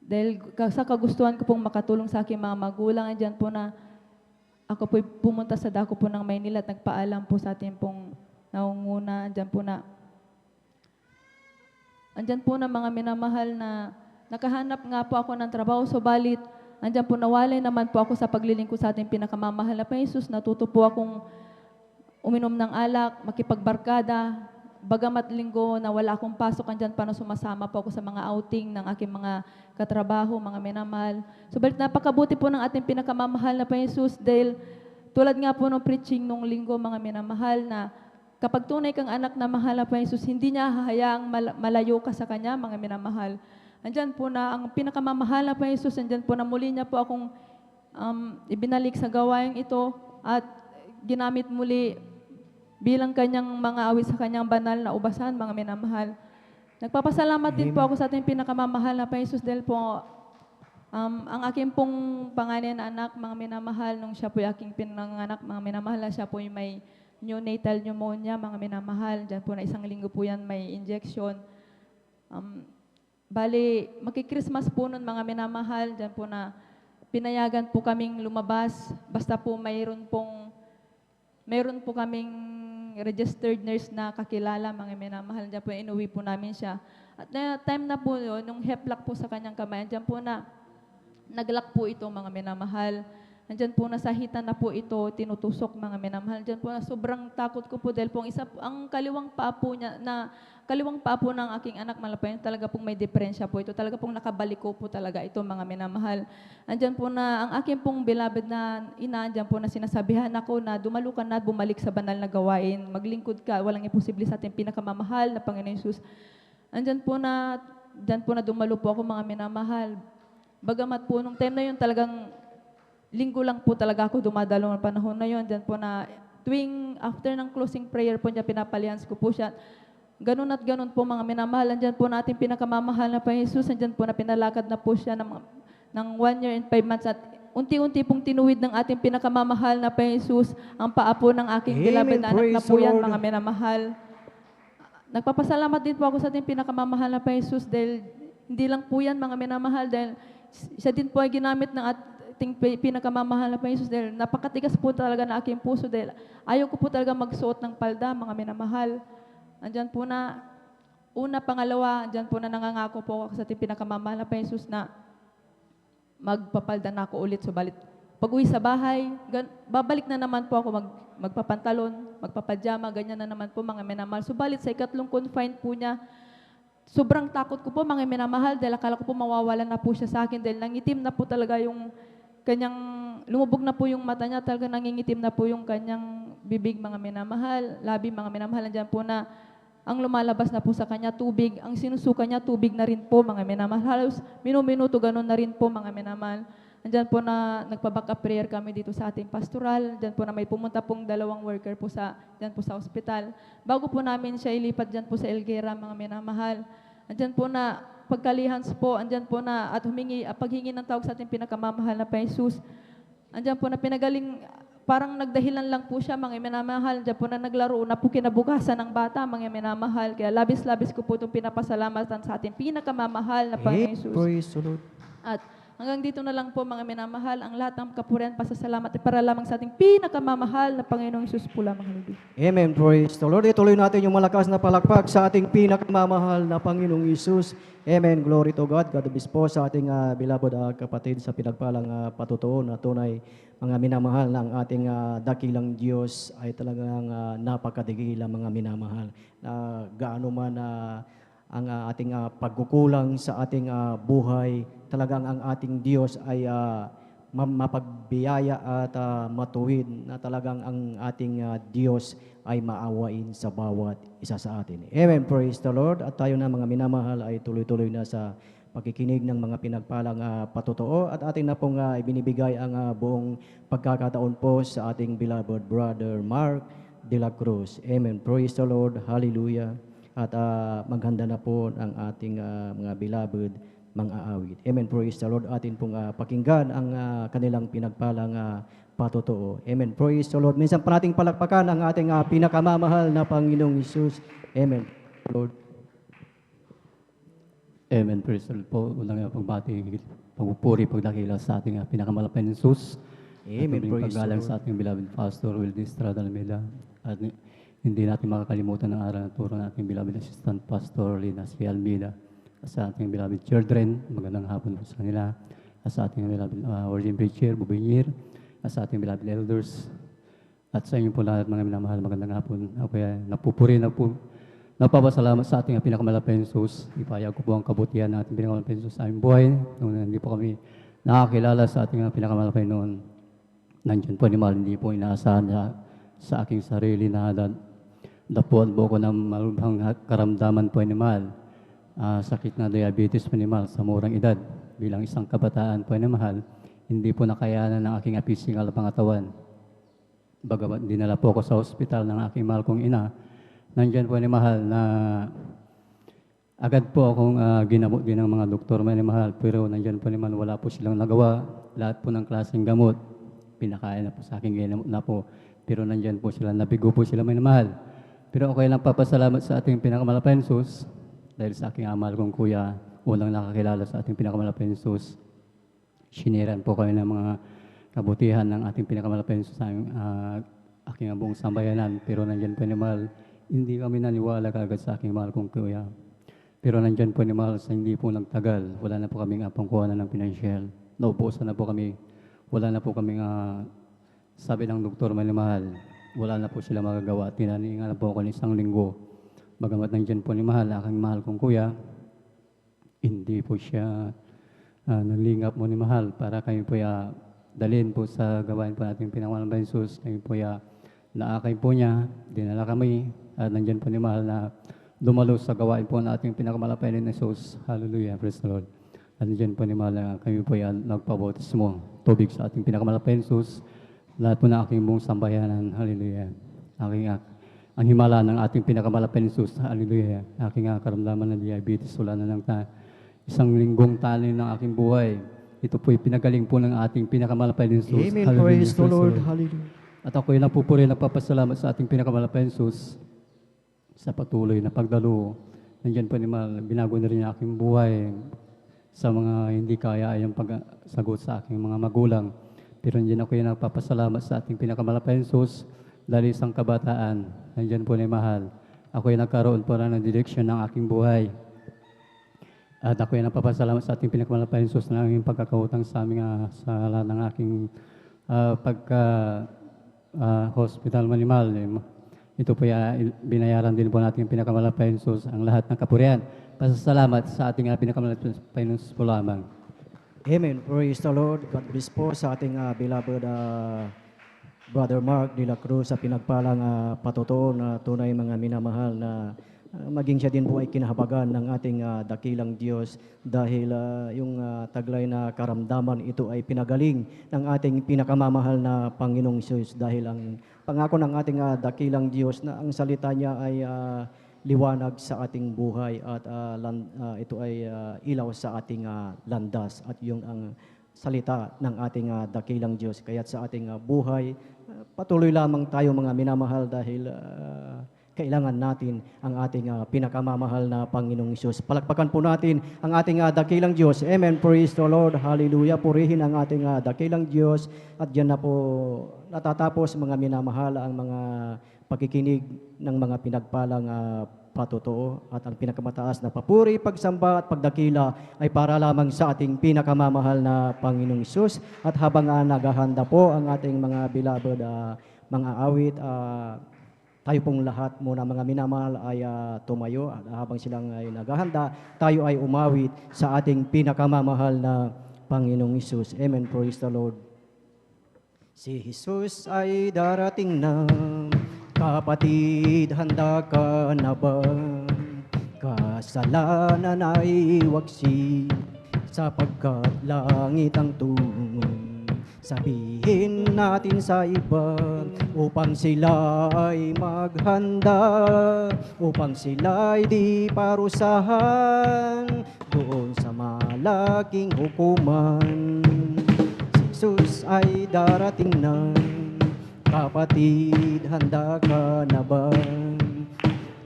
dahil sa kagustuhan ko pong makatulong sa aking mga magulang, andyan po na ako po'y pumunta sa dako po ng Maynila at nagpaalam po sa ating pong naunguna. Andyan po na mga minamahal na nakahanap nga po ako ng trabaho, subalit andyan po nawalay naman po ako sa paglilingkod sa ating pinakamamahal na Panginoon. Natuto po akong uminom ng alak, makipagbarkada, bagamat linggo na wala akong pasok, andyan pa na sumasama po ako sa mga outing ng aking mga katrabaho, mga minamahal. Subalit napakabuti po ng ating pinakamamahal na Panginoon dahil tulad nga po ng preaching nung linggo, mga minamahal, na kapag tunay kang anak na mahal na Panginoon, hindi niya hahayaang malayo ka sa Kanya, mga minamahal. Andyan po na ang pinakamamahal na Panginoon, andyan po na muli niya po akong ibinalik sa gawain ito at ginamit muli bilang kanyang mga awit sa kanyang banal na ubasan, mga minamahal. Nagpapasalamat din po ako sa ating pinakamamahal na Panginoon dahil po ang aking pong panganay na anak, mga minamahal, nung siya po yung aking pinanganak, mga minamahal, siya po yung may neonatal pneumonia, mga minamahal. Diyan po na isang linggo po yan, may injection. Bali, magki-Christmas po nun, mga minamahal, dyan po na pinayagan po kaming lumabas, basta po mayroon pong meron po kaming registered nurse na kakilala, mga minamahal. Diyan po, inuwi po namin siya. At na time na po yun, nung heplock po sa kanyang kamay, diyan po na naglock po ito, mga minamahal. Nandiyan po nasa hitan na po ito, tinutusok, mga minamahal. Diyan po na sobrang takot ko po dahil po ang kaliwang paa po niya, kaliwang paa po ng aking anak malapay, talaga pong may diferensya po ito. Talaga pong nakabaliko po talaga ito, mga minamahal. Andiyan po na ang aking pong beloved na ina, andiyan po na sinasabihan ako na dumalo ka na at bumalik sa banal na gawain. Maglingkod ka, walang imposible sa ating pinakamamahal na Panginoon Jesus. Andiyan po na, diyan po na dumalo po ako, mga minamahal. Bagamat po, nung time na yun talagang linggo lang po talaga ako dumadalo ng panahon na yun. Diyan po na tuwing after ng closing prayer po niya, pinapalihans ko po siya. Ganun at ganun po, mga minamahal. Diyan po natin pinakamamahal na Panginoon Jesus. Diyan po na pinalakad na po siya ng 1 year and 5 months. At unti-unti pong tinuwid ng ating pinakamamahal na Panginoon Jesus ang paa po ng aking Amen. beloved na anak na Praise po the yan, Lord. mga minamahal. Nagpapasalamat din po ako sa ating pinakamamahal na Panginoon Jesus dahil hindi lang po yan, mga minamahal, dahil siya din po ay ginamit ng ating pinakamamahal na Panginoon Jesus dahil napakatigas po talaga na aking puso dahil ayaw ko po talaga magsuot ng palda, mga minamahal. Andyan po na, una, pangalawa, andyan po na nangangako po ako sa ating pinakamamahal na Panginoon Jesus na magpapalda na ako ulit. Subalit, pag-uwi sa bahay, babalik na naman po ako magpapantalon, magpapadyama, ganyan na naman po, mga minamahal. Subalit sa ikatlong confine po niya, sobrang takot ko po, mga minamahal, dahil akala ko po mawawalan na po siya sa akin dahil nangitim na po talaga yung kanyang, lumubog na po yung mata niya, talaga nangingitim na po yung kanyang bibig, mga minamahal, labi, mga minamahal. Nandiyan po na ang lumalabas na po sa kanya tubig, ang sinusuka niya tubig na rin po, mga minamahal. Halos minuto ganun na rin po, mga minamahal. Andiyan po na nagpa-back up prayer kami dito sa ating pastoral. Diyan po na may pumunta pong 2 worker po diyan po sa ospital. Bago po namin siya ilipat diyan po sa Elguera, mga minamahal. Andiyan po na pagkalihans po, andiyan po na at paghingi ng tawag sa ating pinakamamahal na Panginoon Jesus. Andiyan po na pinagaling, parang nagdahilan lang po siya, mga minamahal. Andiyan po na naglaro na po kinabukasan ng bata, mga minamahal. Kaya labis-labis ko po itong pinapasalamatan sa ating pinakamamahal na Panginoon Jesus. Praise the Lord. At hanggang dito na lang po, mga minamahal, ang lahat ng kapurihan, pasasalamat ay para lamang sa ating pinakamamahal na Panginoong Jesus po lamang. Hallelujah. Amen. Praise the Lord. Ituloy natin yung malakas na palakpak sa ating pinakamamahal na Panginoong Isus. Amen. Glory to God. God bless po sa ating beloved kapatid sa pinagpalang patutuo na tunay, mga minamahal ng ating dakilang Diyos ay talagang napakadigilang, mga minamahal. Gaano man ang ating pagkukulang sa ating buhay, talagang ang ating Diyos ay mapagbiyaya at matuwid na talagang ang ating Diyos ay maawain sa bawat isa sa atin. Amen. Praise the Lord. At tayo na, mga minamahal, ay tuloy-tuloy na sa pakikinig ng mga pinagpalang patutuo at ating na pong ibinibigay ang buong pagkakataon po sa ating beloved brother Mark de la Cruz. Amen. Praise the Lord. Hallelujah. At maghanda na po ang ating mga beloved mga awit. Amen. Praise the Lord. Atin pong pakinggan ang kanilang pinagpalang patutuo. Amen. Praise the Lord. Minsan pa nating palakpakan ang ating pinakamamahal na Panginoong Isus. Amen. Lord. Amen. Praise the Lord po. Unang pagbati, pagpupuri, pagdakila sa ating pinakamalapay ng Jesus. Amen. At Praise the paggalang Lord. sa ating beloved Pastor Wildy Estrada Almeida. At hindi natin makakalimutan ang aral na turo ng ating beloved Assistant Pastor Lina C. Almeida. At sa ating beloved children, magandang hapon po sa kanila. At sa ating beloved Origin Preacher, Bubinyir. At sa ating beloved elders. At sa inyo po lahat, mga minamahal, magandang hapon. Ako ay napupuri na po. Napapasalamat sa ating pinakamalapay ng Jesus. Ipahayag ko po ang kabutihan ng ating pinakamalapay ng Jesus sa aming buhay. Noon hindi po kami nakakilala sa ating pinakamalapay noon. Nandiyan po ni Mal, hindi po inaasahan sa aking sarili na dapuan po ko ng malubhang karamdaman po ni Mal. Sakit na diabetes po ni Mal sa murang edad. Bilang isang kabataan po ni Mahal, hindi po nakayanan ng aking physical pangatawan. Bagamat dinala po ako sa ospital ng aking mahal kong ina, nandiyan po ni Mahal na agad po akong ginamot din ng mga doktor mo ni Mahal. Pero nandiyan po ni Mahal, wala po silang nagawa. Lahat po ng klaseng gamot, pinakain na po sa aking ginamot na po. Pero nandiyan po sila, nabigo po sila may Mahal. Pero okay lang papasalamat sa ating pinakamalapay ng Jesus dahil sa aking mahal kong kuya, unang nakakilala sa ating pinakamalapay ng Jesus. Siniran po kami ng mga kabutihan ng ating pinakamalapay ng Jesus sa aking buong sambayanan. Pero nandyan po ni mahal, hindi kami naniwala kagad sa aking mahal kong kuya. Pero nandyan po ni mahal sa hindi po nagtagal. Wala na po kaming pangkuhanan ng pinansyal. Naubusan na po kami. Wala na po kaming sabi ng doktor ni mahal. Wala na po sila magagawa. Tinaningan na po ako ng 1 linggo. Bagamat nandyan po ni mahal, aking mahal kong kuya, hindi po siya naglingap mo ni mahal para kami po dalhin po sa gawain po natin pinangalan ng Jesus. Kami po naakay po niya, dinala kami, at nandyan po ni mahal na dumalo sa gawain po natin pinakamalapay ni Jesus. Hallelujah, praise the Lord. At nandyan po ni mahal na kami po nagpabautismo, tubig sa ating pinakamalapay ni Jesus. Lahat po na aking buong sambayanan, hallelujah. Ang himala ng ating pinakamalapay ni Jesus, hallelujah. Aking karamdaman ng diabetes, wala na lang 1 linggong tali ng aking buhay. Ito po'y pinagaling po ng ating pinakamalapay ni Jesus. Amen. Praise the Lord. Hallelujah. At ako'y nagpupuri, nagpapasalamat sa ating pinakamalapay ni Jesus sa patuloy na pagdalo. Nandiyan po ni mahal, binago na rin ang aking buhay sa mga hindi kaya ayang pagsagot sa aking mga magulang. Pero nandiyan ako'y nagpapasalamat sa ating pinakamalapay ni Jesus dahil isang kabataan. Nandiyan po ni mahal. Ako'y nagkaroon po na ng direksyon ng aking buhay. At ako'y nagpapasalamat sa ating pinakamalapay ni Jesus na aming pagkakautang sa aming sa lahat ng aking hospital manimal. Ito po binayaran din po natin yung pinakamalapay ni Jesus ang lahat ng kapurihan. Pasasalamat sa ating pinakamalapay ni Jesus po lamang. Amen. Praise the Lord. God bless po sa ating beloved Brother Mark de la Cruz sa pinagpalang patutuo na tunay mga minamahal na maging siya din po ay kinahabagan ng ating dakilang Diyos dahil yung taglay na karamdaman ito ay pinagaling ng ating pinakamamahal na Panginoong Diyos dahil ang pangako ng ating dakilang Diyos na ang salita niya ay liwanag sa ating buhay at ito ay ilaw sa ating landas at yung ang salita ng ating dakilang Diyos. Kaya't sa ating buhay, patuloy lamang tayo mga minamahal dahil kailangan natin ang ating pinakamamahal na Panginoong Isus. Palakpakan po natin ang ating dakilang Diyos. Amen. Praise the Lord. Hallelujah. Purihin ang ating dakilang Diyos. At diyan na po natatapos mga minamahal ang mga pakikinig ng mga pinagpalang patutuo. At ang pinakamataas na papuri, pagsamba at pagdakila ay para lamang sa ating pinakamamahal na Panginoong Isus. At habang naghahanda po ang ating mga beloved mga awit, tayo pong lahat muna mga minamahal ay tumayo at habang silang ay naghahanda, tayo ay umawit sa ating pinakamamahal na Panginoong Hesus. Amen. Praise the Lord. Si Hesus ay darating na, kapatid, handa ka na ba? Kasalanan ay waksi, sapagkat langit ang tungo. Sabihin natin sa iba upang sila ay maghanda, upang sila ay di parusahan doon sa malaking hukuman. Si Jesus ay darating na, kapatid, handa ka na ba?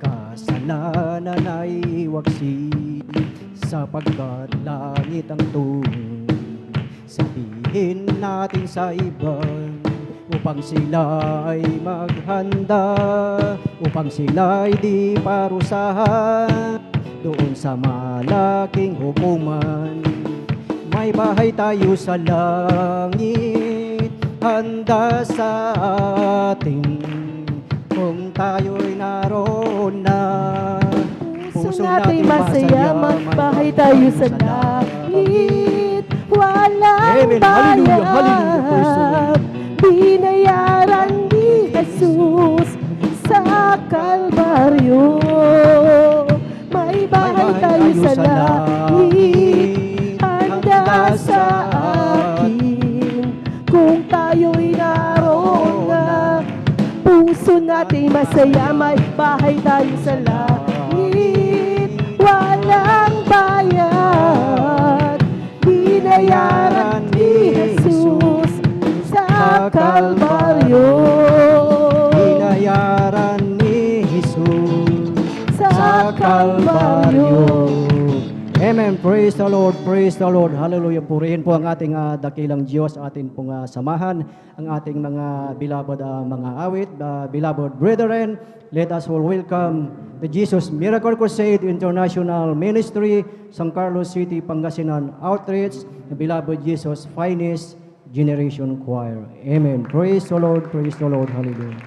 Kasalanan ay waksi, sapagkat langit ang tungo. Sabihin natin sa iba upang sila ay maghanda, upang sila ay di parusahan doon sa malaking hukuman. May bahay tayo sa langit, handa sa atin kung tayo'y naroon na. Puso natin masaya, magbahay tayo sa langit. Walang bayad, binayaran ni Jesus sa Kalbaryo. May bahay tayo sa langit, handa sa atin kung tayo'y naroon na. Puso natin masaya, may bahay tayo sa langit. Walang bayad, binayaran ni Jesus sa Kalbaryo. Binayaran ni Jesus sa Kalbaryo. Amen. Praise the Lord. Praise the Lord. Hallelujah. Purihin po ang ating dakilang Diyos, atin pong samahan, ang ating mga beloved mga awit, beloved brethren. Let us all welcome the Jesus Miracle Crusade International Ministry, San Carlos City, Pangasinan Outreach, the beloved Jesus Finest Generation Choir. Amen. Praise the Lord. Praise the Lord. Hallelujah.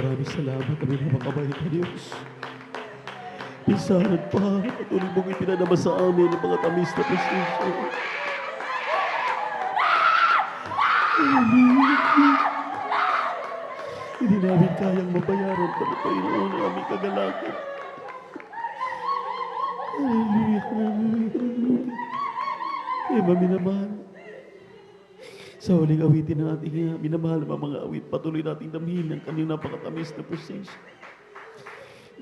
Maraming salamat kami na makabait na Diyos. Pinsahan pa, patuloy mong ipinadama sa amin ang mga tamis na presensya. Hindi namin kayang mabayaran pa ng Panginoon ang aming kagalakan. Hallelujah, hallelujah, hallelujah. Minamahal. Sa huling awitin na ating minamahal ang mga awit, patuloy nating damhin ang kanyang napakatamis na presensya.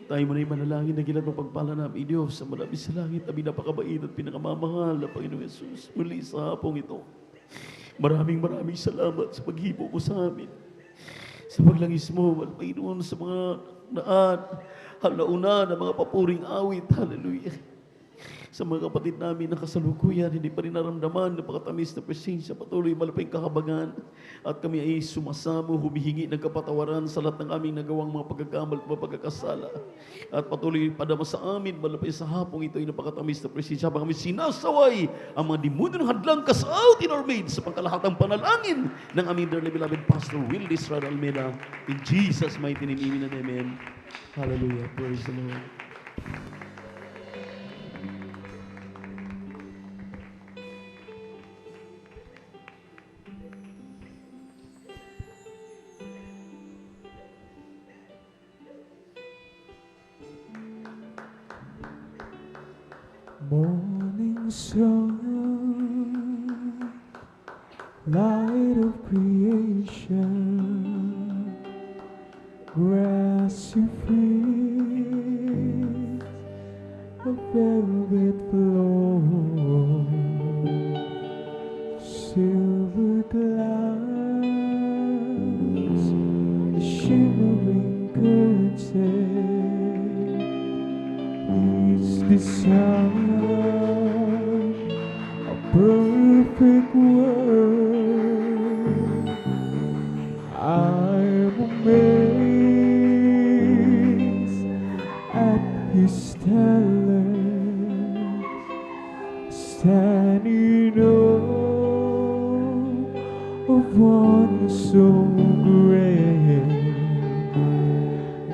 Tayo mo na yung manalangin na gilat mapagpala namin, Diyos, sa malabis sa langit, aming napakabait at pinakamamahal na Panginoong Yesus. Muli sa hapong ito, maraming salamat sa paghipo mo sa amin. Sa paglangis mo, Panginoon, sa mga halauna na mga papuring awit. Hallelujah. Sa mga kapatid namin na kasalukuyan, hindi pa rin naramdaman ng pakatamis na presensya, patuloy malaping kahabagan. At kami ay sumasamo, humihingi ng kapatawaran sa lahat ng aming nagawang mga pagkakamali at mga pagkakasala. At patuloy padama sa amin, malapit sa hapong ito ay napakatamis na presensya. Habang kami sinasaway ang mga demonyo ng hadlang kasaot in our midst sa pangkalahatang panalangin ng aming dearly beloved Pastor Will Israel Almeida. In Jesus' mighty name, amen and amen. Hallelujah. Praise the Lord. Morning sun, light of creation, grassy fields, a velvet floor, silver clouds, a shimmering curtain. Is the sound a perfect world? I'm amazed at His talent, standing awe of one so great.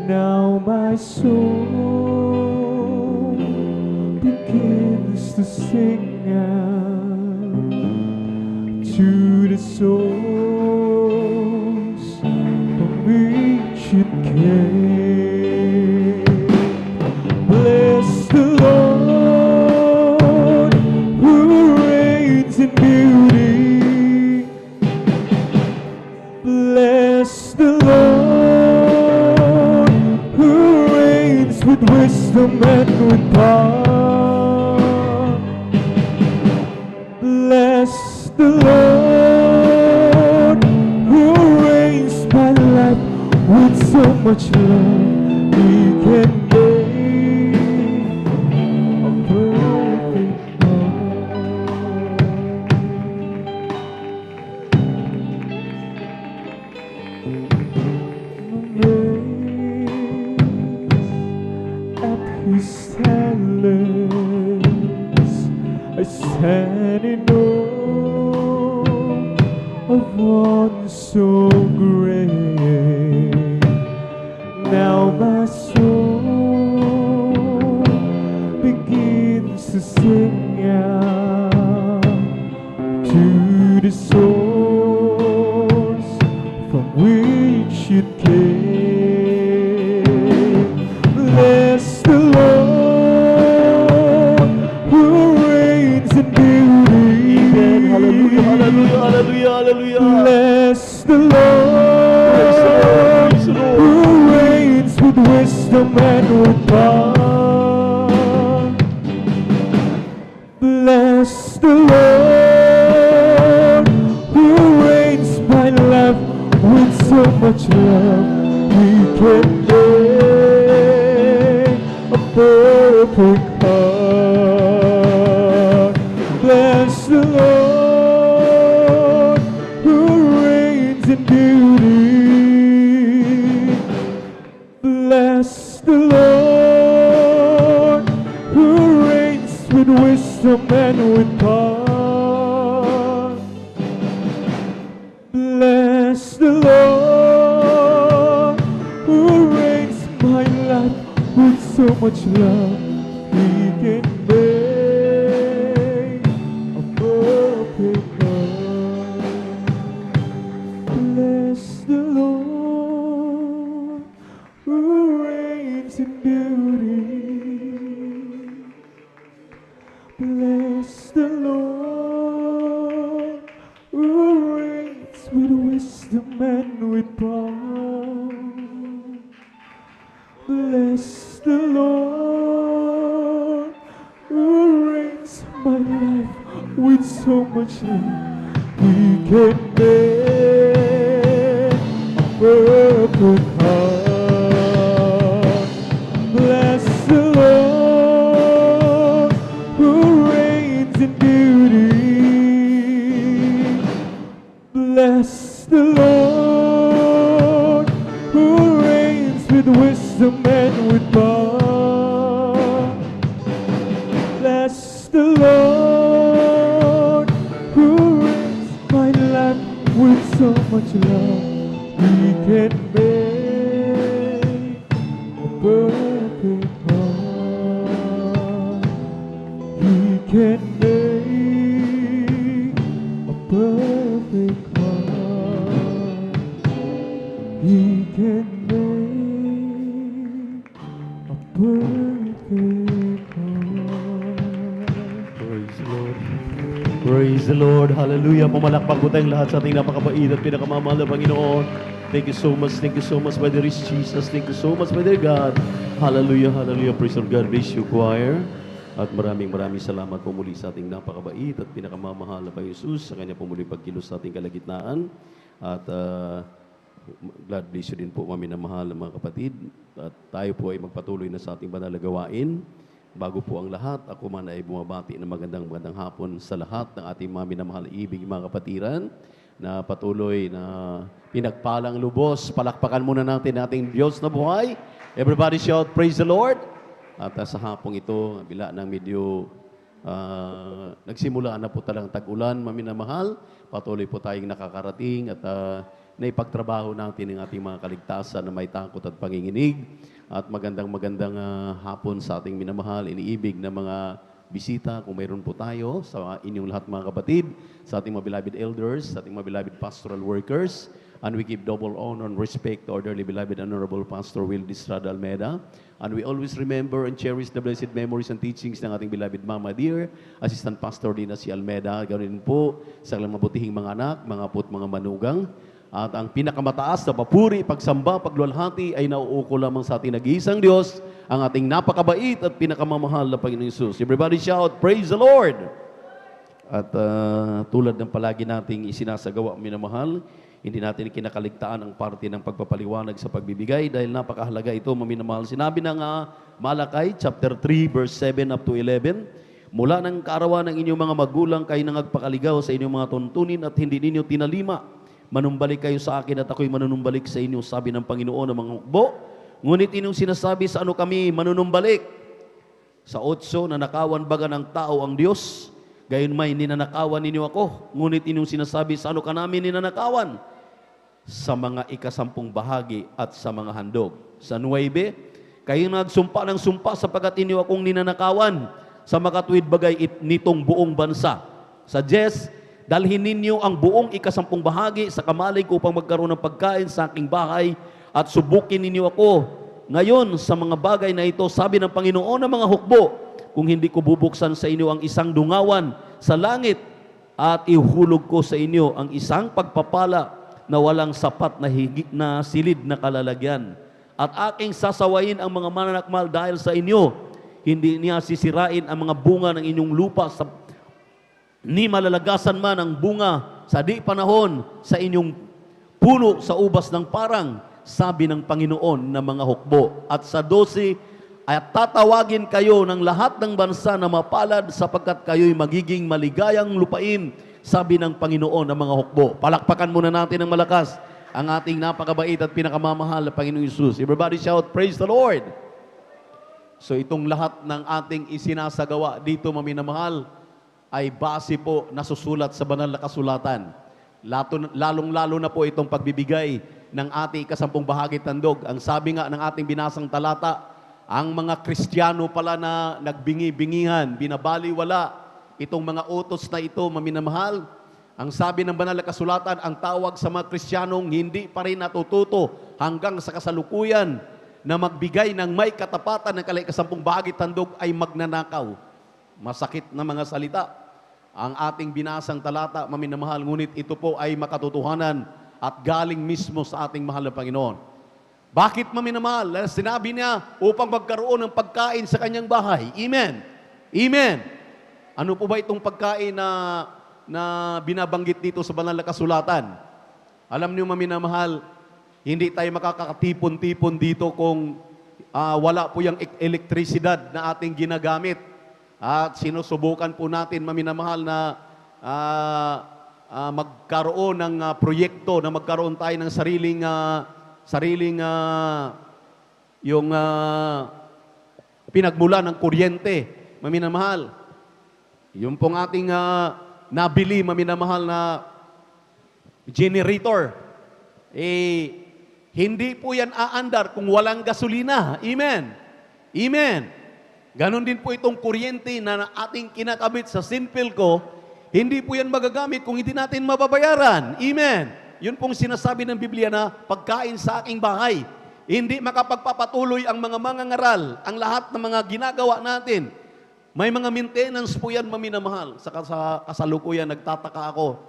Now my soul begins to sing out to the souls from which it came. Bless the Lord who reigns in beauty. Bless the Lord who reigns with wisdom and with power. Bless the Lord who reigns my life with so much love. We can make a perfect amazed at His talents. I stand in awe of one so great. Now my soul begins to sing out to the source from which it came. Bless the Lord who reigns in beauty. Amen. Hallelujah, hallelujah, hallelujah, hallelujah. Bless the Lord who reigns with wisdom and with power. Bless the Lord who reigns my life with so much love. We can make a perfect heart. Bless the Lord who reigns in beauty. Bless the Lord who reigns with wisdom and with power. Bless the Lord who so much love, He can make a perfect heart. Bless the Lord who reigns in beauty. Bless the Lord who reigns with wisdom and with power. Bless the Lord who reigns my life with so much love. He can make a perfect heart. Bless the Lord who reigns in beauty. Bless the Lord who reigns with wisdom and with power. Bless the Lord who reigns my life with so much love. He can make a perfect heart. He can make a perfect heart. He can make a perfect heart. Praise the Lord. Praise the Lord. Hallelujah. Pumalakpak po tayong lahat sa ating napakabait at pinakamamahal na Panginoon. Thank you so much. Thank you so much, Brother Jesus. Thank you so much, Brother God. Hallelujah. Hallelujah. Praise the Lord. God bless you, choir. At maraming salamat po muli sa ating napakabait at pinakamamahal na Panginoon Jesus sa kanya po muli pagkilos sa ating kalagitnaan. At God bless you din po, maminamahal na mga kapatid. At tayo po ay magpatuloy na sa ating banal na gawain. Bago po ang lahat, ako man ay bumabati ng magandang hapon sa lahat ng ating maminamahal ibig mga kapatiran na patuloy na pinagpalang lubos. Palakpakan muna natin ating Diyos na buhay. Everybody shout, praise the Lord. At sa hapong ito, bila ng medyo nagsimula na po talang tag-ulan, maminamahal. Patuloy po tayong nakakarating at naipagtrabaho natin ang ating mga kaligtasan na may takot at panginginig. At magandang hapon sa ating minamahal, iniibig na mga bisita, kung mayroon po tayo, sa inyong lahat mga kapatid, sa ating mga beloved elders, sa ating mga beloved pastoral workers, and we give double honor and respect to our dearly beloved Honorable Pastor Will Distrada Almeida. And we always remember and cherish the blessed memories and teachings ng ating beloved Mama Dear, Assistant Pastor Dina si Almeida, ganoon po sa kanilang mabutihing mga anak, mga apo at mga manugang. At ang pinakamataas na papuri, pagsamba, pagluwalhati ay nauuko lamang sa ating nag-iisang Diyos, ang ating napakabait at pinakamamahal na Panginoon Jesus. Everybody shout, praise the Lord! At tulad ng palagi nating isinasagawa, minamahal, hindi natin kinakaligtaan ang parte ng pagpapaliwanag sa pagbibigay dahil napakahalaga ito, maminamahal. Sinabi ng Malakay, chapter 3, verse 7 up to 11, mula ng kaarawan ng inyong mga magulang kayo nang nagpakaligaw sa inyong mga tuntunin at hindi ninyo tinalima. Manumbalik kayo sa akin at ako'y manunumbalik sa inyo, sabi ng Panginoon ng mga hukbo. Ngunit inyong sinasabi, sa ano kami manunumbalik? Sa 8, nanakawan baga ng tao ang Diyos? Gayon may ninanakawan ninyo ako. Ngunit inyong sinasabi, sa ano ka namin ninanakawan? Sa mga ikasampung bahagi at sa mga handog. Sa 9, kayo nagsumpa ng sumpa sapagkat inyo akong ninanakawan sa makatuwid bagay nitong buong bansa. Sa 10, dalhin ninyo ang buong ikasampung bahagi sa kamalig upang magkaroon ng pagkain sa aking bahay at subukin ninyo ako. Ngayon, sa mga bagay na ito, sabi ng Panginoon ng mga hukbo, kung hindi ko bubuksan sa inyo ang isang dungawan sa langit at ihulog ko sa inyo ang isang pagpapala na walang sapat na higit na silid na kalalagyan. At aking sasawayin ang mga mananakmal dahil sa inyo, hindi niya sisirain ang mga bunga ng inyong lupa ni malalagasan man ang bunga sa di panahon sa inyong puno sa ubas ng parang, sabi ng Panginoon ng mga hukbo. At sa 12, at tatawagin kayo ng lahat ng bansa na mapalad sapagkat kayo'y magiging maligayang lupain, sabi ng Panginoon ng mga hukbo. Palakpakan muna natin ng malakas ang ating napakabait at pinakamamahal na Panginoong Jesus. Everybody shout, praise the Lord! So itong lahat ng ating isinasagawa dito, maminamahal, ay base po nasusulat sa banal na kasulatan. Lalong-lalo na po itong pagbibigay ng ating ikasampung bahagi tandog. Ang sabi nga ng ating binasang talata ang mga Kristiyano pala na nagbingi-bingihan, binabaliwala itong mga utos na ito, maminamahal. Ang sabi ng banal na kasulatan, ang tawag sa mga Kristiyanong hindi pa rin natututo hanggang sa kasalukuyan na magbigay ng may katapatan ng kalikasampung bahagi tandog ay magnanakaw. Masakit na mga salita. Ang ating binasang talata, maminamahal, ngunit ito po ay makatotohanan at galing mismo sa ating mahal na Panginoon. Bakit maminamahal? Sinabi niya upang magkaroon ng pagkain sa kanyang bahay. Amen. Amen. Ano po ba itong pagkain na binabanggit dito sa banal na kasulatan? Alam niyo maminamahal, hindi tayo makakatipon-tipon dito kung wala po yung elektrisidad na ating ginagamit. At sinusubukan po natin maminamahal na magkaroon ng proyekto, na magkaroon tayo ng sariling yung pinagmula ng kuryente, maminamahal. Yung pong ating nabili, maminamahal na generator, hindi po yan aandar kung walang gasolina. Amen. Amen. Ganon din po itong kuryente na ating kinakabit sa Sinpilco, hindi po yan magagamit kung hindi natin mababayaran. Amen. Yun pong sinasabi ng Biblia na pagkain sa aking bahay. Hindi makapagpapatuloy ang mga mangangaral, ang lahat ng mga ginagawa natin. May mga maintenance po yan, maminamahal. Sa kasalukuyan, nagtataka ako.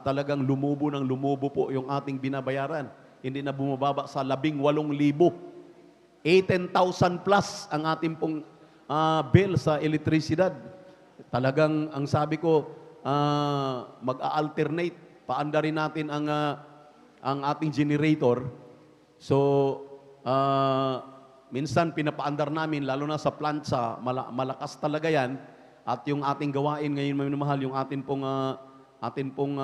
Talagang lumubo po yung ating binabayaran. Hindi na bumababa sa 18,000. 18,000 plus ang ating pong bill sa elektrisidad. Talagang, ang sabi ko, mag-alternate. Paandarin natin ang ating generator. So, minsan pinapaandar namin, lalo na sa plantsa, malakas talaga yan. At yung ating gawain ngayon, mamimahal, yung atin pong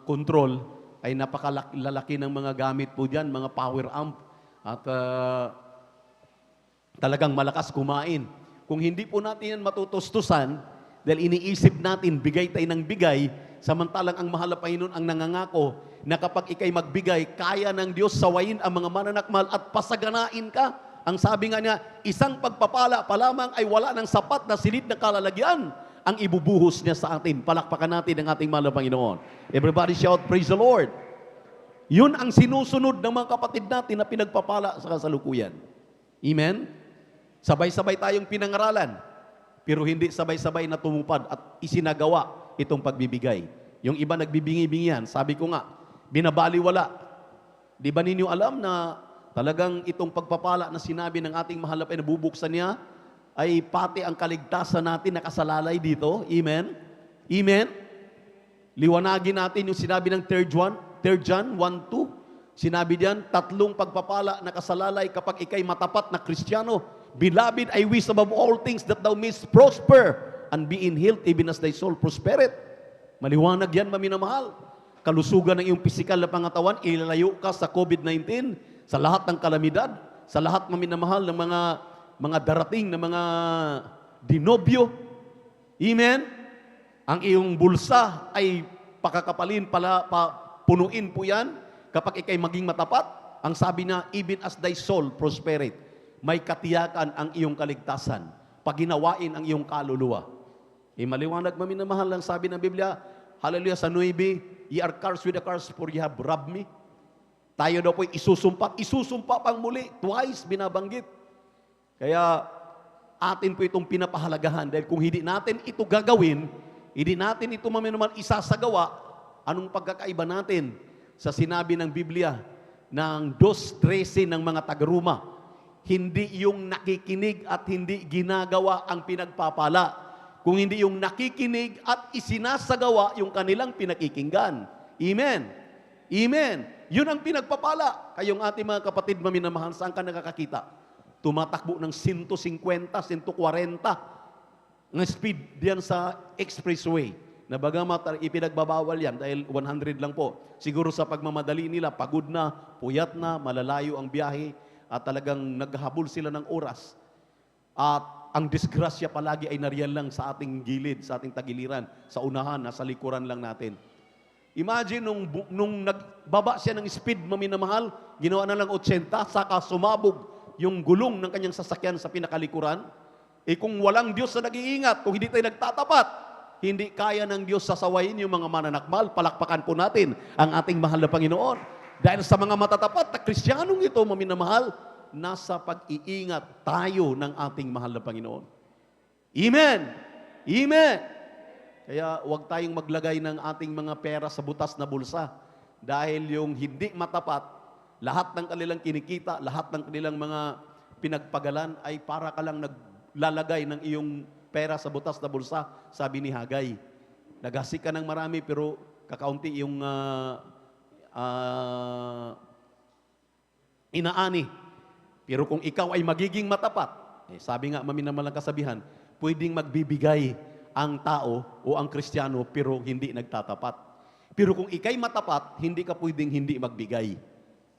control, ay napakalalaki ng mga gamit po dyan, mga power amp. At talagang malakas kumain. Kung hindi po natin yan matutustusan, dahil iniisip natin, bigay tayo ng bigay, samantalang ang mahal na Panginoon ang nangangako na kapag ikay magbigay, kaya ng Diyos sawayin ang mga mananakmal at pasaganain ka. Ang sabi nga niya, isang pagpapala pa lamang ay wala ng sapat na silid na kalalagyan ang ibubuhos niya sa atin. Palakpakan natin ang ating mahal na Panginoon. Everybody shout, praise the Lord. Yun ang sinusunod ng mga kapatid natin na pinagpapala sa kasalukuyan. Amen? Sabay-sabay tayong pinangaralan, pero hindi sabay-sabay na tumupad at isinagawa itong pagbibigay. Yung iba nagbibingi-bingihan, sabi ko nga, binabaliwala. Di ba ninyo alam na talagang itong pagpapala na sinabi ng ating mahal na Panginoon, bubuksan niya, ay pati ang kaligtasan natin nakasalalay dito. Amen? Amen? Liwanagin natin yung sinabi ng 3 John 1:2. Sinabi diyan, 3 pagpapala nakasalalay kapag ikay matapat na Kristiyano. Beloved, I wish above all things that thou mayst prosper and be in health even as thy soul prospereth. Maliwanag yan, maminamahal. Kalusugan ng iyong pisikal na pangatawan, ilalayo ka sa COVID-19, sa lahat ng kalamidad, sa lahat, maminamahal, ng mga darating na mga dinobyo. Amen? Ang iyong bulsa ay pakakapalin, punuin po yan kapag ikay maging matapat. Ang sabi na, even as thy soul prospereth. May katiyakan ang iyong kaligtasan. Paginawain ang iyong kaluluwa. Maliwanag, maminamahal, lang sabi ng Biblia, hallelujah, sa 9, ye are cursed with a curse for ye have robbed me. Tayo daw po isusumpa pang muli, twice binabanggit. Kaya atin po itong pinapahalagahan dahil kung hindi natin ito gagawin, hindi natin ito maminamahal isasagawa, anong pagkakaiba natin sa sinabi ng Biblia ng 2:13 ng mga taga-Roma? Hindi yung nakikinig at hindi ginagawa ang pinagpapala. Kung hindi yung nakikinig at isinasagawa yung kanilang pinakikinggan. Amen. Amen. Yun ang pinagpapala. Kayong ating mga kapatid maminamahal, saan ka nakakakita? Tumatakbo ng 150, 140 ng speed diyan sa expressway. Na bagamat ipinagbabawal yan dahil 100 lang po. Siguro sa pagmamadali nila, pagod na, puyat na, malalayo ang biyahe, at talagang naghahabol sila ng oras. At ang disgrasya palagi ay nariyan lang sa ating gilid, sa ating tagiliran, sa unahan, nasa likuran lang natin. Imagine nung nagbaba siya ng speed, maminamahal, ginawa na lang 80, saka sumabog yung gulong ng kanyang sasakyan sa pinakalikuran. Kung walang Diyos na nag-iingat, kung hindi tayo nagtatapat, hindi kaya ng Diyos sasawayin yung mga mananakmal. Palakpakan po natin ang ating mahal na Panginoon. Dahil sa mga matatapat na Kristiyanong ito, maminamahal, nasa pag-iingat tayo ng ating mahal na Panginoon. Amen! Amen! Kaya huwag tayong maglagay ng ating mga pera sa butas na bulsa. Dahil yung hindi matapat, lahat ng kanilang kinikita, lahat ng kanilang mga pinagpagalan ay para ka lang naglalagay ng iyong pera sa butas na bulsa, sabi ni Hagay. Nagasik ka ng marami pero kakaunti yung inaani. Pero kung ikaw ay magiging matapat, sabi nga maminamalang kasabihan, pwedeng magbibigay ang tao o ang Kristiyano pero hindi nagtatapat. Pero kung ikay matapat, hindi ka pwedeng hindi magbigay.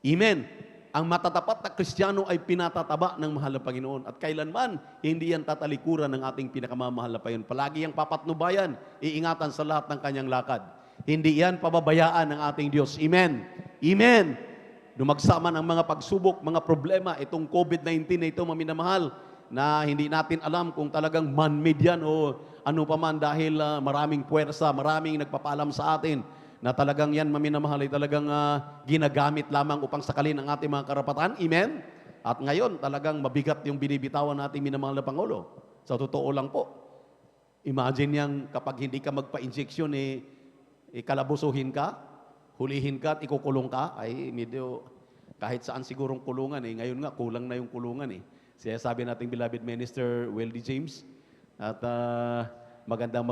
Amen. Ang matatapat na Kristiyano ay pinatataba ng mahal na Panginoon. At kailanman, hindi yan tatalikuran ng ating pinakamamahal na Panginoon. Palagi yang papatnubayan, iingatan sa lahat ng kanyang lakad. Hindi yan pababayaan ng ating Diyos. Amen. Amen. Dumagsama ng mga pagsubok, mga problema, itong COVID-19 na ito, maminamahal, na hindi natin alam kung talagang man-made yan o ano pa man dahil maraming puwersa, maraming nagpapalam sa atin na talagang yan, maminamahal, ay talagang ginagamit lamang upang sakalin ang ating mga karapatan. Amen? At ngayon, talagang mabigat yung binibitawan nating minamahal na Pangulo. Sa totoo lang po, imagine yang kapag hindi ka magpa-injection, kalabusuhin ka, hulihin ka at ikukulong ka, ay medyo kahit saan sigurong kulungan. Ngayon nga, kulang na yung kulungan. Siya sabi nating beloved Minister Weldy James, at magandang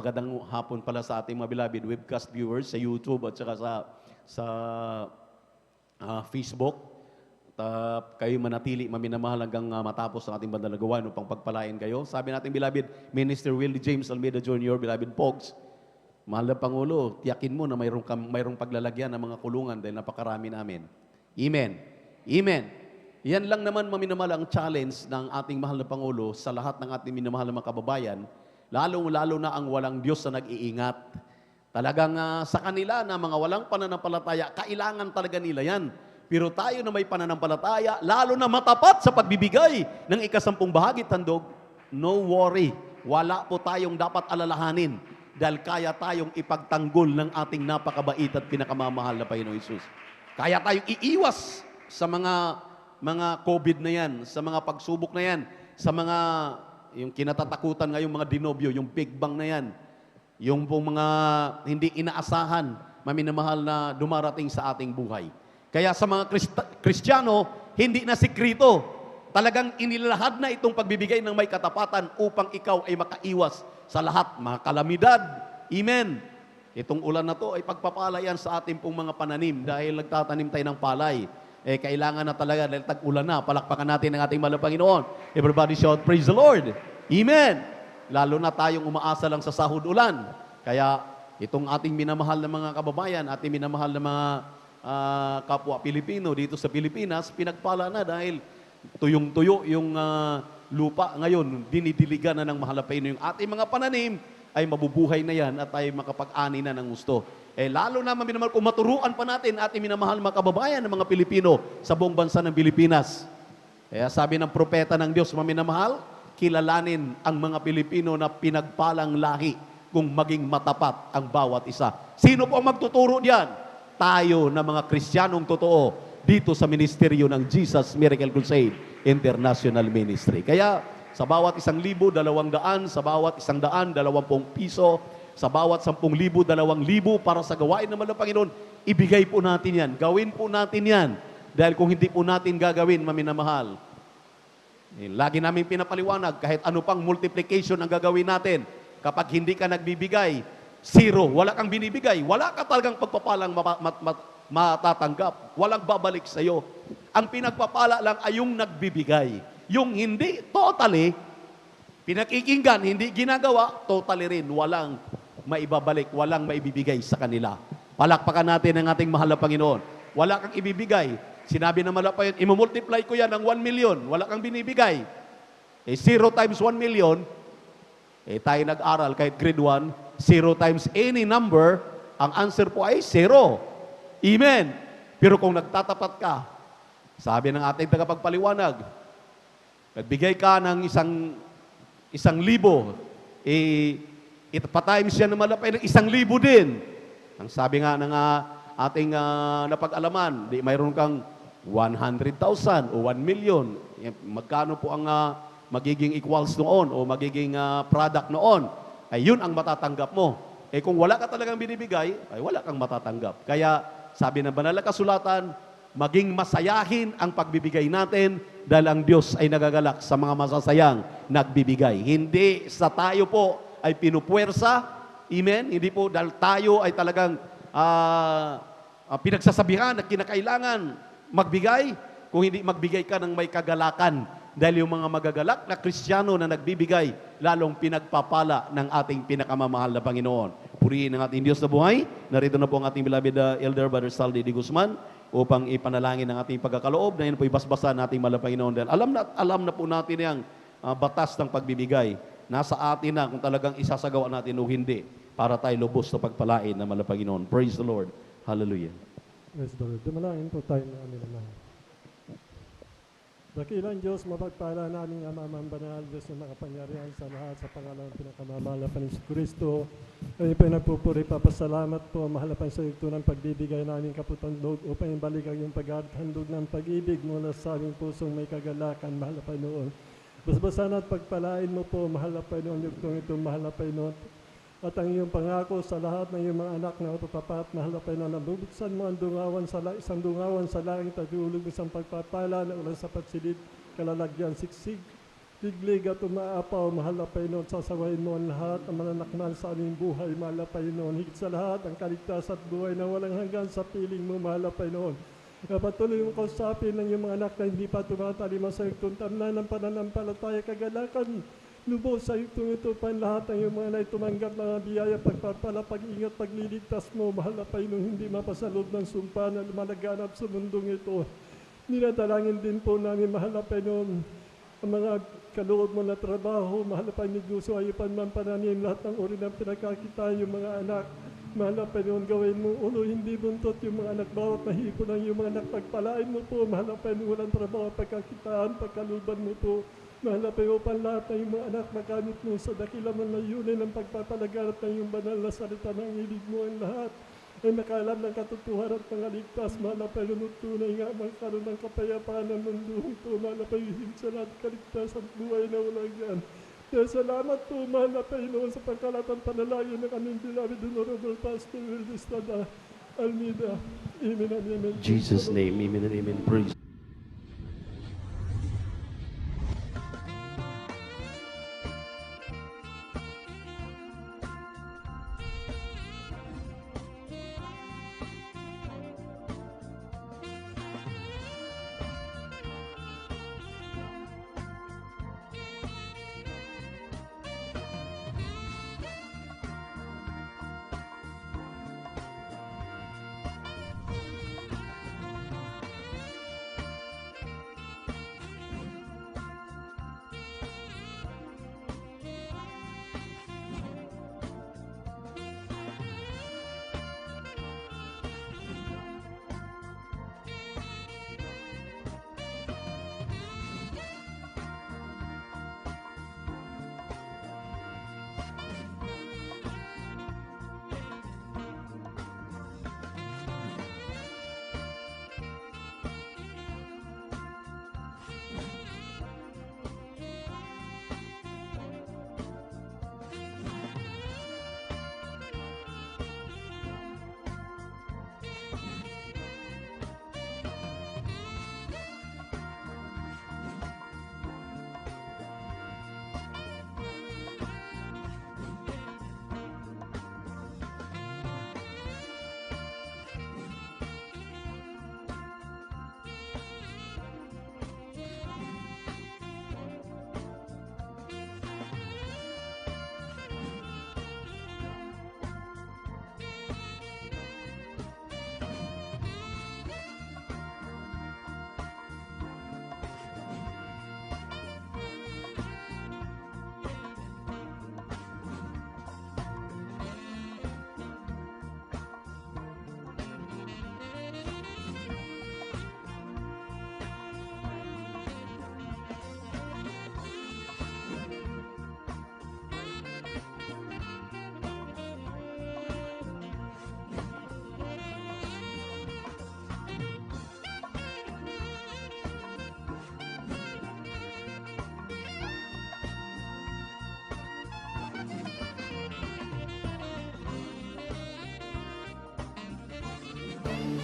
hapon pala sa ating mga beloved webcast viewers sa YouTube at saka sa Facebook. Kayo manatili, maminamahal hanggang matapos ang ating bandang gawain upang pagpalain kayo. Sabi natin beloved Minister Weldy James Almeida Jr., beloved Pogs, mahal na Pangulo, tiyakin mo na mayroong paglalagyan ng mga kulungan dahil napakarami namin. Amen. Amen. Yan lang naman maminamahal ang challenge ng ating mahal na Pangulo sa lahat ng ating minamahal na mga kababayan, lalong-lalo na ang walang Diyos na nag-iingat. Talagang sa kanila na mga walang pananampalataya, kailangan talaga nila yan. Pero tayo na may pananampalataya, lalo na matapat sa pagbibigay ng ika-10 bahagi tandog, no worry. Wala po tayong dapat alalahanin dahil kaya tayong ipagtanggol ng ating napakabait at pinakamamahal na Panginoon Hesus. Kaya tayong iiwas sa mga COVID na yan, sa mga pagsubok na yan, sa mga yung kinatatakutan ngayong mga dinobyo, yung big bang na yan, yung pong mga hindi inaasahan, maminamahal na dumarating sa ating buhay. Kaya sa mga Kristiyano, hindi na sikrito. Talagang inilahad na itong pagbibigay ng may katapatan upang ikaw ay makaiwas sa lahat, mga kalamidad. Amen. Itong ulan na to ay pagpapalayan sa ating pong mga pananim dahil nagtatanim tayo ng palay. Kailangan na talaga dahil tag-ulan na. Palakpakan natin ang ating mahal na Panginoon. Everybody shout, praise the Lord. Amen. Lalo na tayong umaasa lang sa sahod ulan. Kaya itong ating minamahal na mga kababayan, ating minamahal na mga kapwa Pilipino dito sa Pilipinas, pinagpala na dahil tuyong-tuyo yung lupa ngayon, dinidiligan na ng mahal na Panginoon. Yung ating mga pananim ay mabubuhay na yan at ay makapag-ani na ng gusto. Lalo na maminamahal kung maturuan pa natin ating minamahal mga kababayan ng mga Pilipino sa buong bansa ng Pilipinas. Kaya sabi ng propeta ng Diyos, maminamahal, kilalanin ang mga Pilipino na pinagpalang lahi kung maging matapat ang bawat isa. Sino po ang magtuturo diyan? Tayo na mga Kristiyanong totoo dito sa ministeryo ng Jesus Miracle Crusade International Ministry. Kaya sa bawat 1,000, 200, sa bawat 100, 20 piso, sa bawat 10,000, 2,000 para sa gawain naman ng Panginoon, ibigay po natin yan. Gawin po natin yan. Dahil kung hindi po natin gagawin, maminamahal, lagi namin pinapaliwanag, kahit ano pang multiplication ang gagawin natin, kapag hindi ka nagbibigay, zero, wala kang binibigay, wala ka talagang pagpapalang matatanggap, walang babalik sa iyo. Ang pinagpapala lang ay yung nagbibigay. Yung hindi totally, pinakikinggan, hindi ginagawa, totally rin, walang maibabalik, walang maibibigay sa kanila. Palakpakan natin ang ating mahal na Panginoon. Wala kang ibibigay. Sinabi na malapa yun, imumultiply ko yan ng 1 million. Wala kang binibigay. 0 times 1 million, tayo nag-aral kahit grade 1, 0 times any number, ang answer po ay 0. Amen. Pero kung nagtatapat ka, sabi ng ating tagapagpaliwanag, Nagbigay ka ng isang libo, ipatimes yan na malapay ng 1,000 din. Ang sabi nga ng ating napag-alaman, di mayroon kang 100,000 o 1 million. Magkano po ang magiging equals noon o magiging product noon? Ay yun ang matatanggap mo. Kung wala ka talagang binibigay, ay wala kang matatanggap. Kaya sabi ng banal na kasulatan, maging masayahin ang pagbibigay natin dahil ang Diyos ay nagagalak sa mga masasayang nagbibigay. Hindi sa tayo po ay pinupuwersa, amen? Hindi po dahil tayo ay talagang pinagsasabihan na kinakailangan magbigay, kung hindi magbigay ka ng may kagalakan. Dahil yung mga magagalak na Kristiyano na nagbibigay, lalong pinagpapala ng ating pinakamamahal na Panginoon. Purihin ang ating Diyos na buhay. Narito na po ang ating beloved Elder Brother Saldi D. Guzman upang ipanalangin ang ating pagkakaloob na yun po ibasbasa nating mahal na Panginoon. Dahil alam na po natin yung batas ng pagbibigay. Nasa atin na kung talagang isasagawa natin o hindi para tayo lubos sa pagpalain ng mahal na Panginoon. Praise the Lord. Hallelujah. Praise the Lord. Dumalangin po tayo na aming Ama. Dakilang Diyos, mapagpala namin ang amang banal, Diyos na makapangyarihan sa lahat sa pangalan ng pinakamamahal na Panginoon Kristo. Kami po nagpupuri, papasalamat po, mahal na Panginoon ito ng pagbibigay namin kaputandog upang ibalik ang iyong paghandog ng pag-ibig mula sa aming pusong may kagalakan, mahal na Panginoon. Basbasan at pagpalain mo po, mahal na Panginoon, yung ito, mahal na Panginoon. At ang iyong pangako sa lahat ng iyong mga anak na tatapat, mahal na Panginoon, nabubuksan mo ang dungawan isang dungawan sa langit at iulog isang pagpapala na ulang sa patsilid, kalalagyan, siksig, tiglig at umaapaw, mahal na Panginoon, sasawayin mo ang lahat ang mananakmal sa aming buhay, mahal na Panginoon, higit sa lahat ang kaligtas at buhay na walang hanggan sa piling mo, mahal na Panginoon. Patuloy mo kausapin ng iyong mga anak na hindi pa tumatalima sa iyong tuntanan ng pananampalataya kagalakan. Lubos sa itong ito pa lahat ng iyong mga naitumanggap na biyaya, pagpapala, pag-ingat, pagliligtas mo, mahal na Panginoon, hindi mapasalob ng sumpa na lumalaganap sa mundong ito. Ninadalangin din po namin, mahal na Panginoon, ang mga kaloob mo na trabaho, mahal na Panginoon, gusto ayupan man pananim lahat ng uri ng pinagkakitaan yung mga anak. Mahal na Panginoon, gawin mo ulo, hindi buntot yung mga anak, bawat nahipo ng yung mga anak, pagpalain mo po, mahal na Panginoon, walang trabaho, pagkakitaan, pagkaluban mo po. Mahal na Panginoon, lahat ng iyong mga anak, magamit mo sa dakilang layunin ng pagpapalaganap ng iyong banal na salita ng ibig mo ang lahat. Ay makaalam ng katotohanan at pangaligtas, mahal na Panginoon, tunay nga magkaroon ng kapayapaan ng mundo ito, mahal na Panginoon, sa lahat kaligtas at buhay na walang yan. Kaya salamat po, mahal na Panginoon, sa pagkalatang panalangin ng aming beloved Honorable Pastor Will Estrada Almeida. Amen and amen. Jesus' name, amen and amen. Praise.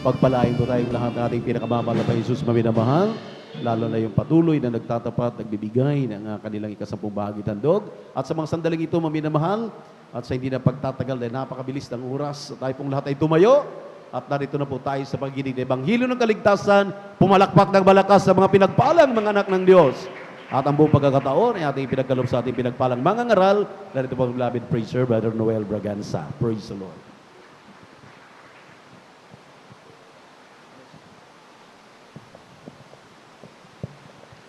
Pagpalain po tayong lahat ng ating pinakamamahal na Jesus maminamahal, lalo na yung patuloy na nagtatapat, nagbibigay ng kanilang ikasampung bahagi tandog. At sa mga sandaling ito, maminamahal, at sa hindi na pagtatagal dahil napakabilis ng oras, tayo pong lahat ay tumayo. At narito na po tayo sa pagdinig ng Ebanghelyo ng Kaligtasan, pumalakpak ng malakas sa mga pinagpalang mga anak ng Diyos. At ang buong pagkakataon ay ating pinagkalob sa ating pinagpalang mga ngaral. Narito po ang beloved preacher, Brother Noel Braganza. Praise the Lord.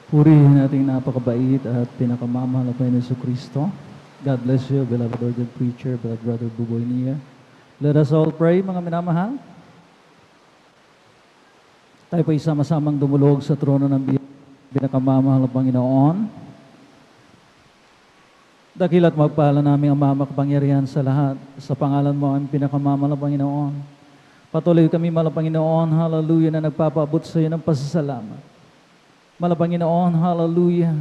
Purihin natin napakabait at pinakamamahal na Panginoon Jesucristo. God bless you, beloved ordained preacher, beloved Brother Buboy Nia. Let us all pray, mga minamahal. Tayo po sama-samang dumulog sa trono ng pinakamamahal na Panginoon. Dakil at magpala namin ang makapangyarihan sa lahat. Sa pangalan mo ang pinakamamahal na Panginoon. Patuloy kami, mahal na Panginoon, hallelujah, na nagpapaabot sa iyo ng pasasalamat. Mahal na Panginoon, hallelujah.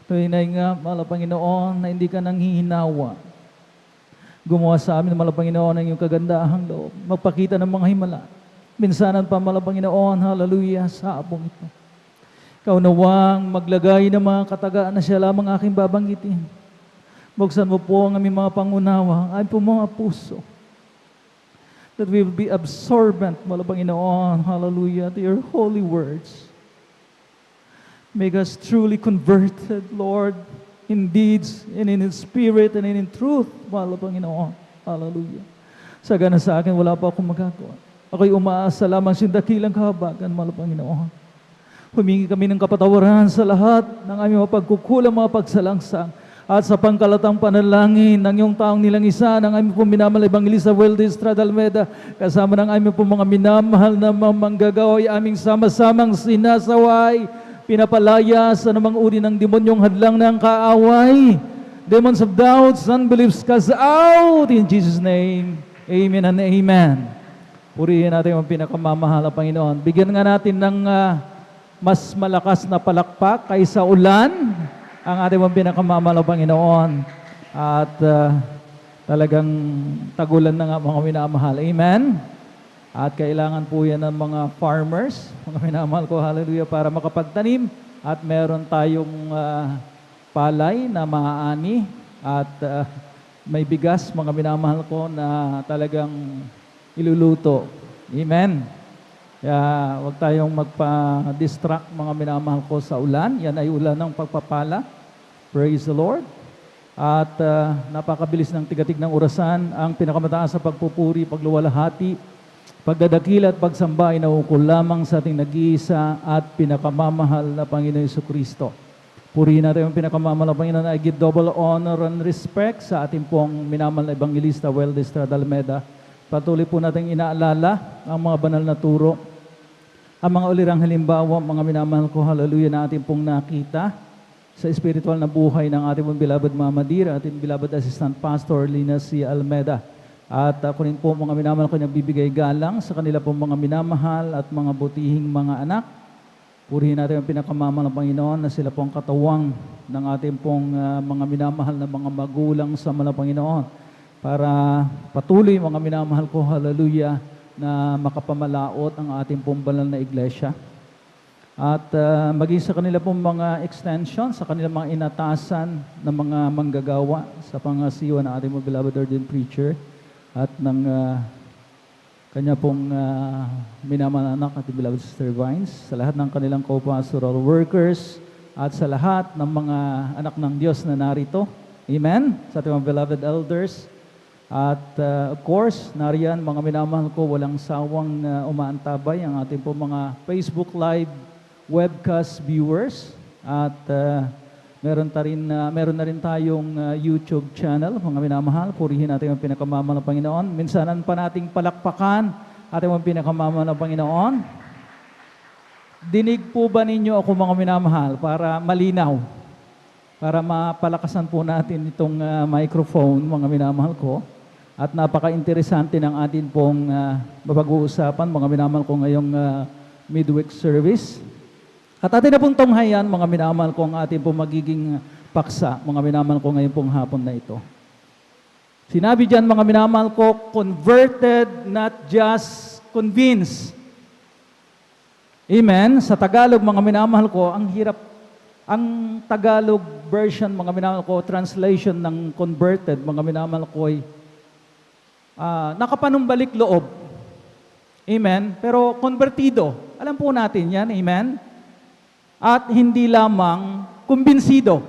Tunay nga, mahal na Panginoon, na hindi ka nanghihinawa. Gumawa sa amin, mahal na Panginoon, ang iyong kagandahang loob. Magpakita ng mga himala. Minsanan pa, mahal na Panginoon, hallelujah, sa abong ito. Ikaw nawang maglagay ng mga katagaan na siya lamang aking babanggitin. Buksan mo po ang aming mga pangunawa, ay po mga puso. That we will be absorbent, mahal na Panginoon, hallelujah, to your holy words. Make us truly converted, Lord, in deeds and in spirit and in truth, mahal na Panginoon. Hallelujah. Sagana sa akin, wala pa akong magagawa. Ako'y umaasa lamang sa dakilang kahabagan, mahal na Panginoon. Humingi kami ng kapatawaran sa lahat ng aming mga pagkukulang, mga pagsalangsang, at sa pangkalatang panalangin ng iyong taong nilang isa, ng aming pong minamahal Evangelista Weldy Estrada Almeda, kasama ng aming pong mga minamahal na mga manggagawa, aming sama-samang sinasaway, pinapalaya sa namang uri ng demonyong hadlang ng kaaway. Demons of doubts, unbeliefs, cast out in Jesus' name. Amen and amen. Purihin natin ang pinakamamahal na Panginoon. Bigyan nga natin ng mas malakas na palakpak kaysa ulan ang ating pinakamamahal na Panginoon. At talagang tagulan na nga mga minamahal. Amen. At kailangan po yan ng mga farmers, mga minamahal ko, hallelujah, para makapagtanim. At meron tayong palay na maaani at may bigas, mga minamahal ko, na talagang iluluto. Amen. Kaya huwag tayong magpa-distract, mga minamahal ko, sa ulan. Yan ay ulan ng pagpapala. Praise the Lord. At napakabilis ng tigatig ng orasan. Ang pinakamataas sa pagpupuri, pagluwalhati, pagdadakila at pagsamba ay naukol lamang sa ating nag-iisa at pinakamamahal na Panginoon Jesucristo. Purihin natin ang pinakamamahal na Panginoon. I give double honor and respect sa ating pong minamahal na Evangelista Weldy Estrada Almeda. Patuloy po natin inaalala ang mga banal na turo, ang mga ulirang halimbawa, mga minamahal ko, hallelujah, na ating pong nakita sa spiritual na buhay ng ating pong beloved Mama Dear, ating beloved Assistant Pastor Lina C. Almeda. At ako rin po, mga minamahal ko, nagbibigay galang sa kanila pong mga minamahal at mga butihing mga anak. Purihin natin ang pinakamamahal ng Panginoon na sila pong katawang ng ating pong mga minamahal na mga magulang sa mga Panginoon. Para patuloy, mga minamahal ko, hallelujah, na makapamalaot ang ating pong banal na iglesia. At maging sa kanila pong mga extension, sa kanilang mga inatasan ng mga manggagawa sa pangasiwa ng ating mga beloved ordained preacher at ng kanya pong minamahal anak at beloved Sister Vines, sa lahat ng kanilang co-pastoral workers at sa lahat ng mga anak ng Diyos na narito. Amen? Sa ating mga beloved elders. At of course, nariyan, mga minamahal ko, walang sawang umaantabay ang ating po mga Facebook Live webcast viewers. At meron na rin tayong YouTube channel, mga minamahal. Purihin natin ang pinakamamahal ng Panginoon. Minsanan pa nating palakpakan ating ang pinakamamahal ng Panginoon. Dinig po ba ninyo ako, mga minamahal, para malinaw? Para mapalakasan po natin itong microphone, mga minamahal ko. At napaka-interesante ng atin pong mapag-uusapan, mga minamahal ko, ngayong midweek service. At atin na pong tunghayan, mga minamahal ko, ang atin pong magiging paksa, mga minamahal ko, ngayong pong hapon na ito. Sinabi dyan, mga minamahal ko, converted, not just convinced. Amen? Sa Tagalog, mga minamahal ko, ang hirap. Ang Tagalog version, mga minamahal ko, translation ng converted, mga minamahal ko ay nakapanumbalik loob. Amen? Pero konbertido, alam po natin yan. Amen? At hindi lamang kumbinsido.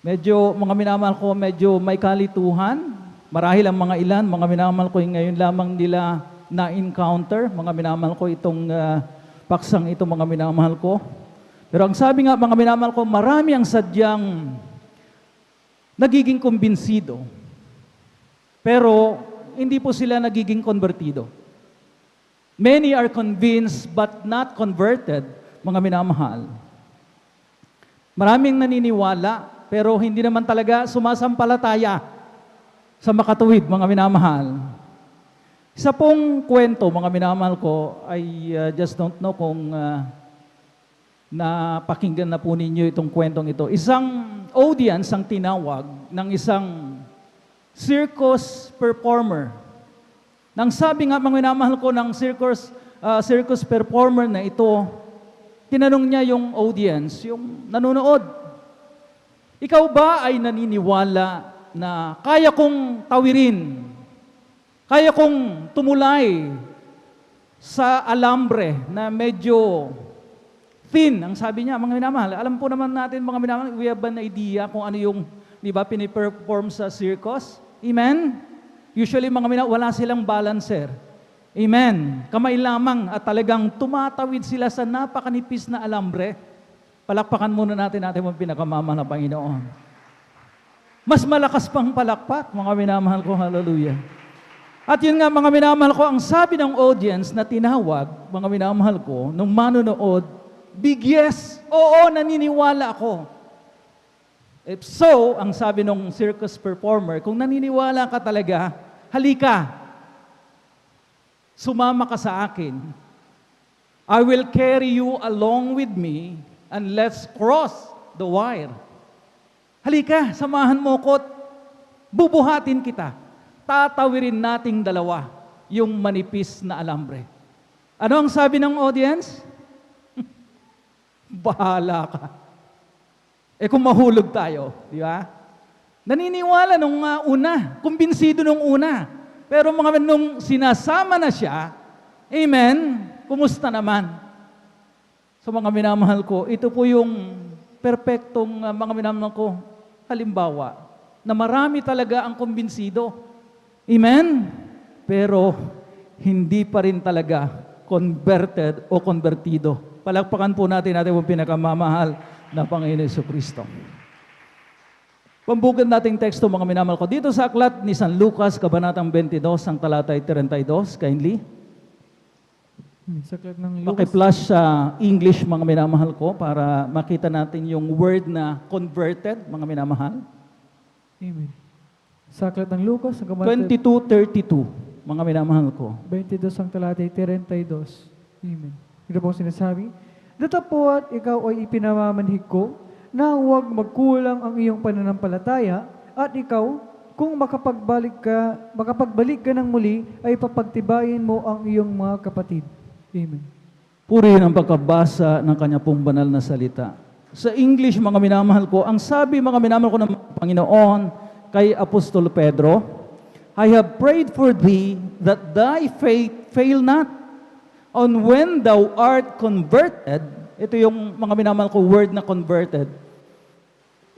Medyo, mga minamahal ko, medyo may kalituhan. Marahil ang mga ilan, mga minamahal ko, ngayon lamang nila na-encounter, mga minamahal ko, itong paksang ito, mga minamahal ko. Pero ang sabi nga, mga minamahal ko, marami ang sadyang nagiging kumbinsido. Pero hindi po sila nagiging konbertido. Many are convinced but not converted, mga minamahal. Maraming naniniwala, pero hindi naman talaga sumasampalataya sa makatuwid, mga minamahal. Isa pong kwento, mga minamahal ko, I just don't know kung napakinggan na po ninyo itong kwentong ito. Isang audience ang tinawag ng isang circus performer. Nang sabi nga, mga minamahal ko, ng circus performer na ito, tinanong niya yung audience, yung nanonood, ikaw ba ay naniniwala na kaya kong tawirin, kaya kong tumulay sa alambre na medyo thin, ang sabi niya, mga minamahal. Alam po naman natin, mga minamahal, we have an idea kung ano yung, di ba, piniperform sa circus. Amen? Usually, mga minamahal, wala silang balancer. Amen? Kamay lamang at talagang tumatawid sila sa napakanipis na alambre. Palakpakan muna natin ang pinakamamahal na Panginoon. Mas malakas pang palakpak, mga minamahal ko, hallelujah. At yun nga, mga minamahal ko, ang sabi ng audience na tinawag, mga minamahal ko, nung manonood, big yes, oo, naniniwala ako. If so, ang sabi ng circus performer, kung naniniwala ka talaga, halika, sumama ka sa akin. I will carry you along with me and let's cross the wire. Halika, samahan mo ko, bubuhatin kita. Tatawirin nating dalawa yung manipis na alambre. Ano ang sabi ng audience? Bahala ka. Kung mahulog tayo, di ba? Naniniwala nung una, kumbinsido nung una. Pero mga nung sinasama na siya, amen, kumusta naman? So mga minamahal ko, ito po yung perpektong mga minamahal ko, halimbawa, na marami talaga ang kumbinsido. Amen? Pero hindi pa rin talaga converted o konvertido. Palakpakan po natin yung pinakamamahal na Panginoon Jesucristo. Pambugan nating teksto, mga minamahal ko. Dito sa aklat ni San Lucas, Kabanatang 22, ang talatay 32, kindly. Sa aklat ng Lucas. Paki-flash sa English, mga minamahal ko, para makita natin yung word na converted, mga minamahal. Amen. Sa aklat ng Lucas, 22:32, mga minamahal ko. 22 ang talatay 32. Amen. Ito po sinasabi, datapot ikaw ay ipinamamanhig ko na huwag magkulang ang iyong pananampalataya at ikaw, kung makapagbalik ka ng muli, ay papagtibayin mo ang iyong mga kapatid. Amen. Purihin ang pagkabasa ng kanya pong banal na salita. Sa English, mga minamahal ko, ang sabi, mga minamahal ko ng Panginoon kay Apostol Pedro, I have prayed for thee that thy faith fail not. On when thou art converted, ito yung mga minamahal ko word na converted,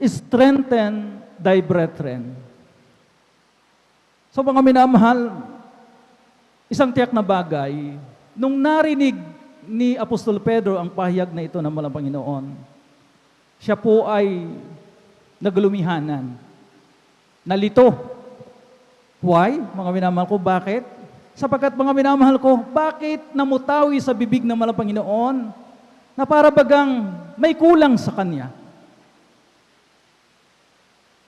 strengthen thy brethren. So mga minamahal, isang tiyak na bagay, nung narinig ni Apostol Pedro ang pahayag na ito ng malang Panginoon, siya po ay naglumihanan, nalito. Why? Mga minamahal ko, bakit? Sapagkat mga minamahal ko, bakit namutawi sa bibig ng malang Panginoon na para bagang may kulang sa Kanya?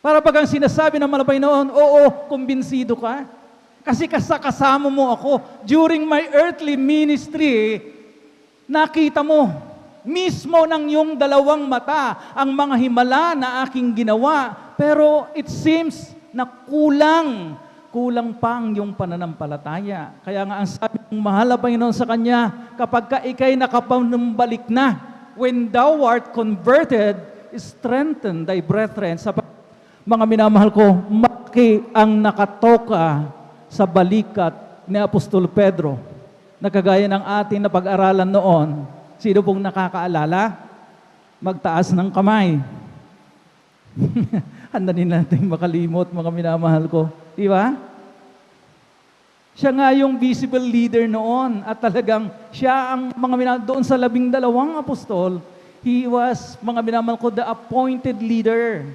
Para bagang sinasabi ng malang Panginoon, oo, kumbinsido ka. Kasi kasama mo ako during my earthly ministry, nakita mo mismo ng iyong dalawang mata ang mga himala na aking ginawa. Pero it seems na kulang kulang pang yung pananampalataya. Kaya nga ang sabi ng mahal na Panginoon sa kanya, kapag ka ikay nakapanumbalik na, when thou art converted, strengthen thy brethren. Sa mga minamahal ko, malaki ang nakatoka sa balikat ni Apostol Pedro. Nakagaya ng ating napag-aralan noon. Sino pong nakakaalala? Magtaas ng kamay. Handa din natin makalimot, mga minamahal ko. Di ba? Siya nga yung visible leader noon at talagang siya ang mga minamahal doon sa 12 apostol. He was, mga minamahal ko, the appointed leader.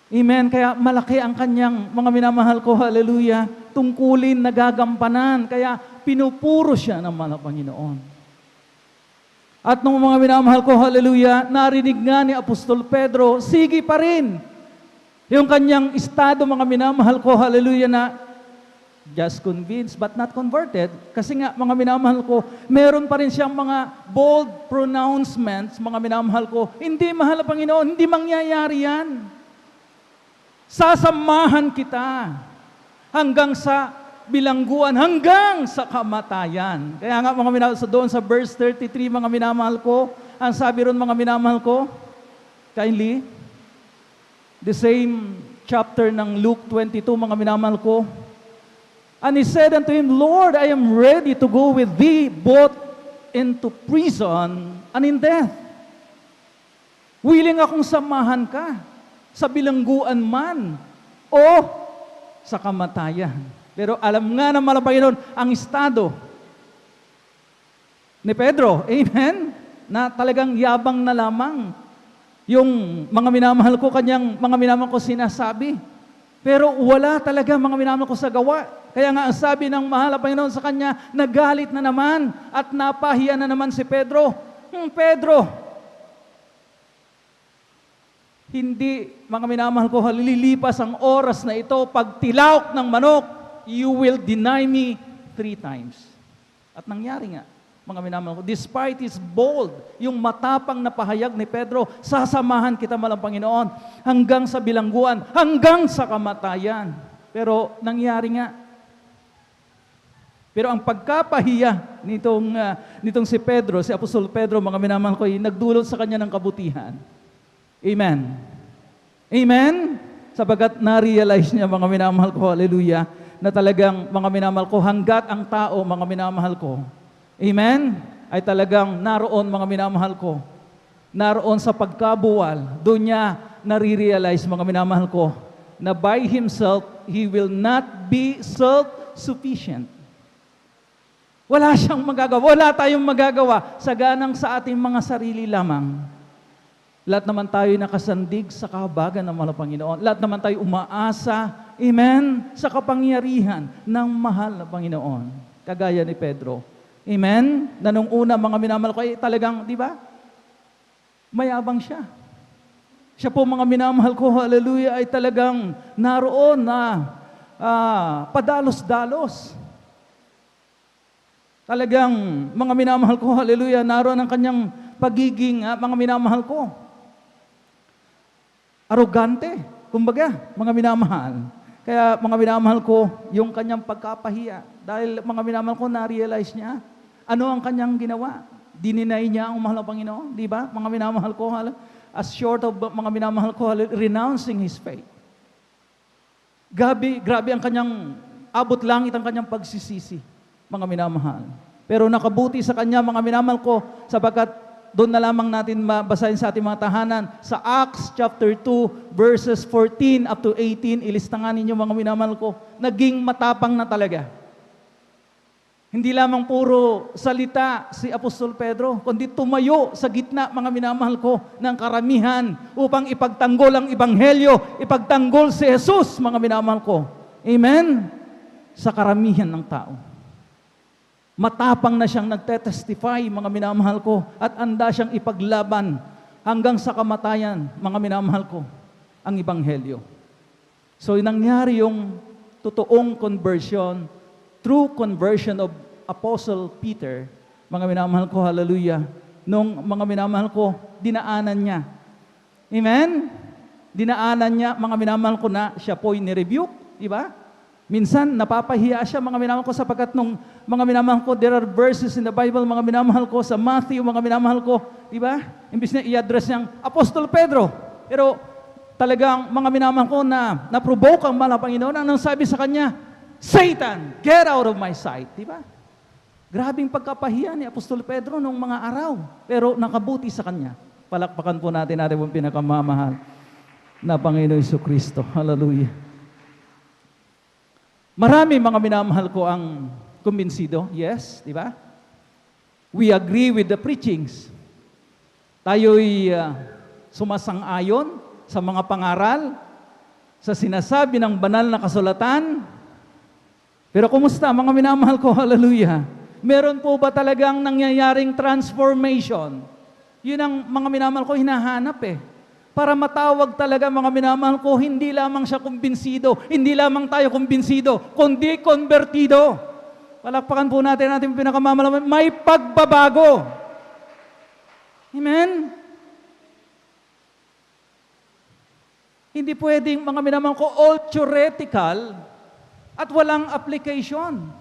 Amen. Kaya malaki ang kanyang, mga minamahal ko, hallelujah, tungkulin, nagagampanan. Kaya pinupuro siya ng mga Panginoon. At nung mga minamahal ko, hallelujah, narinig nga ni Apostol Pedro, sige pa rin. Yung kanyang estado, mga minamahal ko, hallelujah, na just convinced but not converted. Kasi nga, mga minamahal ko, meron pa rin siyang mga bold pronouncements, mga minamahal ko, hindi mahal ang Panginoon, hindi mangyayari yan. Sasamahan kita hanggang sa bilangguan, hanggang sa kamatayan. Kaya nga, mga minamahal, so doon sa verse 33, mga minamahal ko, ang sabi ron, mga minamahal ko, kindly, the same chapter ng Luke 22, mga minamahal ko, and he said unto him, Lord, I am ready to go with thee both into prison and in death. Willing akong samahan ka sa bilangguan man o sa kamatayan. Pero alam nga ng mga Panginoon ang estado ni Pedro, amen, na talagang yabang na lamang yung mga minamahal ko, kanyang mga minamahal ko sinasabi. Pero wala talaga mga minamahal ko sa gawa. Kaya nga ang sabi ng mahal na Panginoon sa kanya, nagalit na naman at napahiya na naman si Pedro. Pedro, hindi, mga minamahal ko, halilipas ang oras na ito, pag tilaok ng manok, you will deny me 3 times. At nangyari nga, mga minamahal ko, despite his bold, yung matapang na pahayag ni Pedro, sasamahan kita malang Panginoon, hanggang sa bilangguan, hanggang sa kamatayan. Pero nangyari nga. Pero ang pagkapahiya nitong si Pedro, si Apostol Pedro, mga minamahal ko, nagdulot sa kanya ng kabutihan. Amen. Amen? Sabagat na-realize niya, mga minamahal ko, hallelujah, na talagang, mga minamahal ko, hanggat ang tao, mga minamahal ko, amen, ay talagang naroon, mga minamahal ko, naroon sa pagkabuwal, doon niya nare-realize, mga minamahal ko, na by himself, he will not be self-sufficient. Wala siyang magagawa, wala tayong magagawa, saganang sa ating mga sarili lamang. Lahat naman tayo nakasandig sa kahabagan ng mahal na Panginoon. Lahat naman tayo umaasa, amen, sa kapangyarihan ng mahal na Panginoon. Kagaya ni Pedro. Amen? Na nung una, mga minamahal ko, talagang, di ba? Mayabang siya. Siya po, mga minamahal ko, hallelujah, ay talagang naroon na padalos-dalos. Talagang, mga minamahal ko, hallelujah, naroon ang kanyang pagiging, mga minamahal ko, arrogante, kumbaga, mga minamahal. Kaya mga minamahal ko, yung kanyang pagkapahiya, dahil mga minamahal ko, na-realize niya, ano ang kanyang ginawa? Dininay niya ang mahal na Panginoon, di ba? Mga minamahal ko, as short of mga minamahal ko, renouncing his faith. Grabe ang kanyang, abot langit ang kanyang pagsisisi, mga minamahal. Pero nakabuti sa kanya, mga minamahal ko, sapagkat doon na lamang natin mabasahin sa ating mga tahanan. Sa Acts chapter 2, verses 14 up to 18, ilistangan ninyo, mga minamahal ko, naging matapang na talaga. Hindi lamang puro salita si Apostol Pedro, kundi tumayo sa gitna, mga minamahal ko, ng karamihan upang ipagtanggol ang Ebanghelyo, ipagtanggol si Jesus, mga minamahal ko. Amen? Sa karamihan ng tao. Matapang na siyang nagtetestify, mga minamahal ko, at anda siyang ipaglaban hanggang sa kamatayan, mga minamahal ko, ang Ebanghelyo. So, nangyari yung totoong conversion, true conversion of Apostle Peter, mga minamahal ko, hallelujah, nung mga minamahal ko, dinaanan niya. Amen? Dinaanan niya, mga minamahal ko, na siya po'y nirebuke, di ba? Minsan, napapahiya siya, mga minamahal ko, sapagkat nung mga minamahal ko, there are verses in the Bible, mga minamahal ko, sa Matthew, mga minamahal ko, di ba? Imbis na i-address niyang Apostol Pedro. Pero talagang mga minamahal ko na na-provoke ang mahal na Panginoon, anong sabi sa kanya? Satan, get out of my sight. Di ba? Grabing pagkapahiya ni Apostol Pedro nung mga araw. Pero nakabuti sa kanya. Palakpakan po natin pong pinakamamahal na Panginoon Jesucristo. Hallelujah. Marami mga minamahal ko ang kumbinsido. Yes, di ba? We agree with the preachings. Tayo'y sumasang-ayon sa mga pangaral, sa sinasabi ng banal na kasulatan. Pero kumusta mga minamahal ko? Hallelujah. Meron po ba talagang nangyayaring transformation? Yun ang mga minamahal ko hinahanap Para matawag talaga mga minamahal ko, hindi lamang siya kumbinsido, hindi lamang tayo kumbinsido, kundi konbertido. Palakpakan po natin pinakamamalaman, may pagbabago. Amen? Hindi pwedeng mga minamahal ko, all theoretical at walang application.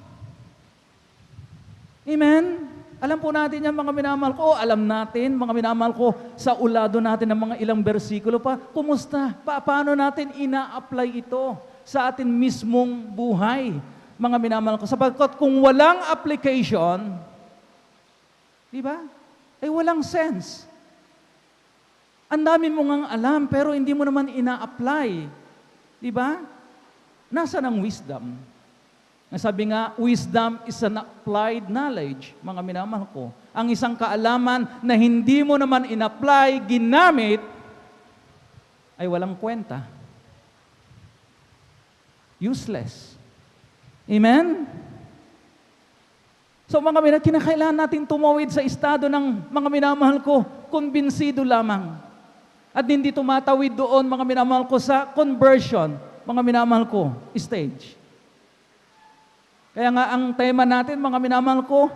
Amen? Alam po natin yan mga minamahal ko, alam natin mga minamahal ko sa ulado natin ng mga ilang bersikulo pa. Kumusta? Paano natin ina-apply ito sa atin mismong buhay? Mga minamahal ko, sapagkat kung walang application, di ba? Ay walang sense. Ang dami mo ngang alam pero hindi mo naman ina-apply. Di ba? Nasaan ang wisdom? Sabi nga, wisdom is an applied knowledge, mga minamahal ko. Ang isang kaalaman na hindi mo naman in-apply, ginamit, ay walang kwenta. Useless. Amen? So mga minamahal, kinakailangan natin tumawid sa estado ng mga minamahal ko, kumbinsido lamang. At hindi tumatawid doon, mga minamahal ko, sa conversion, mga minamahal ko, stage. Kaya nga ang tema natin, mga minamahal ko,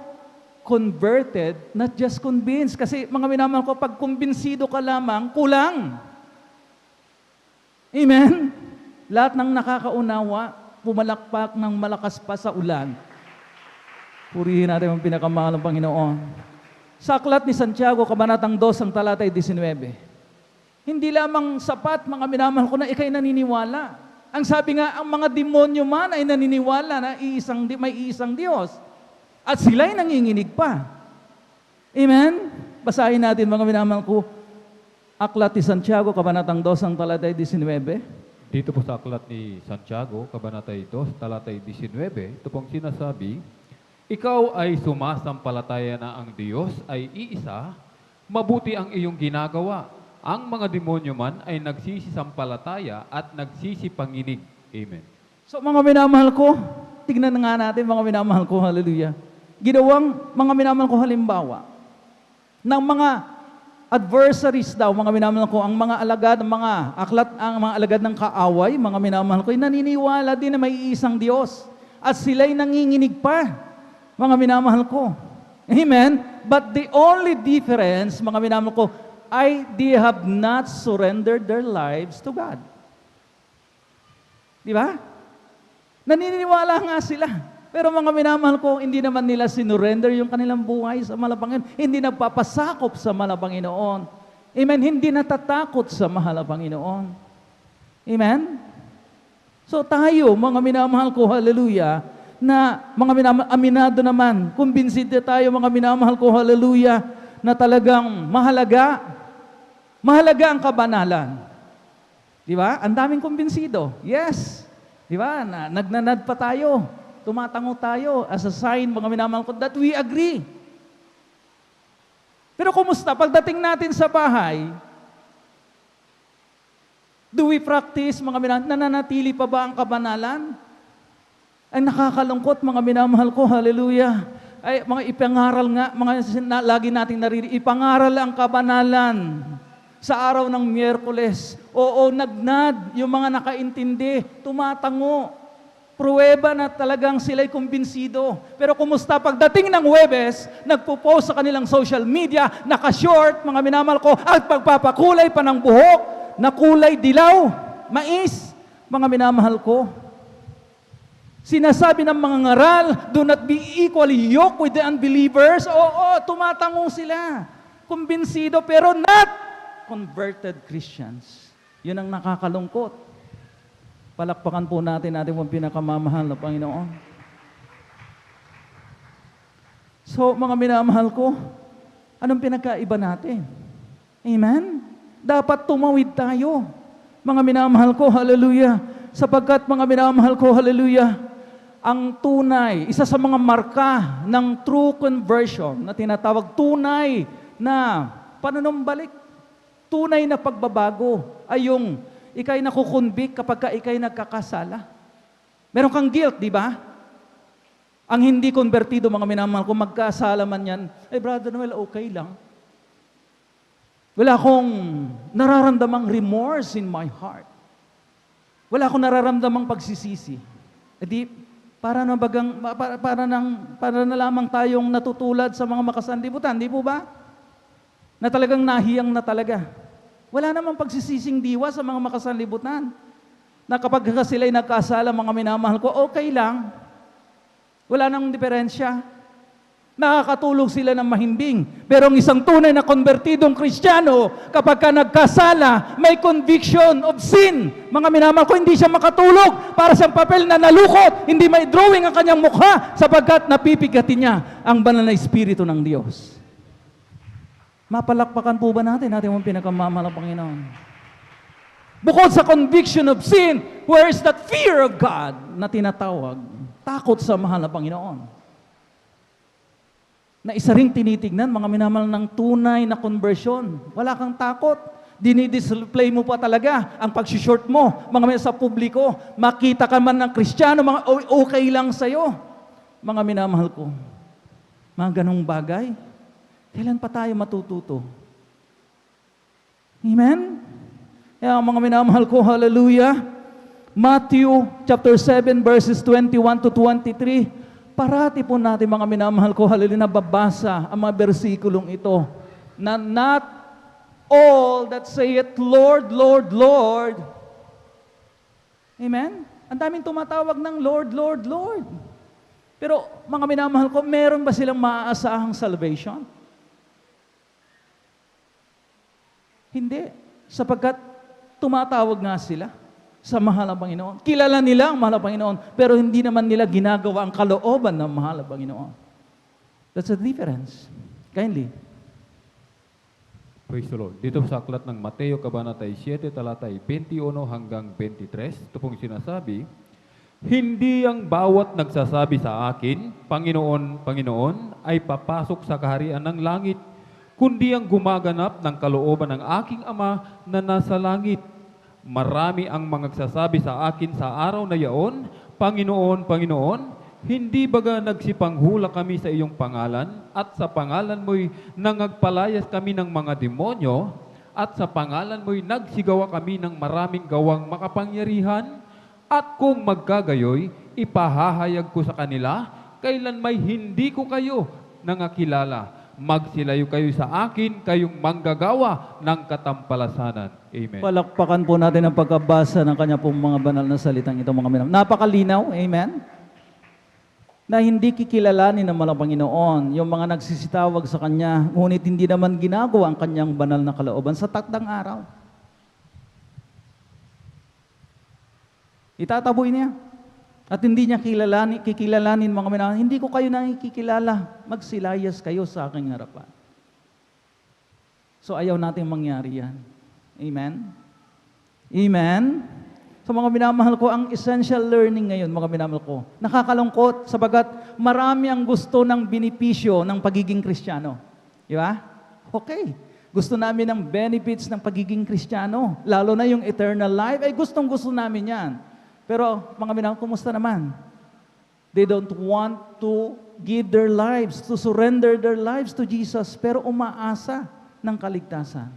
converted, not just convinced. Kasi mga minamahal ko, pag kumbinsido ka lamang, kulang. Amen? Lahat ng nakakaunawa, pumalakpak ng malakas pa sa ulan. Purihin natin ang pinakamahal ng Panginoon. Sa aklat ni Santiago, kabanatang 2, ang talatay 19. Hindi lamang sapat, mga minamahal ko, na ikay naniniwala. Ang sabi nga, ang mga demonyo man ay naniniwala na may iisang Diyos. At sila'y nanginginig pa. Amen? Basahin natin mga minamahal ko. Aklat ni Santiago, kabanatang 2, ang talatay 19. Dito po sa aklat ni Santiago, kabanatay 2, talatay 19, ito pong sinasabi, ikaw ay sumasampalataya na ang Diyos ay iisa, mabuti ang iyong ginagawa. Ang mga demonyo man ay nagsisisampalataya at nagsisipanginig. Amen. So mga minamahal ko, tignan nga natin mga minamahal ko, hallelujah. Ginawang mga minamahal ko halimbawa ng mga adversaries daw, mga minamahal ko, ang mga alagad, ang mga alagad ng kaaway, mga minamahal ko, ay naniniwala din na may iisang Diyos. At sila'y nanginginig pa, mga minamahal ko. Amen? But the only difference, mga minamahal ko, they have not surrendered their lives to God. Di ba? Naniniwala nga sila. Pero mga minamahal ko, hindi naman nila sinurrender yung kanilang buhay sa mahal na Panginoon. Hindi nagpapasakop sa mahal na Panginoon. Amen? Hindi natatakot sa mahal na Panginoon. Amen? So tayo, mga minamahal ko, hallelujah, na mga minamahal, aminado naman, kumbinsido tayo, mga minamahal ko, hallelujah, na talagang mahalaga ang kabanalan. Di ba? Ang daming kumbinsido. Yes. Di ba? Nagnanad pa tayo. Tumatango tayo as a sign, mga minamahal ko, that we agree. Pero kumusta? Pagdating natin sa bahay, do we practice, mga minamahal, nananatili pa ba ang kabanalan? Ay nakakalungkot, mga minamahal ko, hallelujah. Ay, mga ipangaral nga, lagi nating naririnig, ipangaral ang kabanalan sa araw ng Miyerkules. Oo, nagnad, yung mga nakaintindi, tumatango, pruweba na talagang sila'y kumbinsido. Pero kumusta pagdating ng Huwebes, nagpo-post sa kanilang social media, naka-short, mga minamahal ko, at pagpapakulay pa ng buhok, na kulay dilaw, mais, mga minamahal ko. Sinasabi ng mga ngaral, do not be equally yoked with the unbelievers. Oo, tumatango sila. Kumbinsido, pero not converted Christians. Yun ang nakakalungkot. Palakpakan po natin pong pinakamamahal na Panginoon. So, mga minamahal ko, anong pinagkaiba natin? Amen? Dapat tumawid tayo. Mga minamahal ko, hallelujah. Sapagkat mga minamahal ko, hallelujah, ang tunay, isa sa mga marka ng true conversion na tinatawag tunay na panunumbalik, tunay na pagbabago ay yung ikay nakukonvict kapag ka ikay nagkakasala. Meron kang guilt, di ba? Ang hindi konvertido, mga minamahal ko, magkasala man yan, Brother Noel, okay lang. Wala akong nararamdamang remorse in my heart. Wala akong nararamdamang pagsisisi. Para na lamang tayong natutulad sa mga makasanlibutan, di po ba? Na talagang nahiyang na talaga. Wala namang pagsisising diwa sa mga makasanlibutan. Na kapag sila'y nagkasala, mga minamahal ko, okay lang. Wala nang diferensya. Nakakatulog sila ng mahimbing. Pero ang isang tunay na konvertidong Kristiyano, kapag ka nagkasala, may conviction of sin. Mga minamahal ko, hindi siya makatulog para sa papel na nalukot. Hindi may drawing ang kanyang mukha sapagkat napipigatin niya ang banal na Espiritu ng Diyos. Mapalakpakan po ba natin mong pinakamamahal ng Panginoon? Bukod sa conviction of sin, where is that fear of God na tinatawag? Takot sa mahal na Panginoon. Na isa ring tinitignan, mga minamahal, ng tunay na conversion. Wala kang takot. Dinidisplay mo pa talaga ang pag-short mo, mga minamahal, sa publiko. Makita ka man ng Kristiyano, mga okay lang sa'yo. Mga minamahal ko, mga ganong bagay, kailan pa tayo matututo? Amen? Kaya mga minamahal ko, hallelujah, Matthew chapter 7 verses 21 to 23, parati po natin mga minamahal ko, hallelujah, nababasa ang mga bersikulong ito, na not all that say it, Lord, Lord, Lord. Amen? Ang daming tumatawag ng Lord, Lord, Lord. Pero mga minamahal ko, meron ba silang maaasahang salvation? Hindi. Sapagkat tumatawag nga sila sa mahal na Panginoon. Kilala nila ang mahal na Panginoon, pero hindi naman nila ginagawa ang kalooban ng mahal na Panginoon. That's the difference. Kindly. Praise the Lord. Dito sa aklat ng Mateo, Kabanata 7, talatay 21 hanggang 23, ito pong sinasabi, hindi ang bawat nagsasabi sa akin, Panginoon, Panginoon, ay papasok sa kaharian ng langit, kundi ang gumaganap ng kalooban ng aking Ama na nasa langit. Marami ang mga nagsasabi sa akin sa araw na yaon, Panginoon, Panginoon, hindi baga nagsipanghula kami sa iyong pangalan at sa pangalan mo'y nangagpalayas kami ng mga demonyo at sa pangalan mo'y nagsigawa kami ng maraming gawang makapangyarihan at kung magkagayoy, ipahahayag ko sa kanila, kailan may hindi ko kayo nangakilala. Magsilayo kayo sa akin, kayong manggagawa ng katampalasanan. Amen. Palakpakan po natin ang pagkabasa ng kanya pong mga banal na salitang ito, mga minamahal. Napakalinaw, amen? Na hindi kikilalanin ng mga Panginoon yung mga nagsisitawag sa Kanya, ngunit hindi naman ginagawa ang Kanyang banal na kalooban sa takdang araw. Itataboy niya. At hindi niya kikilalanin mga minamahal, hindi ko kayo nakikilala, magsilayas kayo sa aking harapan. So ayaw natin mangyari yan. Amen? Amen? So mga minamahal ko, ang essential learning ngayon, mga minamahal ko, nakakalungkot sabagat marami ang gusto ng benepisyo ng pagiging Kristiyano. Di ba? Okay. Gusto namin ng benefits ng pagiging Kristiyano, lalo na yung eternal life, ay gustong-gusto namin yan. Pero mga minamahal, kumusta naman? They don't want to give their lives, to surrender their lives to Jesus, pero umaasa ng kaligtasan.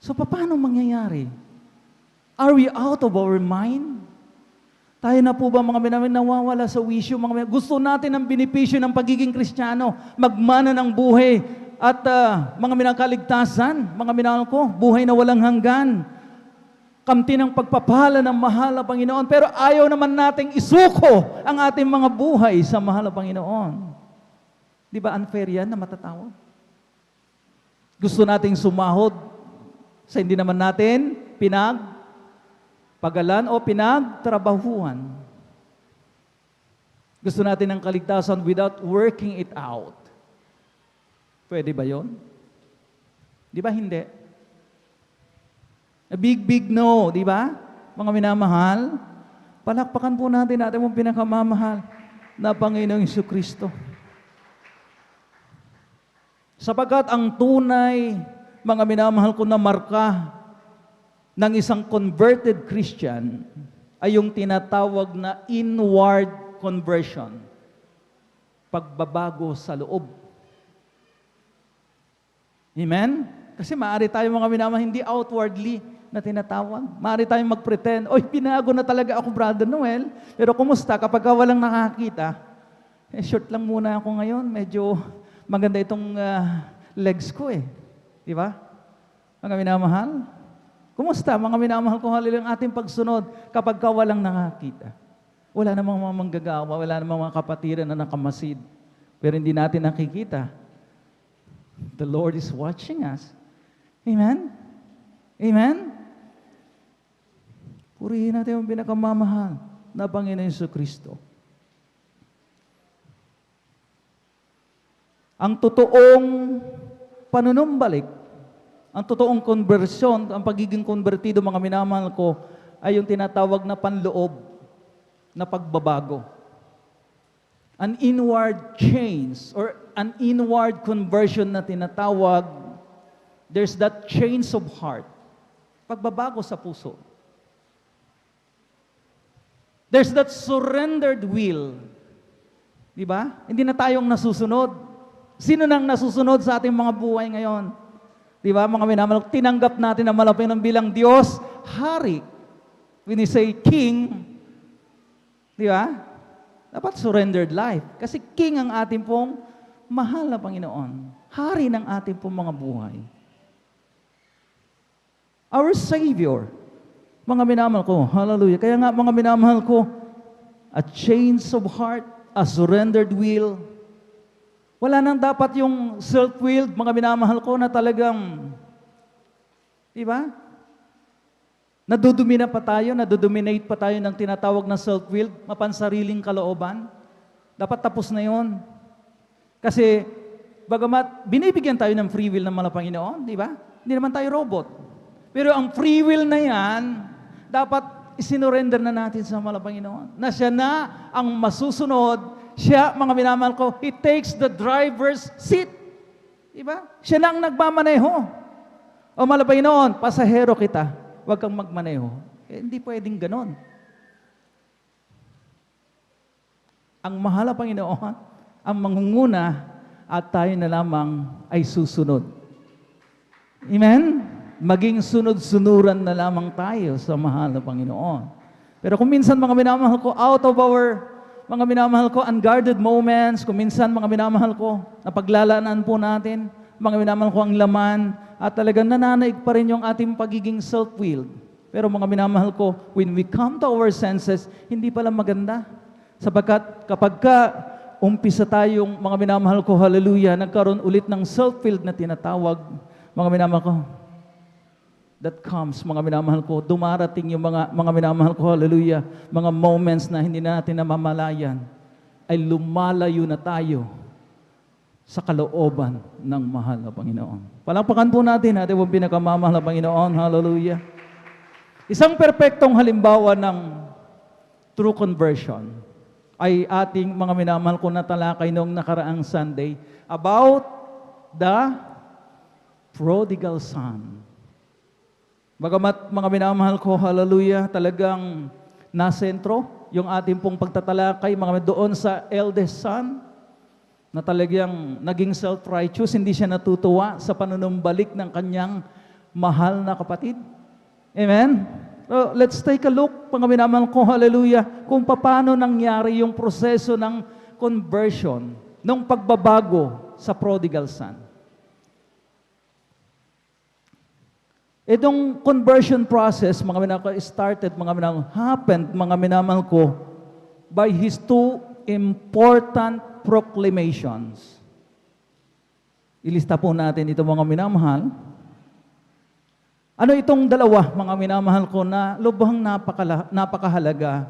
So paano mangyayari? Are we out of our mind? Tayo na po ba mga minamahal nawawala sa wisyo? Mga minamahal, gusto natin ang benepisyo ng pagiging Kristiyano, magmana ng buhay at mga minamahal kaligtasan, mga minamahal ko, buhay na walang hanggan. kamti ng pagpapala ng mahal na Panginoon, pero ayaw naman nating isuko ang ating mga buhay sa mahal na Panginoon. Di ba unfair yan na matatawag? Gusto nating sumahod sa hindi naman natin pinagpagalan o pinagtrabahuan. Gusto natin ng kaligtasan without working it out. Pwede ba yon? Di ba hindi? A big no, di ba? Mga minamahal, palakpakan po natin mong pinakamamahal na Panginoong Jesucristo. Sapagkat ang tunay, mga minamahal ko na marka ng isang converted Christian ay yung tinatawag na inward conversion. Pagbabago sa loob. Amen? Kasi maaari tayo mga minamahal, hindi outwardly na tinatawag. Maaari tayong mag-pretend, oy, binago na talaga ako, Brother Noel. Pero kumusta kapag walang nakakita? Short lang muna ako ngayon. Medyo maganda itong legs ko eh. Di ba? Mga minamahal? Kumusta? Mga minamahal ko, halilang ating pagsunod kapag walang nakakita. Wala namang mga manggagawa, wala namang mga kapatiran na nakamasid. Pero hindi natin nakikita. The Lord is watching us. Amen? Amen? Purihin natin ang pinakamamahal na Panginoon Jesucristo. Ang totoong panunumbalik, ang totoong konversyon, ang pagiging konvertido, mga minamahal ko, ay yung tinatawag na panloob na pagbabago. An inward change or an inward conversion na tinatawag, there's that change of heart. Pagbabago sa puso. There's that surrendered will. Di ba? Hindi na tayong nasusunod. Sino nang nasusunod sa ating mga buhay ngayon? Di ba, mga minamahal, tinanggap natin ang malapit ng bilang Diyos, Hari. When you say King, di ba? Dapat surrendered life. Kasi King ang ating pong mahal na Panginoon. Hari ng ating pong mga buhay. Our Savior. Mga minamahal ko, hallelujah. Kaya nga, mga minamahal ko, a change of heart, a surrendered will. Wala nang dapat yung self-willed, mga minamahal ko, na talagang, di ba? Nadodomina pa tayo, nadodominate pa tayo ng tinatawag na self-willed, mapansariling kalooban. Dapat tapos na yon. Kasi, bagamat binibigyan tayo ng free will ng mga Panginoon, di ba? Hindi naman tayo robot. Pero ang free will na yan, dapat isinurrender na natin sa mga Panginoon. Na siya na ang masusunod. Siya, mga minamahal ko, He takes the driver's seat. Diba? Siya na ang nagmamaneho. O mga Panginoon, pasahero kita. Huwag kang magmaneho. Hindi pwedeng ganon. Ang mahal na Panginoon, ang mangunguna at tayo na lamang ay susunod. Amen? Maging sunod-sunuran na lamang tayo sa mahal na Panginoon. Pero kung minsan, mga minamahal ko, out of our, mga minamahal ko, unguarded moments, kung minsan, mga minamahal ko, napaglalaan po natin, mga minamahal ko ang laman, at talagang nananaig pa rin yung ating pagiging self-willed. Pero mga minamahal ko, when we come to our senses, hindi pala maganda. Sapagkat kapag umpisa tayong, mga minamahal ko, hallelujah, nagkaroon ulit ng self-willed na tinatawag, mga minamahal ko, that comes, mga minamahal ko, dumarating yung mga minamahal ko, hallelujah, mga moments na hindi na natin namamalayan, ay lumalayo na tayo sa kalooban ng mahal na Panginoon. Palakpakan po natin ating pinakamamahal na Panginoon, hallelujah. Isang perpektong halimbawa ng true conversion ay ating mga minamahal ko na talakay noong nakaraang Sunday about the prodigal son. Bagamat mga minamahal ko, hallelujah, talagang nasentro yung ating pong pagtatalakay mga doon sa eldest son na talagang naging self-righteous, hindi siya natutuwa sa panunumbalik ng kanyang mahal na kapatid. Amen? So, let's take a look, mga minamahal ko, hallelujah, kung paano nangyari yung proseso ng conversion, ng pagbabago sa prodigal son. Itong conversion process, mga minamahal ko, started, mga minamahal, happened, mga minamahal ko, by His two important proclamations. Ilista po natin ito, mga minamahal. Ano itong dalawa, mga minamahal ko, na lubhang napakahalaga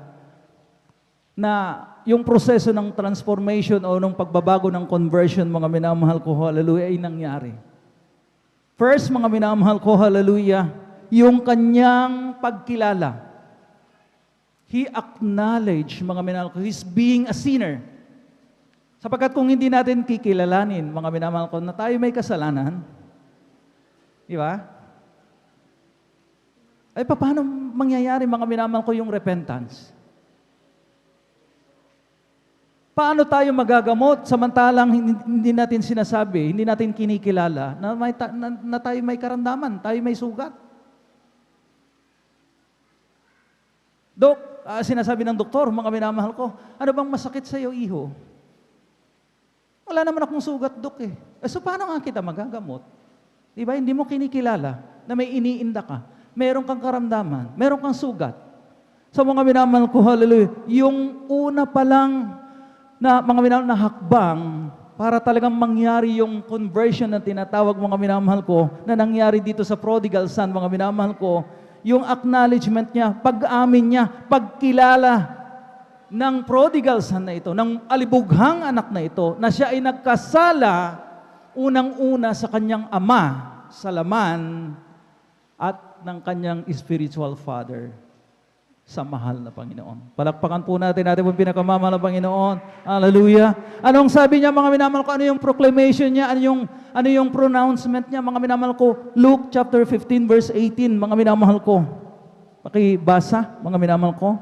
na yung proseso ng transformation o ng pagbabago ng conversion, mga minamahal ko, hallelujah, ay nangyari. First, mga minamahal ko, hallelujah, yung kanyang pagkilala. He acknowledged, mga minamahal ko, He's being a sinner. Sapagkat kung hindi natin kikilalanin, mga minamahal ko, na tayo may kasalanan, di ba? Ay, paano mangyayari, mga minamahal ko, yung repentance? Paano tayo magagamot samantalang hindi natin sinasabi, hindi natin kinikilala na tayo may karamdaman, tayo may sugat? Dok, sinasabi ng doktor, mga minamahal ko, ano bang masakit sa iyo, iho? Wala naman akong sugat, dok eh. So paano nga kita magagamot? Diba, hindi mo kinikilala na may iniinda ka, meron kang karamdaman, meron kang sugat. Sa mga minamahal ko, hallelujah, yung una pa lang na mga minamahal na hakbang para talagang mangyari yung conversion na tinatawag, mga minamahal ko, na nangyari dito sa prodigal son, mga minamahal ko, yung acknowledgement niya, pag-amin niya, pagkilala ng prodigal son na ito, ng alibughang anak na ito, na siya ay nagkasala unang-una sa kanyang ama, sa laman, at ng kanyang spiritual father, sa mahal na Panginoon. Palakpakan po natin po pinakamamahal na Panginoon. Hallelujah. Anong sabi niya, mga minamahal ko? Ano yung proclamation niya? Ano yung pronouncement niya, mga minamahal ko? Luke chapter 15 verse 18, mga minamahal ko. Pakibasa, mga minamahal ko.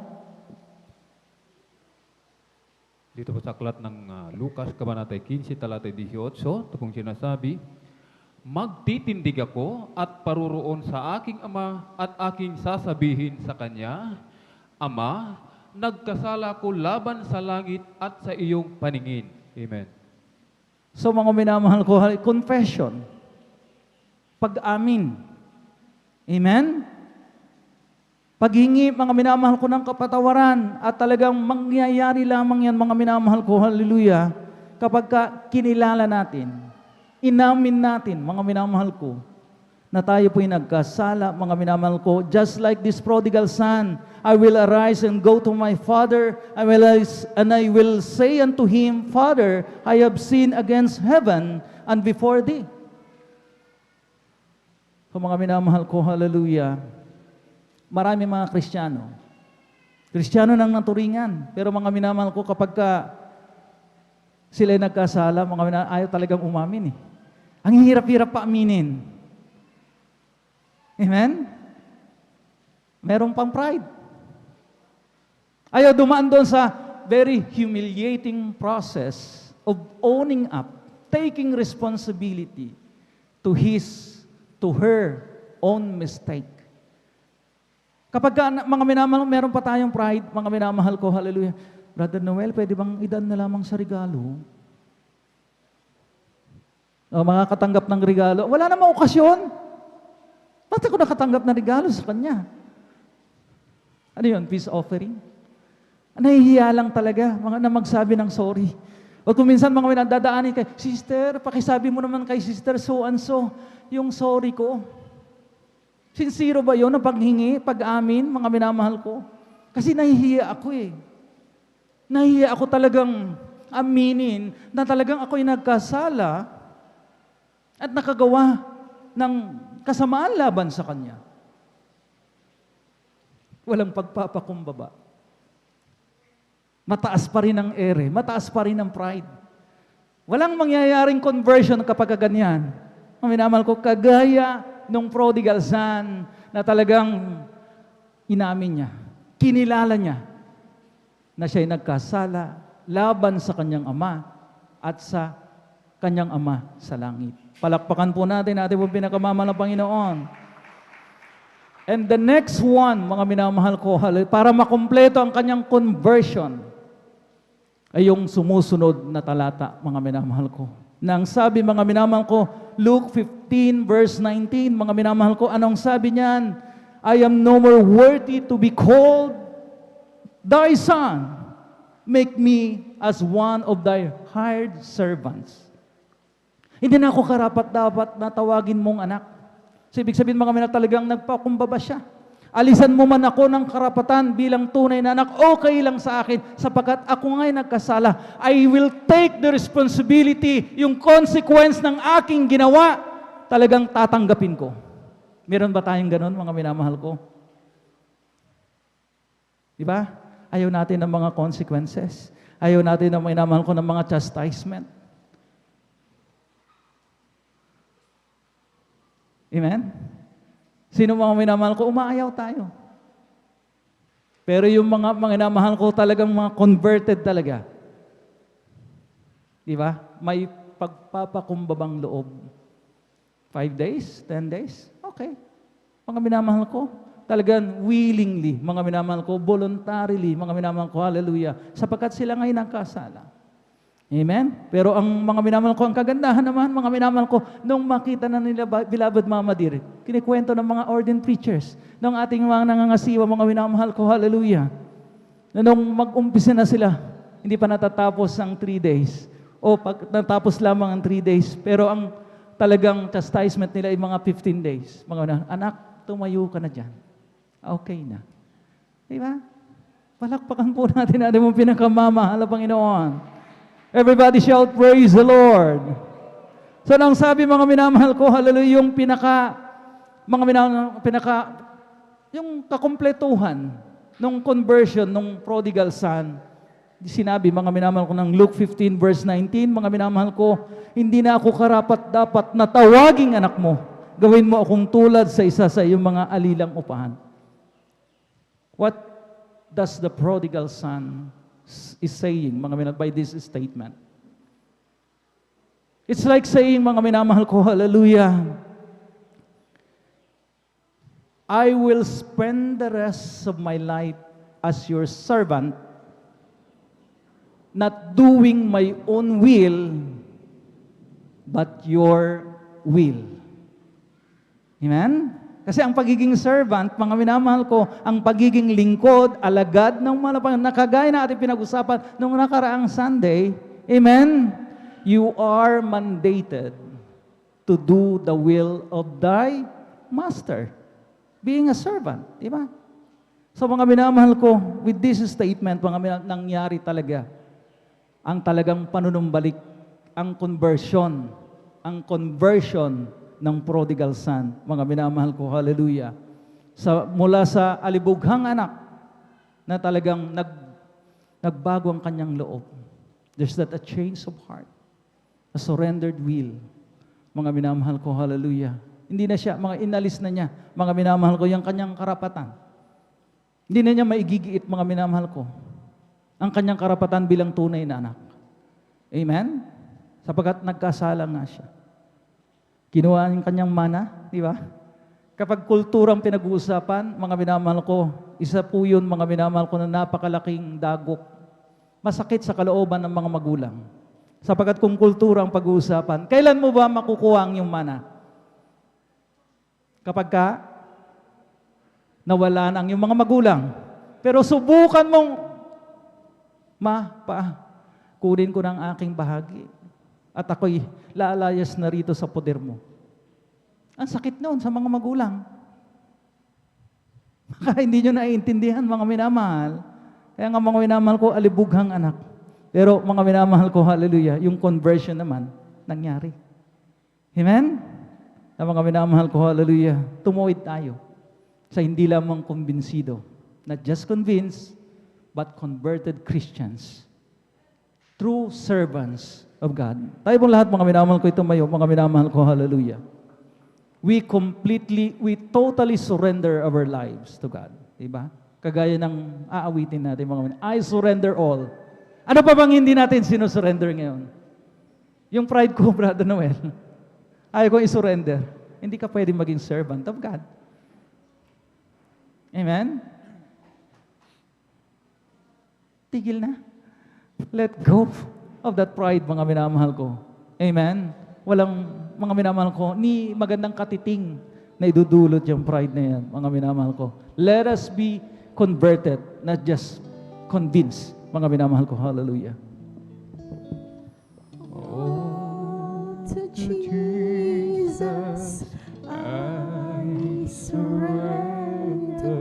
Dito po sa aklat ng Lucas, Kabanata 15, talata 18, ito pong sinasabi, magtitindig ako at paruroon sa aking ama at aking sasabihin sa kanya, Ama, nagkasala ko laban sa langit at sa iyong paningin. Amen. So mga minamahal ko, confession, pag-amin. Amen? Paghingi, mga minamahal ko, ng kapatawaran at talagang mangyayari lamang yan, mga minamahal ko, hallelujah, kapag kinilala natin, inamin natin, mga minamahal ko, na tayo po'y nagkasala, mga minamahal ko, just like this prodigal son, I will arise and go to my father, and I will say unto him, Father, I have sinned against heaven and before thee. So mga minamahal ko, hallelujah, marami mga Kristiyano ng naturingan, pero mga minamahal ko, kapag sila'y nagkasala, mga minamahal, ayaw talagang umamin eh. Ang hirap-hirap pa aminin. Amen? Merong pang pride. Ayaw dumaan doon sa very humiliating process of owning up, taking responsibility to her own mistake. Kapag mga minamahal, meron pa tayong pride, mga minamahal ko, hallelujah, Brother Noel, pwede bang idaan na lamang sa regalo? O mga katanggap ng regalo, wala namang okasyon. Ba't ako nakatanggap ng regalo sa kanya? Ano yun? Peace offering? Nahihiya lang talaga na magsabi ng sorry. O kung minsan mga minadadaanin kay, Sister, pakisabi mo naman kay Sister so and so, yung sorry ko. Sincero ba yun ang paghingi, pag-amin, mga minamahal ko? Kasi nahihiya ako eh. Nahihiya ako talagang aminin na talagang ako'y nagkasala at nakagawa ng kasamaan laban sa kanya. Walang pagpapakumbaba. Mataas pa rin ang ere, mataas pa rin ang pride. Walang mangyayaring conversion kapag ganyan. Minamahal ko, kagaya nung prodigal son na talagang inamin niya, kinilala niya na siya'y nagkasala laban sa kanyang ama at sa kanyang ama sa langit. Palakpakan po natin po pinakamamahal na Panginoon. And the next one, mga minamahal ko, para makumpleto ang kanyang conversion, ay yung sumusunod na talata, mga minamahal ko. Nang sabi, mga minamahal ko, Luke 15 verse 19, mga minamahal ko, anong sabi niyan? I am no more worthy to be called thy son. Make me as one of thy hired servants. Hindi na ako karapat-dapat na tawagin mong anak. So, ibig sabihin, mga minamahal, talagang nagpakumbaba siya. Alisan mo man ako ng karapatan bilang tunay na anak, okay lang sa akin, sapagkat ako nga'y nagkasala. I will take the responsibility, yung consequence ng aking ginawa, talagang tatanggapin ko. Meron ba tayong ganun, mga minamahal ko? Diba? Ayaw natin ng mga consequences. Ayaw natin ng minamahal ko ng mga chastisement. Amen? Sino mga minamahal ko? Umaayaw tayo. Pero yung mga minamahal ko talagang mga converted talaga. Di ba? May pagpapakumbabang loob. 5 days? 10 days? Okay. Mga minamahal ko, talagang willingly, mga minamahal ko, voluntarily, mga minamahal ko, hallelujah, sapagkat sila ngayon nagkasala. Amen? Pero ang mga minamahal ko, ang kagandahan naman, mga minamahal ko, nung makita na nila, beloved Mama Dear, kinikwento ng mga ordained preachers, ng ating mga nangangasiwa, mga minamahal ko, hallelujah, na nung mag-umpisa na sila, hindi pa natatapos ang 3 days, o pag natapos lamang ang 3 days, pero ang talagang chastisement nila ay mga 15 days. Mga anak, tumayo ka na dyan. Okay na. Diba? Palakpakan po natin mong pinakamamahal na Panginoon. Everybody shout, praise the Lord. So, nang sabi, mga minamahal ko, hallelujah, yung yung kakumpletuhan nung conversion, nung prodigal son, sinabi, mga minamahal ko, ng Luke 15 verse 19, mga minamahal ko, hindi na ako karapat-dapat na tawaging anak mo. Gawin mo akong tulad sa isa sa iyong mga alilang upahan. What does the prodigal son is saying, mga minamahal, by this statement? It's like saying, mga minamahal ko, hallelujah, I will spend the rest of my life as your servant, not doing my own will, but your will. Amen? Kasi ang pagiging servant, mga minamahal ko, ang pagiging lingkod, alagad ng malapang, nakagaya na ating pinag-usapan nung nakaraang Sunday, amen? You are mandated to do the will of thy master. Being a servant, di ba? So mga minamahal ko, with this statement, mga nangyari talaga, ang talagang panunumbalik, ang conversion ng prodigal son, mga minamahal ko, hallelujah. Mula sa alibughang anak na talagang nagbago ang kanyang loob. There's that a change of heart, a surrendered will. Mga minamahal ko, hallelujah. Hindi na siya, mga inalis na niya, mga minamahal ko, yung kanyang karapatan. Hindi na niya maigigiit, mga minamahal ko, ang kanyang karapatan bilang tunay na anak. Amen? Sapagkat nagkasala nga siya. Kinuha yung kanyang mana, di ba? Kapag kulturang pinag-uusapan, mga minamahal ko, isa po yun, mga minamahal ko, na napakalaking dagok. Masakit sa kalooban ng mga magulang. Sapagkat kung kulturang pag-uusapan, kailan mo ba makukuha ang yung mana? Kapag ka nawala na ang yung mga magulang. Pero subukan mong, kunin ko ng aking bahagi. At ako'y laalayas na rito sa poder mo. Ang sakit noon sa mga magulang. Baka hindi nyo naiintindihan, mga minamahal. Kaya nga mga minamahal ko, alibughang anak. Pero mga minamahal ko, hallelujah, yung conversion naman, nangyari. Amen? Na mga minamahal ko, hallelujah, tumuwid tayo sa hindi lamang kumbinsido. Not just convinced, but converted Christians. True servants of God. Tayo pong lahat, mga minamahal ko, tumayo, mga minamahal ko, hallelujah. We totally surrender our lives to God. Diba? Kagaya ng aawitin natin, mga minamahal. I surrender all. Ano pa bang hindi natin sinusurrender ngayon? Yung pride ko, Brother Noel. Ayaw kong isurrender. Hindi ka pwede maging servant of God. Amen? Tigil na. Let go of that pride, mga minamahal ko. Amen? Walang, mga minamahal ko, ni magandang katiting na idudulot yung pride na yan, mga minamahal ko. Let us be converted, not just convinced, mga minamahal ko. Hallelujah. To Jesus I surrender,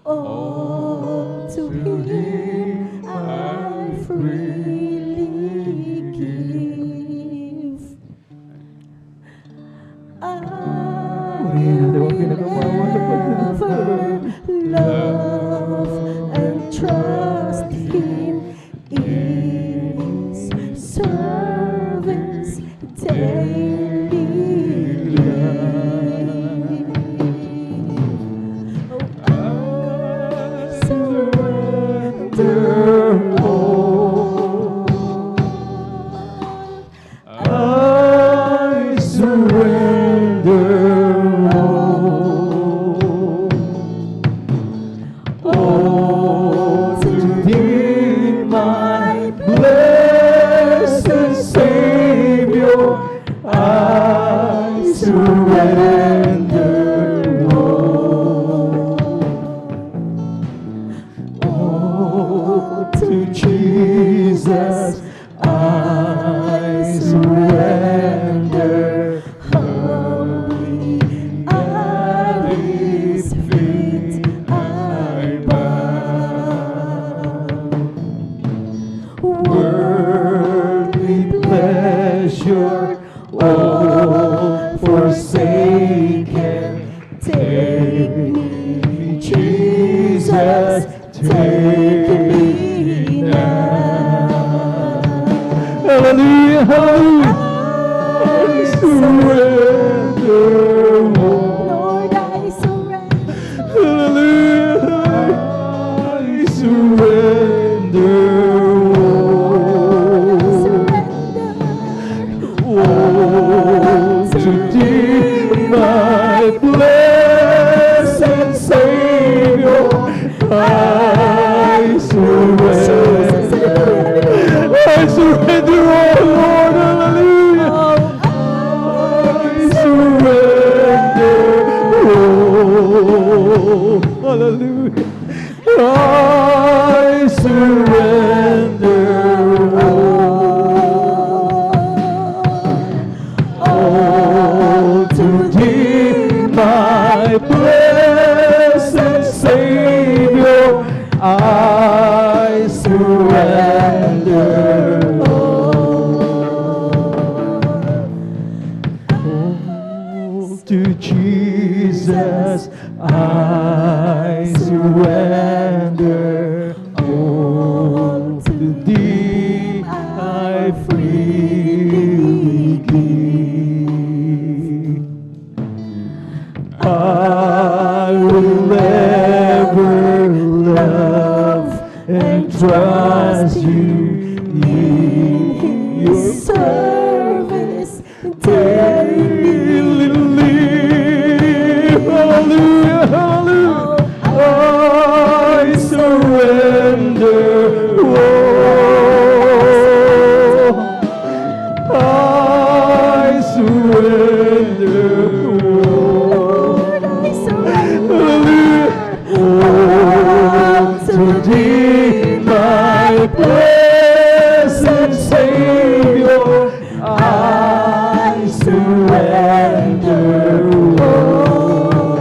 all to Him I freely give. I ever love and trust Him in His service daily. Oh, I surrender all. I surrender all to Thee, my blessed Savior. I surrender all to Jesus. I surrender humbly at His feet I bow. Worldly pleasure all forsaken, take me, Jesus, take me now. Hallelujah, hallelujah. I surrender, Lord, I surrender. Hallelujah, I surrender. Oh, to Thee, my blessed Savior, I surrender. I surrender all, Lord, hallelujah. I surrender all, hallelujah. I surrender all to Thee, my blessed Savior. I surrender all to Jesus. I surrender all to Thee. I freely give. I will ever love and trust You in Your service daily. Hallelujah, hallelujah. I surrender all. I surrender all to Thee, my blessed Savior. I surrender all.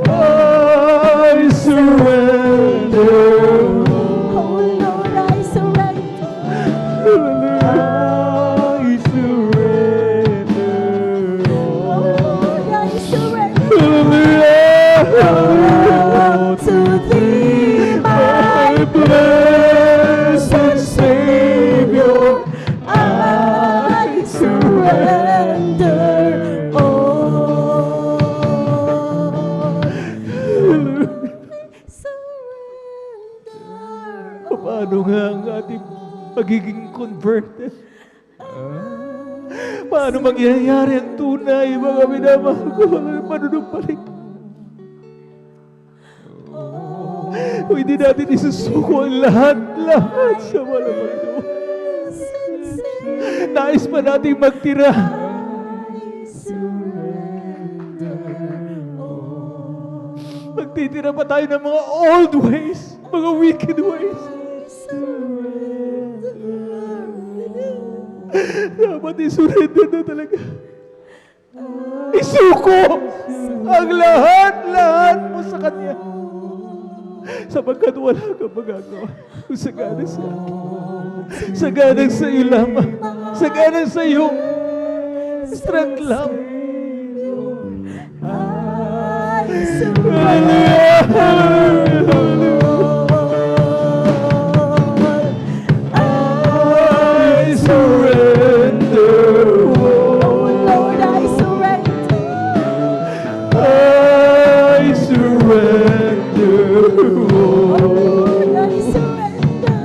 I surrender. Oh Lord, I surrender. I surrender. Oh, I surrender. All to Thee, my blessed Savior. I surrender all. Paano nga ang ating magiging converted? Paano mangyayari ang tunay, mga minamahal ko, ang panunumpalik? Hindi natin isusuko ang lahat sa malamang doon. Nais pa nating magtira. Magtitira pa tayo ng mga old ways, mga wicked ways. Dapat isurrender na talaga. Isuko ang lahat mo sa Kanya. Sapagkat wala kang magagawa kung saganang sa akin. Saganang sa iyo lamang. Saganang sa iyo. Strength lang. Hallelujah! Hallelujah! I surrender. Oh Lord, I surrender. I surrender. Oh Lord, I surrender.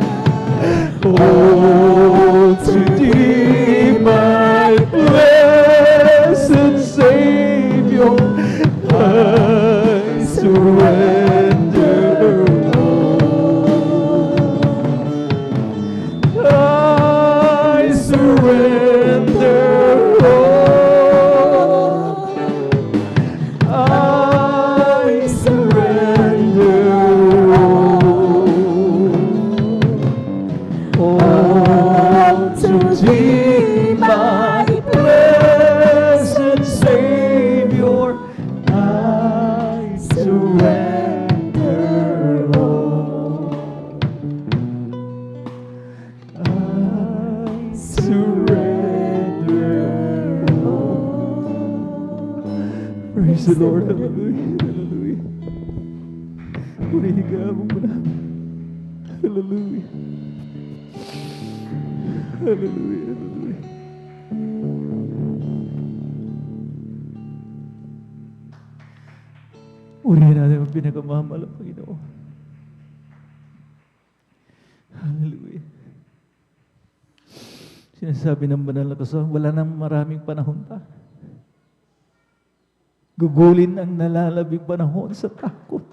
Oh, to thee, my blessed Savior, I surrender. I surrender. I surrender. Oh, to thee, my blessed Savior, I surrender. I surrender. Praise the Lord. Hallelujah. Hallelujah. Purihiga mo muna. Hallelujah. Hallelujah. Hallelujah. Urihin natin ang pinakamahal ng Panginoon. Hallelujah. Sinasabi ng banal na kaso, wala nang maraming panahon pa. Gugulin ang nalalabing panahon sa takot,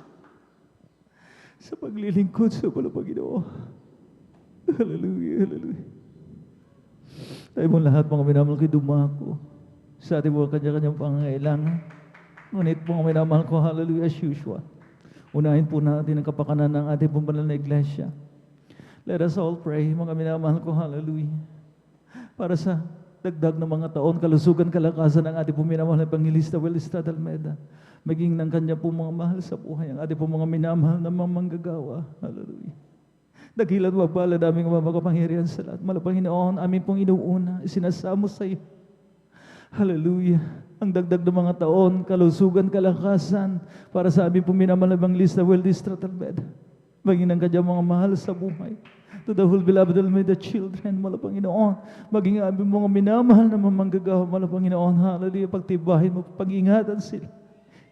sa paglilingkod sa banal na Panginoon. Hallelujah. Hallelujah. Tayo mong lahat, mga minamahal ko'y dumako sa ating mga kanya-kanyang pangangailangan. Ngunit mga minamahal ko, hallelujah, as usual. Unahin po natin ang kapakanan ng ating banal na iglesia. Let us all pray, mga minamahal ko, hallelujah. Para sa dagdag na mga taon, kalusugan, kalakasan ng ating minamahal na Evangelista Welistad Almeda. Maging ng kanya po mga mahal sa buhay, ang ating mga minamahal na mga manggagawa. Hallelujah. Dakilan wagpala daming mga makapangyarihan sa lahat. Malapanginoon, amin pong inuuna, isinasamo sa iyo. Hallelujah. Ang dagdag ng mga taon, kalusugan, kalakasan, para sa amin pong minamahal na Evangelista Welistad Almeda. Maging ng kanya mga mahal sa buhay. To the whole beloved Almeda children, Malapanginoon, maging aming mga minamahal na mamanggagawa, Malapanginoon, hallelujah, pagtibahin mo, pag-ingatan sila.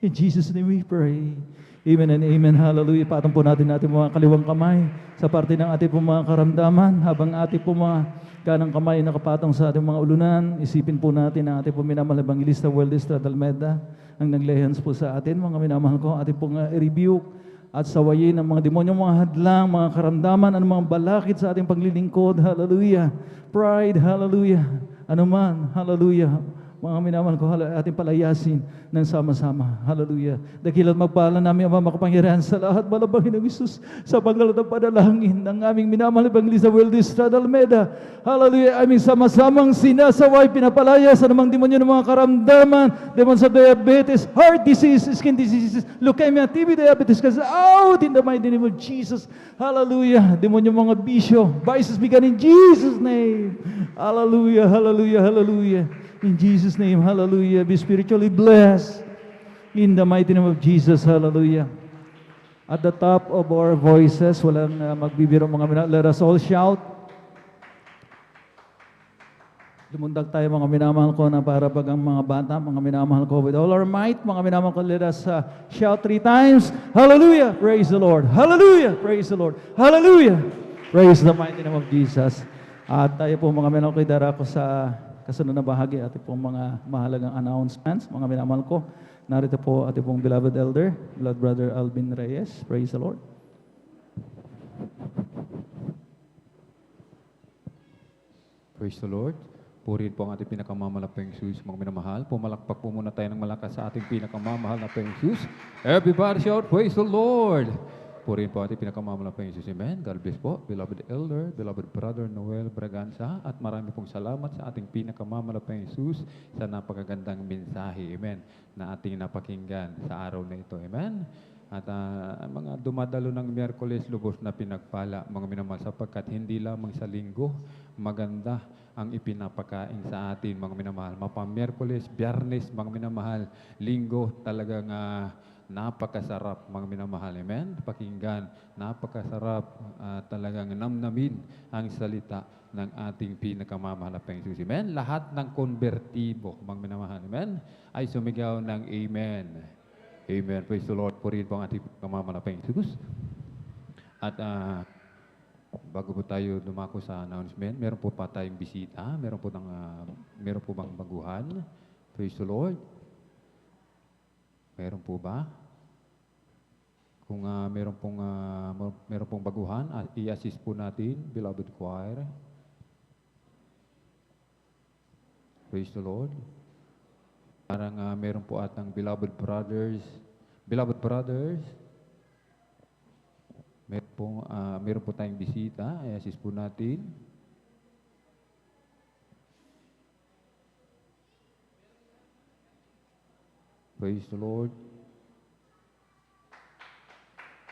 In Jesus' name we pray. Amen and amen, hallelujah. Patong po natin mga kaliwang kamay sa parte ng ating po mga karamdaman, habang ating po mga kanang kamay nakapatong sa ating mga ulunan, isipin po natin ang ating po minamahal na Evangelista Welistad Almeda, ang naglehens po sa atin, mga minamahal ko, ating po i-rebuke at sawayin ng mga demonyo, mga hadlang, mga karamdaman, ang mga balakid sa ating paglilingkod, hallelujah. Pride, hallelujah. Ano man, hallelujah. Mga minamahal ko, ating palayasin ng sama-sama. Hallelujah. Dakilat magpala namin ang makapangyarihan sa lahat. Malabangin ng Isus sa paglalat ng panalangin ng aming minamahal Evangelista Welistad Almeda. Hallelujah. Aming sama-samang sinasaway, pinapalaya sa namang demonyo ng mga karamdaman, demon sa diabetes, heart disease, skin diseases, leukemia, TB, diabetes, cause out in the mighty name of Jesus. Hallelujah. Demonyo mga bisyo, vices began in Jesus' name. Hallelujah. Hallelujah. Hallelujah. In Jesus' name, hallelujah. Be spiritually blessed. In the mighty name of Jesus, hallelujah. At the top of our voices, walang magbibiro mga minamahal. Let us all shout. Lumundag tayo mga minamahal ko na para pag ang mga bata, mga minamahal ko with all our might, mga minamahal ko, let us shout 3 times. Hallelujah! Praise the Lord. Hallelujah! Praise the Lord. Hallelujah! Praise the mighty name of Jesus. At tayo po mga minamahal ko, idara ko sa kasunod na bahagi, ating pong mga mahalagang announcements, mga minamahal ko. Narito po ating pong beloved elder, beloved brother Alvin Reyes. Praise the Lord. Praise the Lord. Purihin po ang ating pinakamamahal na Panginoong Jesus, mga minamahal. Pumalakpak po muna tayo ng malakas sa ating pinakamamahal na Panginoong Jesus. Everybody shout, praise the Lord! Purihin po ang ating pinakamamahal na Panginoong Jesus. Amen. God bless po, beloved elder, beloved brother Noel Braganza, at marami pong salamat sa ating pinakamamahal na Panginoong Jesus sa napakagandang mensahe, amen, na ating napakinggan sa araw na ito. Amen. At mga dumadalo ng Miyerkules, lubos na pinagpala, mga minamahal, sapagkat hindi lamang sa linggo, maganda ang ipinapakain sa atin, mga minamahal. Mapa-Miyerkules, Biyernes, mga minamahal, linggo, talagang napakasarap, mga minamahal. Amen? Pakinggan, napakasarap, talagang namnamin ang salita ng ating pinakamamahal na Panginoon Jesus. Amen? Lahat ng konbertibo, mga minamahal, amen, ay sumigaw ng amen. Amen. Praise the Lord. Purihin po ang ating pinakamamahal na Panginoon Jesus. At bago po tayo dumako sa announcement, meron po pa tayong bisita, meron po bang baguhan? Praise the Lord. Meron po ba? Kung meron pong baguhan, i-assist po natin, beloved choir. Praise the Lord. Parang meron po atang beloved brothers, meron po tayong bisita, i-assist po natin. Praise the Lord.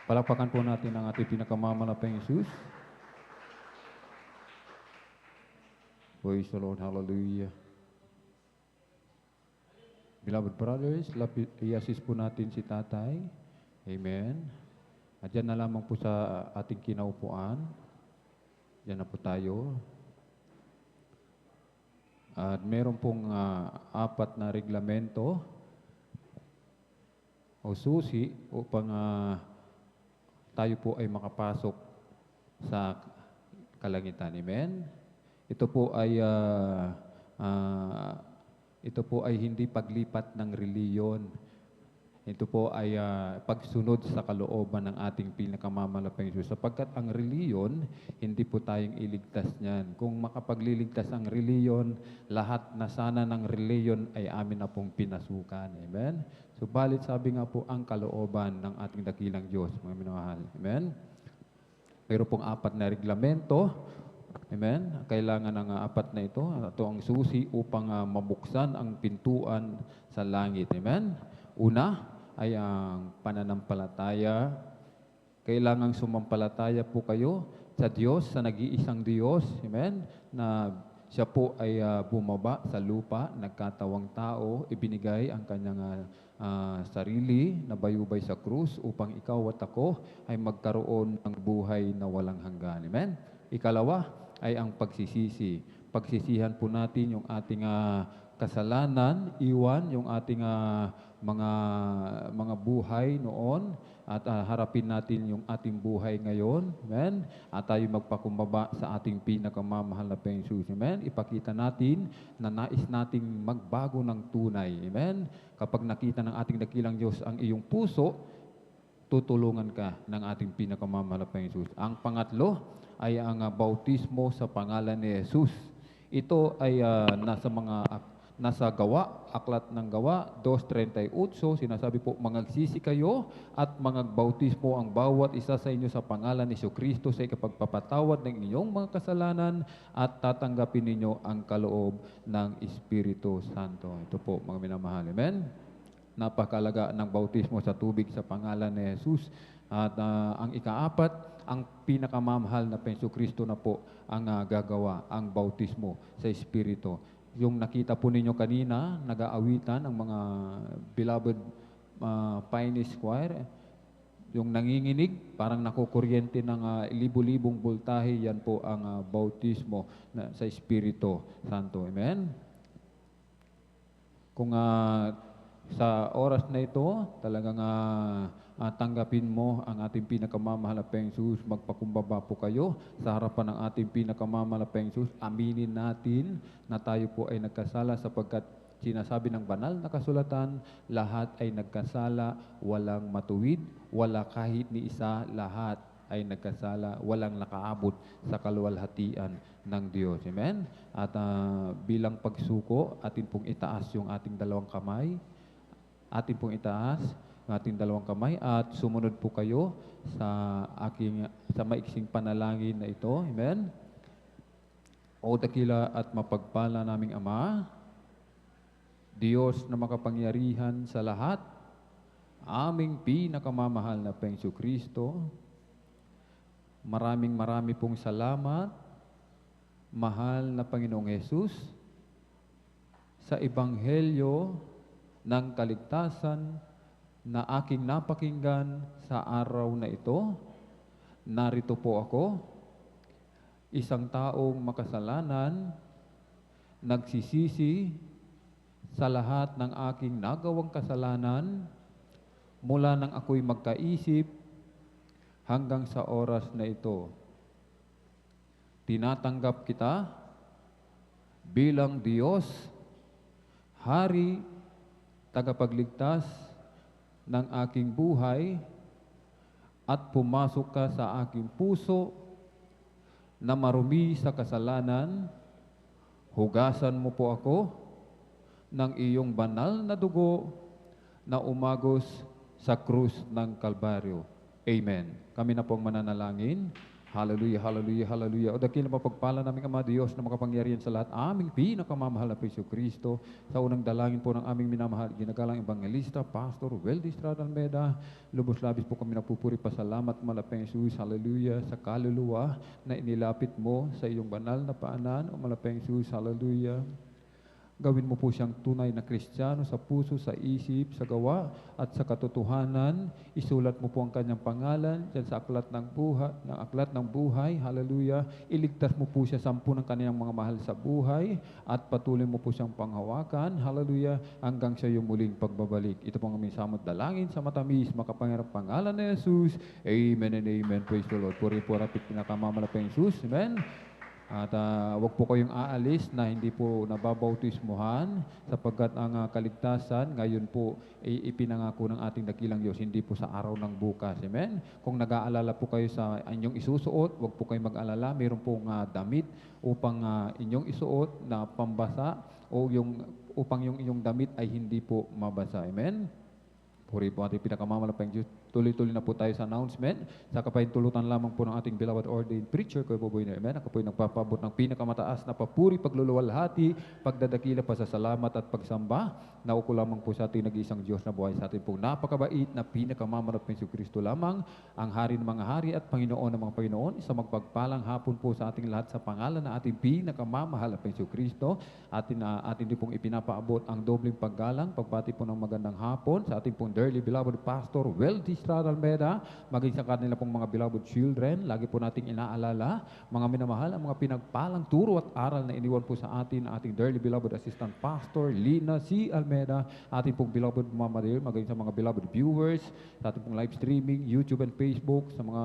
Palakpakan po natin ang ating pinakamamahal na Panginoong Jesus. Praise the Lord, hallelujah. Beloved brothers, i-assist po natin si tatay. Amen. At dyan na lamang po sa ating kinaupuan. Diyan na po tayo. At meron pong 4 na reglamento o susi upang tayo po ay makapasok sa kalangitan. Amen. Ito po ay hindi paglipat ng reliyon. Ito po ay pagsunod sa kalooban ng ating pinakamamahal na Panginoon Jesus. Sapagkat ang reliyon, hindi po tayong iligtas niyan. Kung makapagliligtas ang reliyon, lahat na sana ng reliyon ay amin na pong pinasukan. Amen? Subalit sabi nga po, ang kalooban ng ating dakilang Diyos, mga minamahal. Amen? Mayroon pong 4 na reglamento. Amen? Kailangan ng 4 na ito. Ito ang susi upang mabuksan ang pintuan sa langit. Amen? Una ay ang pananampalataya. Kailangang sumampalataya po kayo sa Diyos, sa nag-iisang Diyos. Amen? Na siya po ay bumaba sa lupa, nagkatawang tao, ibinigay ang kanyang sarili na bayubay sa krus upang ikaw at ako ay magkaroon ng buhay na walang hanggan. Amen? Ikalawa ay ang pagsisisi. Pagsisihan po natin yung ating kasalanan, iwan yung ating mga buhay noon at harapin natin yung ating buhay ngayon. Amen? At tayo magpakumbaba sa ating pinakamamahal na Panginoon Jesus. Amen? Ipakita natin na nais nating magbago ng tunay. Amen? Kapag nakita ng ating dakilang Diyos ang iyong puso, tutulungan ka ng ating pinakamamahal na Panginoon Jesus. Ang pangatlo ay ang bautismo sa pangalan ni Jesus. Ito ay nasa gawa, aklat ng gawa, 2:38, sinasabi po, mangagsisi kayo at mangagbautismo ang bawat isa sa inyo sa pangalan ni Jesucristo sa ikapagpapatawad ng inyong mga kasalanan at tatanggapin ninyo ang kaloob ng Espiritu Santo. Ito po, mga minamahal. Amen? Napakalaga ng bautismo sa tubig sa pangalan ni Jesus. At ang ika-4, ang pinakamamahal na Jesucristo na po ang gagawa, ang bautismo sa Espiritu. Yung nakita po ninyo kanina, nag-aawitan ang mga beloved Pioneer Choir, yung nanginginig, parang nakukuryente ng libu-libong voltahe, yan po ang bautismo sa Espiritu Santo. Amen? Kung sa oras na ito, talagang tanggapin mo ang ating pinakamamahal na Panginoon Jesus, magpakumbaba po kayo sa harapan ng ating pinakamamahal na Panginoon Jesus. Aminin natin na tayo po ay nagkasala sapagkat sinasabi ng banal na kasulatan, lahat ay nagkasala, walang matuwid, wala kahit ni isa, lahat ay nagkasala, walang nakaabot sa kaluwalhatian ng Diyos. Amen? At bilang pagsuko, atin pong itaas yung ating dalawang kamay. Atin pong itaas ang ating dalawang kamay at sumunod po kayo sa maiksing panalangin na ito. Amen? O dakila at mapagpala naming Ama, Diyos na makapangyarihan sa lahat, aming pinakamamahal na Panginoong Kristo, marami pong salamat, mahal na Panginoong Yesus, sa ebanghelyo ng kaligtasan na aking napakinggan sa araw na ito. Narito po ako, isang taong makasalanan, nagsisisi sa lahat ng aking nagawang kasalanan mula nang ako'y magkaisip hanggang sa oras na ito. Tinatanggap kita bilang Diyos, Hari, tagapagligtas ng aking buhay, at pumasok ka sa aking puso na marumi sa kasalanan. Hugasan mo po ako ng iyong banal na dugo na umagos sa krus ng Kalbaryo. Amen. Kami na pong mananalangin. Hallelujah, hallelujah, hallelujah. O dakil na mapagpala naming Ama Diyos na makapangyarihan sa lahat, aming pinakamamahal na Panginoong Kristo, sa unang dalangin po ng aming minamahal, ginagalang Evangelista, Pastor Weldy Estrada Almeda, lubos-labis po kami napupuri pasalamat malapeng Jesus, hallelujah, sa kaluluwa na inilapit mo sa iyong banal na paanan, o malapeng Jesus, hallelujah. Gawin mo po siyang tunay na Kristiyano sa puso, sa isip, sa gawa, at sa katotohanan. Isulat mo po ang kanyang pangalan dyan sa aklat ng buhay. Hallelujah. Iligtas mo po siya sampu ng kanyang mga mahal sa buhay at patuloy mo po siyang panghawakan. Hallelujah. Hanggang sa iyong muling pagbabalik. Ito po ang aming samot dalangin sa matamis, makapangyarang pangalan ni Jesus. Amen and amen. Praise the Lord. Puri po rapit pinakamamalaking Jesus. Amen. At wag po kayong aalis na hindi po nababautismuhan, sapagkat ang kaligtasan ngayon po ipinangako ng ating dakilang Diyos, hindi po sa araw ng bukas. Amen? Kung nag-aalala po kayo sa inyong isusuot, wag po kayong mag-alala. Mayroon pong damit upang inyong isuot na pambasa o upang yung inyong damit ay hindi po mabasa. Amen? Puri po ating pinakamalapang Diyos. Tuloy-tuloy na po tayo sa announcement. Sa kapahintulutan lamang po ng ating beloved ordained preacher, Kuya Boboy na Amen. Ako po ay nagpapabot ng pinakamataas na papuri, pagluluwalhati, pagdadakila, pasasalamat at pagsamba. Nauko lamang po sa ating nag-iisang Diyos na buhay sa ating pong napakabait na pinakamamalapang si Kristo lamang, ang Hari ng mga hari at Panginoon ng mga Panginoon. Isa magpagpalang hapon po sa ating lahat sa pangalan na ating pinakamamahal na si Kristo. Atin din pong ipinapaabot ang dobling paggalang, pagbati po ng magandang hapon sa ating pong dearly beloved Pastor Weldy Estrada Almeda, maging sa kanila pong mga beloved children. Lagi po nating inaalala, mga minamahal, ang mga pinagpalang turo at aral na iniwan po sa atin ating dearly beloved Assistant Pastor Lina C. Almeda, ating pong beloved Mama Dear, maging sa mga beloved viewers, sa ating pong live streaming, YouTube and Facebook, sa mga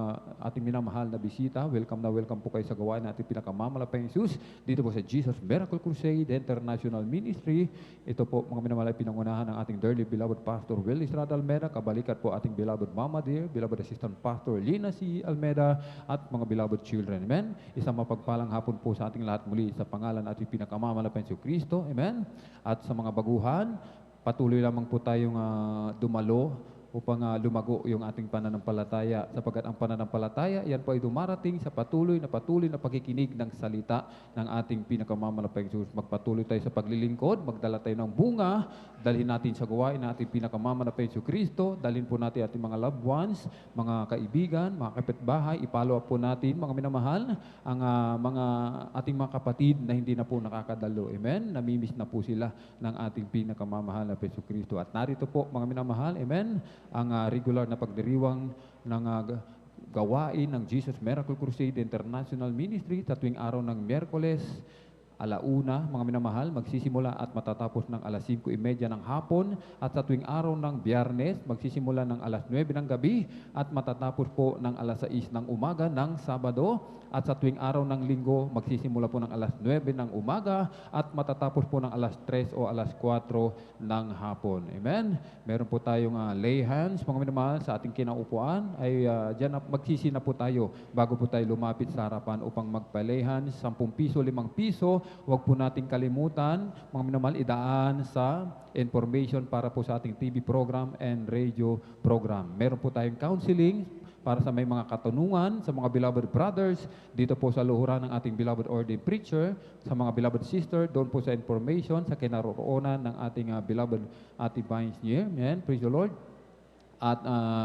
ating minamahal na bisita. Welcome na welcome po kayo sa gawain na ating pinakamalapang Jesus dito po sa Jesus Miracle Crusade International Ministry. Ito po mga minamahal ay pinangunahan ng ating dearly beloved Pastor Weldy Estrada Almeda, kabalikat po ating beloved Mama Dear, beloved Assistant Pastor Lina C. Almeda, at mga beloved children. Amen? Isang mapagpalang hapon po sa ating lahat muli sa pangalan at pinakamamalapang si Kristo. Amen? At sa mga baguhan, patuloy lamang po tayong dumalo upang lumago yung ating pananampalataya, sapagkat ang pananampalataya, yan po ay dumarating sa patuloy na pakikinig ng salita ng ating pinakamamalapang Jesus. Magpatuloy tayo sa paglilingkod, magdala tayo ng bunga, dalhin natin sa gawain na ating pinakamamalapang Jesus Kristo, dalhin po natin ating mga loved ones, mga kaibigan, mga kapitbahay, ipalo up po natin, mga minamahal, ang mga ating mga kapatid na hindi na po nakakadalo. Amen? Namimiss na po sila ng ating pinakamamahal na Jesus Kristo. At narito po, mga minamahal, amen, ang regular na pagdiriwang ng gawain ng Jesus Miracle Crusade International Ministry sa tuwing araw ng Miyerkules alauna, mga minamahal, magsisimula at matatapos ng alas 5:30 ng hapon. At sa tuwing araw ng Biyernes, magsisimula ng alas 9 ng gabi at matatapos po ng alas 6 ng umaga ng Sabado. At sa tuwing araw ng Linggo, magsisimula po ng alas 9 ng umaga at matatapos po ng alas 3 o alas 4 ng hapon. Amen? Meron po tayong lay hands, mga minamahal, sa ating kinaupuan. Ay dyan magsisina po tayo bago po tayo lumapit sa harapan upang magpa-lay hands. 10 piso, 5 piso. Huwag po nating kalimutan, mga minamahal, idaan sa information para po sa ating TV program and radio program. Meron po tayong counseling para sa may mga katanungan, sa mga beloved brothers, dito po sa luhuran ng ating beloved ordained preacher, sa mga beloved sister, doon po sa information, sa kinaroroonan ng ating beloved Ate Vines niya. Amen. Praise the Lord. At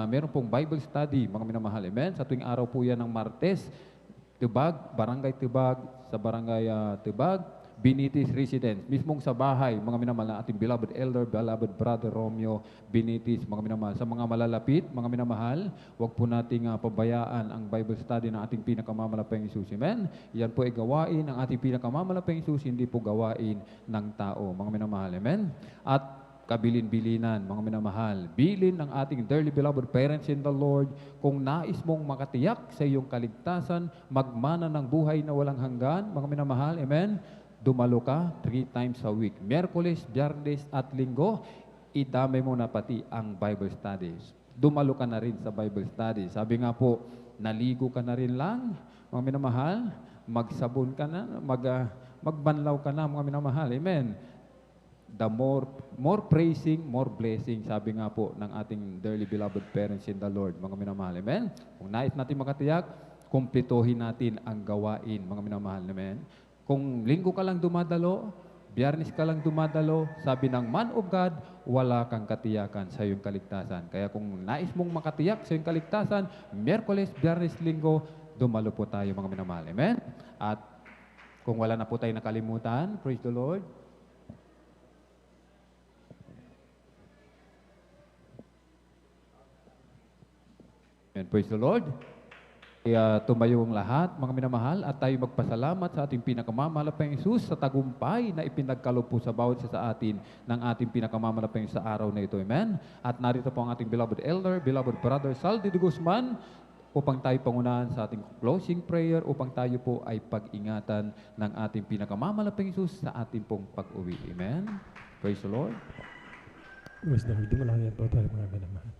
meron pong Bible study, mga minamahal. Amen. Sa tuwing araw po yan ng Martes, Tibag, Barangay Tibag, sa Barangay Tibag, Binitis Residence, mismong sa bahay, mga minamahal na ating beloved elder, beloved brother Romeo Binitis, mga minamahal. Sa mga malalapit, mga minamahal, huwag po nating pabayaan ang Bible study ng ating pinakamamalapayang Isus. Amen? Yan po ay gawain ng ating pinakamamalapayang Isus, hindi po gawain ng tao, mga minamahal. Amen? At kabilin-bilinan, mga minamahal. Bilin ng ating dearly beloved parents in the Lord, kung nais mong makatiyak sa iyong kaligtasan, magmana ng buhay na walang hanggan, mga minamahal, amen? Dumalo ka 3 times a week. Miyerkules, Biyernes at Linggo, idamay mo na pati ang Bible studies. Dumalo ka na rin sa Bible studies. Sabi nga po, naligo ka na rin lang, mga minamahal, magsabon ka na, magbanlaw ka na, mga minamahal, amen? The more praising, more blessing, sabi nga po ng ating dearly beloved parents in the Lord, mga minamahal. Amen? Kung nais natin makatiyak, kumplituhin natin ang gawain, mga minamahal. Amen? Kung linggo ka lang dumadalo, Biyernes ka lang dumadalo, sabi ng man of God, wala kang katiyakan sa iyong kaligtasan. Kaya kung nais mong makatiyak sa iyong kaligtasan, Miyerkules, Biyernes, Linggo, dumalo po tayo, mga minamahal. Amen? At kung wala na po tayo nakalimutan, praise the Lord. Amen. Praise the Lord. Kaya tumayo ang lahat, mga minamahal, at tayo magpasalamat sa ating pinakamamalapayang Isus sa tagumpay na ipinagkaloob po sa bawat isa sa atin ng ating pinakamamalapayang sa araw na ito. Amen? At narito po ang ating beloved elder, beloved brother Saldi de Guzman, upang tayo pangunahan sa ating closing prayer, upang tayo po ay pag-ingatan ng ating pinakamamalapayang Isus sa ating pong pag-uwi. Amen? Praise the Lord. Wisdom, dumalangin po tayo mga minamahal.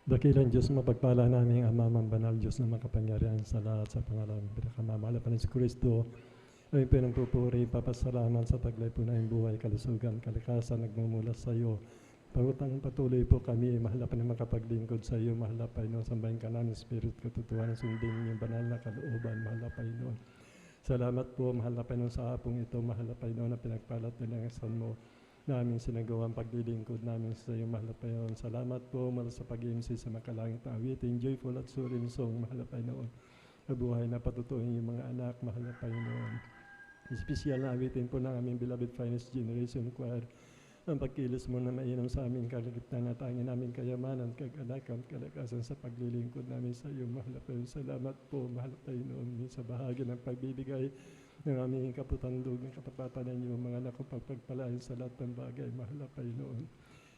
Dakilang Diyos, mapagpala namin ang Amang Banal, Diyos na makapangyarihan sa lahat, sa pangalan ng pinakamamahal na Hesus Kristo. Ay pinagpupuri, papasalamat sa taglay po na buhay, kalusugan, kalikasan, nagmumula sa iyo. Pangutang patuloy po kami, mahal na pa na makapaglingkod sa iyo, mahal na Panginoon, sambahin ka namin, Spirit, katutuhan, sundin yung banal na kalooban, mahal na Panginoon. Salamat po, mahal na Panginoon, sa hapong ito, mahal na Panginoon, na pinagpalat ng asan mo namin sinagawang paglilingkod namin sa iyo, mahal na Panginoon. Salamat po, mahal sa pag-iimsi sa makalangit awitin, joyful at surim song, mahal na Panginoon. Nabuhay na patutuin yung mga anak, mahal na Panginoon. Espesyal na awitin po ng aming beloved Finest Generation Choir, ang pagkilos mo na mainam sa aming kaligtaan at angin aming kayamanan, kag-anak, kalakasan sa paglilingkod namin sa iyo, mahal na Panginoon. Salamat po, mahal na Panginoon, sa bahagi ng pagbibigay ng aming kaputandog ng katapatan ng iyong mga nakapagpagpalain sa lahat ng bagay, mahal na Panginoon.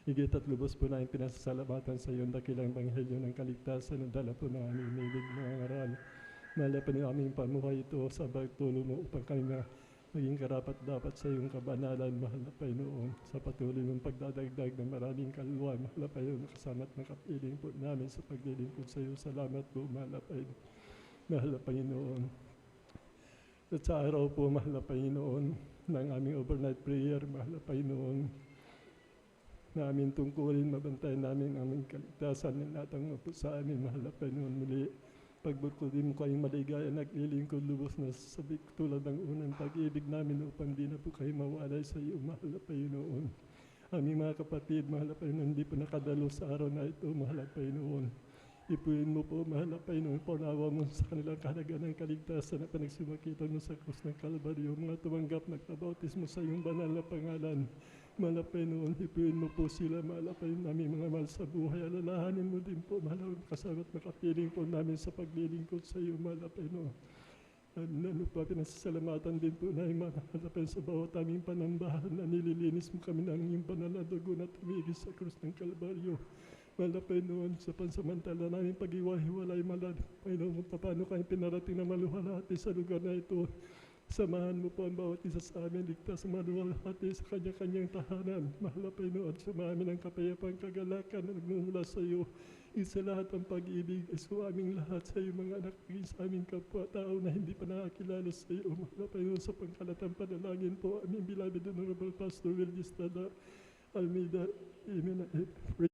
Higit at lubos po na pinasasalamatan sa iyong dakilang banghelyo ng kaligtasan na dala po ng aming milig mga ngaral. Mahal na Panginoon, aming pamuhay ito sa pagtulong mo upang kami maging karapat-dapat sa iyong kabanalan, mahal na Panginoon, sa patuloy mong pagdadagdag ng maraming kaluluwa, mahal na Panginoon, kasama at nakapiling po namin sa paglilingkod sa iyo. Salamat po, mahal na Panginoon. Mahal na Panginoon. At sa araw po, mahal na Panginoon, ng aming overnight prayer, mahal na Panginoon, na aming tungkulin, mabantayan namin ang aming kaligtasan ng natang po sa amin, mahal na Panginoon. Muli, pagbukudin mo kayong maligaya, naglilingkod lubos na sabik tulad ng unang pag-ibig namin upang di na po kayo mawalay sa iyo, mahal na Panginoon. Aming mga kapatid, mahal na Panginoon, hindi po nakadalo sa araw na ito, mahal na Panginoon. Ipuin mo po, mahal na Panginoon, paunawa mo sa kanilang kahalagaan ng kaligtasan na panagsumakitan mo sa krus ng Kalbaryo, mga tumanggap nagpabautismo sa iyong banal na pangalan. Mahal na Panginoon, ipuin mo po sila, mahal na Panginoon, namin mga mahal sa buhay. Alalahanin mo din po, mahal na kasama at makapiling po namin sa paglilingkod sa iyo, mahal na Panginoon. Ano po, pinasasalamatan din po namin mahalapan sa bawat aming panambahan na nililinis mo kami ng iyong banal na dugo na tumigil sa krus ng Kalbaryo. Malapay noon sa pansamantala namin pag-iwahiwalay malad. Panginoon, paano kayo pinarating na maluhalhati sa lugar na ito? Samahan mo po ang bawat isa sa amin, ligtas sa maluhalhati sa kanya-kanyang tahanan. Mahalapay noon sa amin ang kapayapang kagalakan na nagmumula sa iyo. Isa lahat ang pag-ibig ay sa aming lahat sa iyo mga anak, sa aming kapwa-tao na hindi pa nakakilala sa iyo. Mahalapay noon sa pangkalatang panalangin po, aming beloved Honorable Pastor Will Estrada Almeida. Amen.